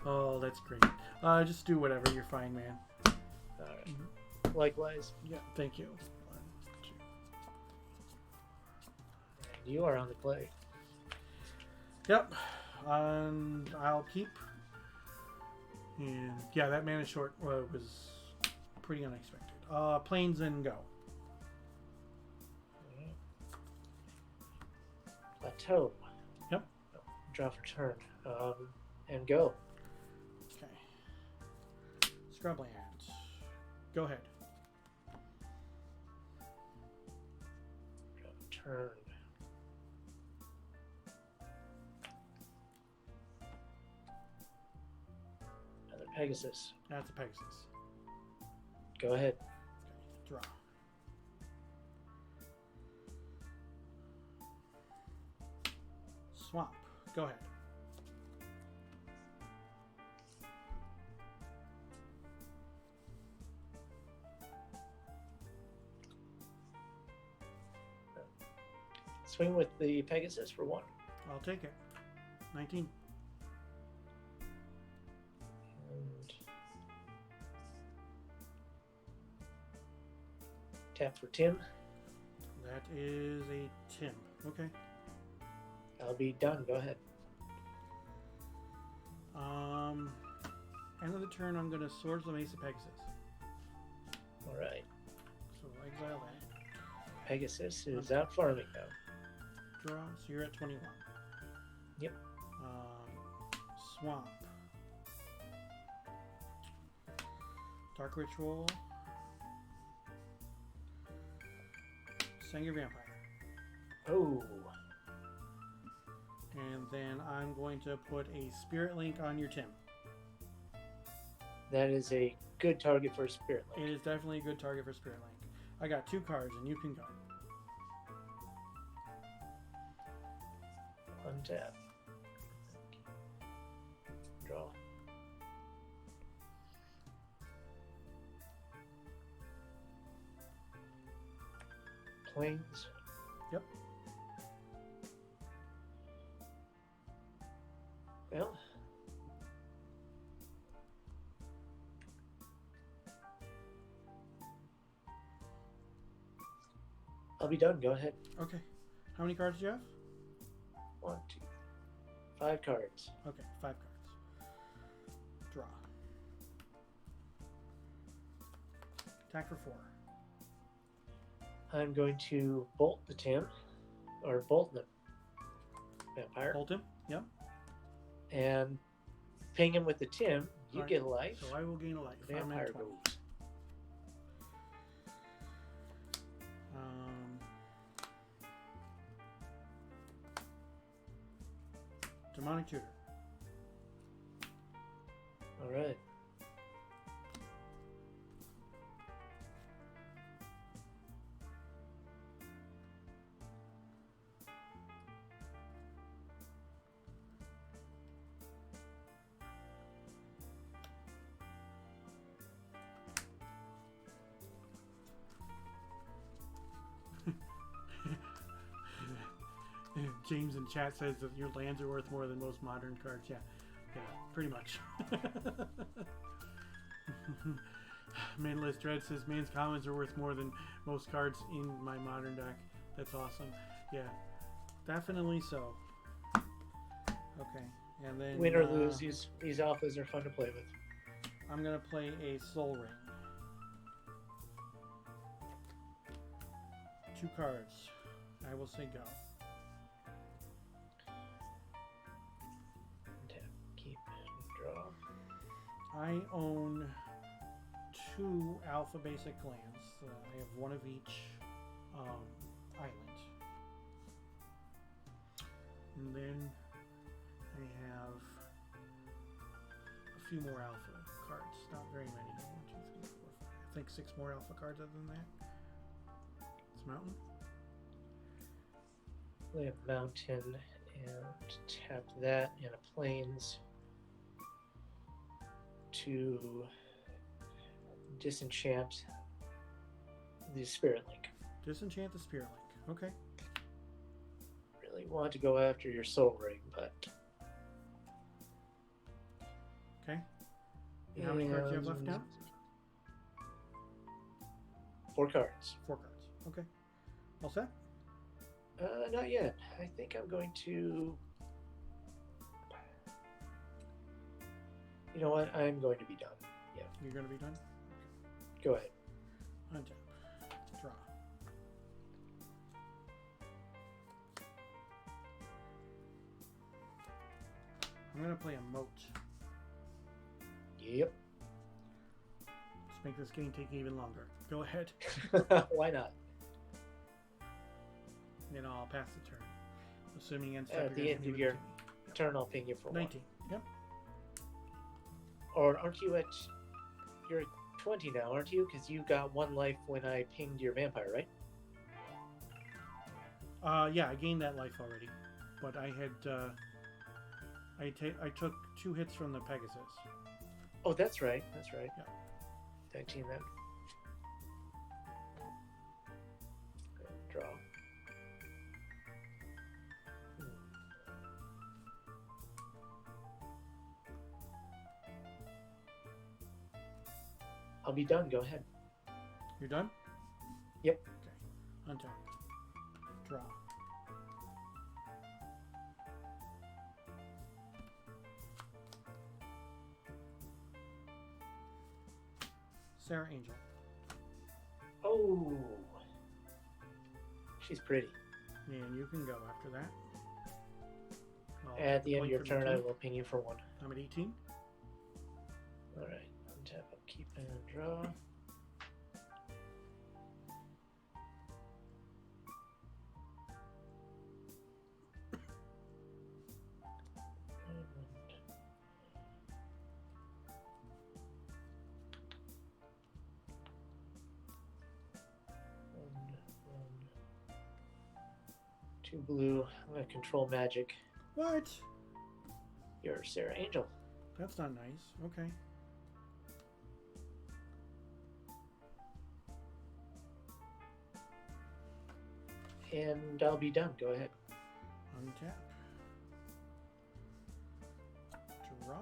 Oh, that's great. Just do whatever. You're fine, man. All right. Likewise, Yeah, thank you. 1, 2. and you are on the play. Yep. I'll keep. And yeah, that mana short was pretty unexpected. Planes and go. Plateau. Yep. Draw for turn. And go. Okay. Scrubland. Go ahead. Draw for turn. Another Pegasus. That's a Pegasus. Go ahead. Okay. Draw. Swamp. Go ahead. Swing with the Pegasus for 1. I'll take it. 19. And tap for Tim. That is a Tim. Okay. I'll be done. Go ahead. End of the turn, I'm going to Swords of the Mace of Pegasus. All right. So exile that. Pegasus is out farming now. Draw. So you're at 21. Yep. Swamp. Dark Ritual. Sengir Vampire. Oh. And then I'm going to put a Spirit Link on your Tim. That is a good target for a Spirit It Link. is definitely a good target for Spirit Link. I got 2 cards and you can go. Untap. Draw. Plains. Yep. Well. I'll be done. Go ahead. Okay. How many cards do you have? 1, 2, 5 cards. Okay, 5 cards. Draw. Attack for 4. I'm going to bolt the Tim, or bolt the vampire, Hold him. Yep. and ping him with the Tim. You Alright, get a life. So I will gain a life. I'm Vampire at 20. goes. Demonic Tutor. All right. James in chat says that your lands are worth more than most modern cards. Yeah, pretty much. Manless Dread says man's commons are worth more than most cards in my modern deck. That's awesome. Yeah, definitely so. Okay, and then Win or lose, these alphas are fun to play with. I'm gonna play a Soul Ring. 2 cards. I will say go. Tap, keep, and draw. I own 2 alpha basic lands. I have 1 of each island. And then I have a few more alpha cards. Not very many. 1, 2, 3, 4, 5. I think 6 more alpha cards other than that. It's Mountain. Play a mountain and tap that and a plains to disenchant the Spirit Link. Disenchant the Spirit Link. Okay. Really want to go after your Soul Ring, but Okay. And how many cards do you have left now? 4 cards. 4 cards. Okay. All set? Not yet. I think I'm going to... You know what? I'm going to be done. Yeah. You're going to be done? Go ahead. Untap. Draw. I'm going to play a moat. Yep. Let's make this game take even longer. Go ahead. Why not? Then I'll pass the turn. Assuming At the end of your turn, I'll ping you for 19. Yep. 1. Or aren't you at... You're at 20 now, aren't you? Because you got 1 life when I pinged your vampire, right? Yeah, I gained that life already. But I had... I took 2 hits from the Pegasus. Oh, that's right. That's right. Yeah. 19 then. Draw. I'll be done. Go ahead. You're done? Yep. Okay. Untap. Draw. Sarah Angel. Oh. She's pretty. And you can go after that. I'll At the end of point your for turn, I 18. will ping you for 1. I'm at 18. Alright. Untap, upkeep, and draw. Two blue. I'm going to control magic. What? You're Sarah Angel. That's not nice. Okay. And I'll be done. Go ahead. Untap. Draw.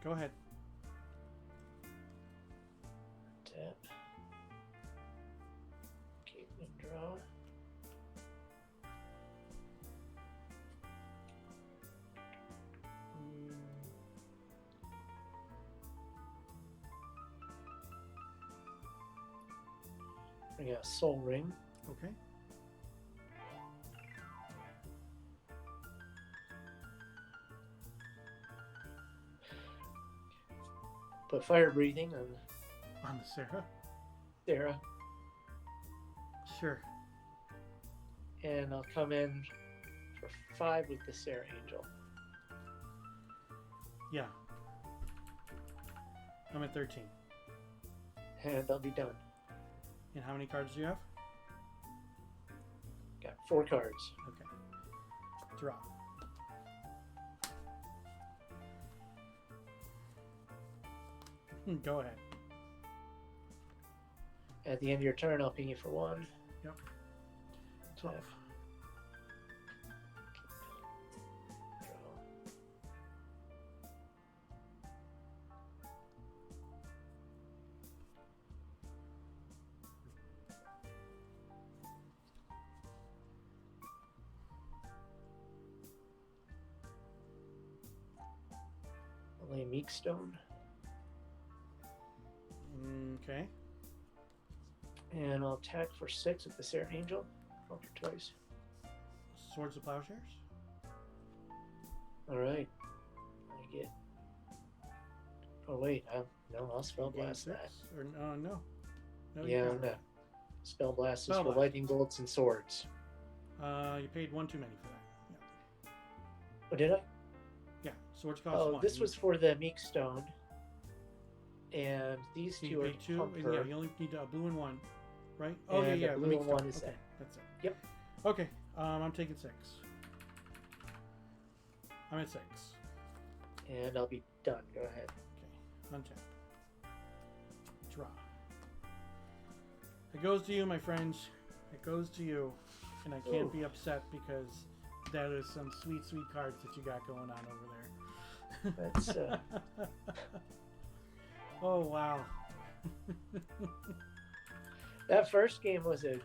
Go ahead. Tap. Keep and draw. Bring out Soul Ring. Okay. Put Fire Breathing on On the Sarah. Sarah. Sure. And I'll come in for 5 with the Sarah Angel. Yeah. I'm at 13. And I'll be done. And how many cards do you have? Got 4 cards. Okay. Draw. Go ahead. At the end of your turn, I'll ping you for 1. Yep. 12. Draw. I'll lay Meek Stone. Okay. And I'll attack for 6 with the Sarah Angel. Roll for twice. Swords of Plowshares. Alright. I get. Oh, wait. No, I'll Spell Gain Blast that. 6? Or no. No, you Yeah, can't. no. Spell Blast is Spell for Blast. lightning bolts and swords. You paid 1 too many for that. Yeah. Oh, did I? Yeah. Swords cost Oh, 1. this was for the Meek Stone. And these So 2 you are paid 2. And comfort. yeah, you only need a blue and 1. Right? Oh, And yeah. the let blue me and stop. 1 is okay. that. That's it. Yep. Okay. I'm taking 6. I'm at 6. And I'll be done. Go ahead. Okay. Untap. Draw. It goes to you, my friends. It goes to you. and I can't be upset because that is some sweet, sweet cards that you got going on over there. That's Oh wow. that first game was a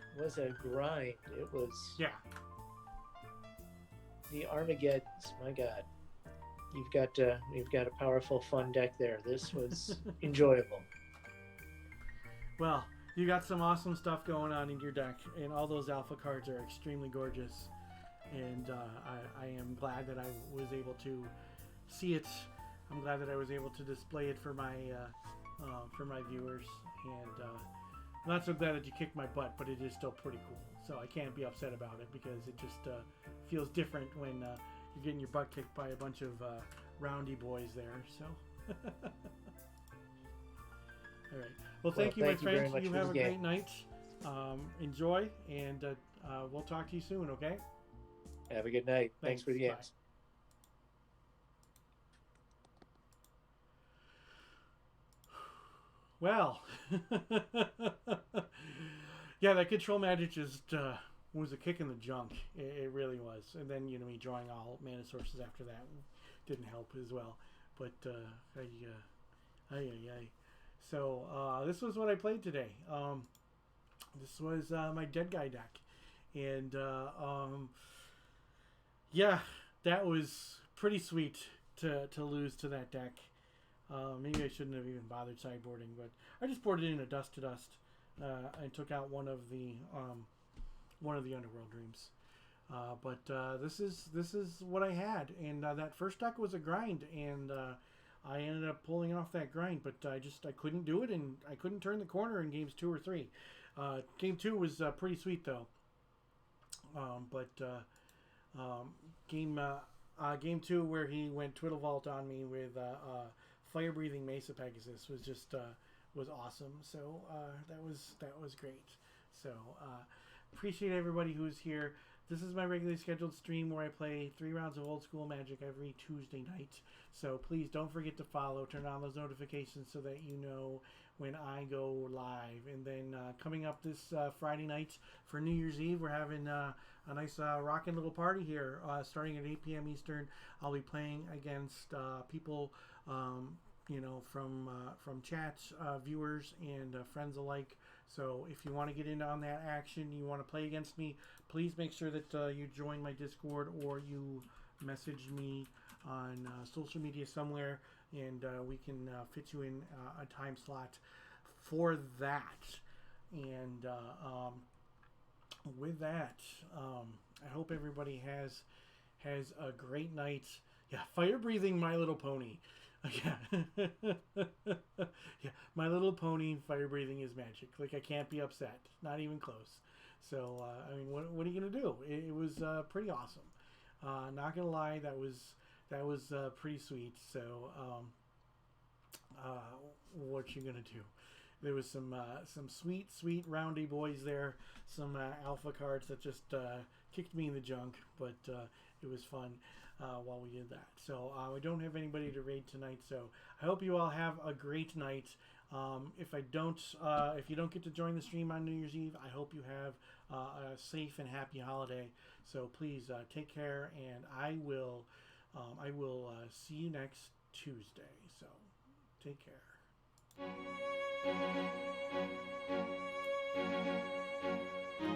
grind. It was Yeah. the Armageddons. My God, you've got a powerful, fun deck there. This was enjoyable. Well, you got some awesome stuff going on in your deck, and all those alpha cards are extremely gorgeous. And I am glad that I was able to see it. I'm glad that I was able to display it for my viewers. And I'm not so glad that you kicked my butt, but it is still pretty cool. So I can't be upset about it because it just feels different when you're getting your butt kicked by a bunch of roundy boys there. So. All right. Well, thank you, my friends. You have a great night. Enjoy, and we'll talk to you soon, okay? Have a good night. Thanks for the games. Well, yeah, that control magic just was a kick in the junk. It really was. And then, me drawing all mana sources after that didn't help as well. But, So this was what I played today. This was my Dead Guy deck. And, yeah, that was pretty sweet to lose to that deck. Maybe I shouldn't have even bothered sideboarding, but I just boarded in a Dust to Dust and took out one of the Underworld Dreams. But this is what I had, and that first deck was a grind, and I ended up pulling off that grind, but I couldn't do it, and I couldn't turn the corner in games 2 or 3. Game 2 was pretty sweet though, game 2 where he went Twiddle Vault on me with Fire Breathing Mesa Pegasus was just was awesome. So that was great. So appreciate everybody who's here. This is my regularly scheduled stream where I play 3 rounds of old school Magic every Tuesday night. So please don't forget to follow, turn on those notifications so that you know when I go live. And then coming up this Friday night for New Year's Eve, we're having a nice rockin' little party here starting at 8 p.m. Eastern. I'll be playing against people from chats, viewers, and friends alike. So if you want to get in on that action, you want to play against me, please make sure that you join my Discord or you message me on social media somewhere, and we can fit you in a time slot for that. And with that, I hope everybody has a great night. Yeah, fire breathing My Little Pony. Yeah. Yeah, My Little Pony fire breathing is magic. Like, I can't be upset. Not even close. So, I mean, what are you going to do? It was pretty awesome. Not going to lie, that was pretty sweet. So, what you going to do? There was some sweet roundy boys there. Some alpha cards that just kicked me in the junk, but it was fun while we did that. So we don't have anybody to raid tonight. So I hope you all have a great night. If you don't get to join the stream on New Year's Eve, I hope you have a safe and happy holiday. So please take care, and I will see you next Tuesday. So take care. Thank you.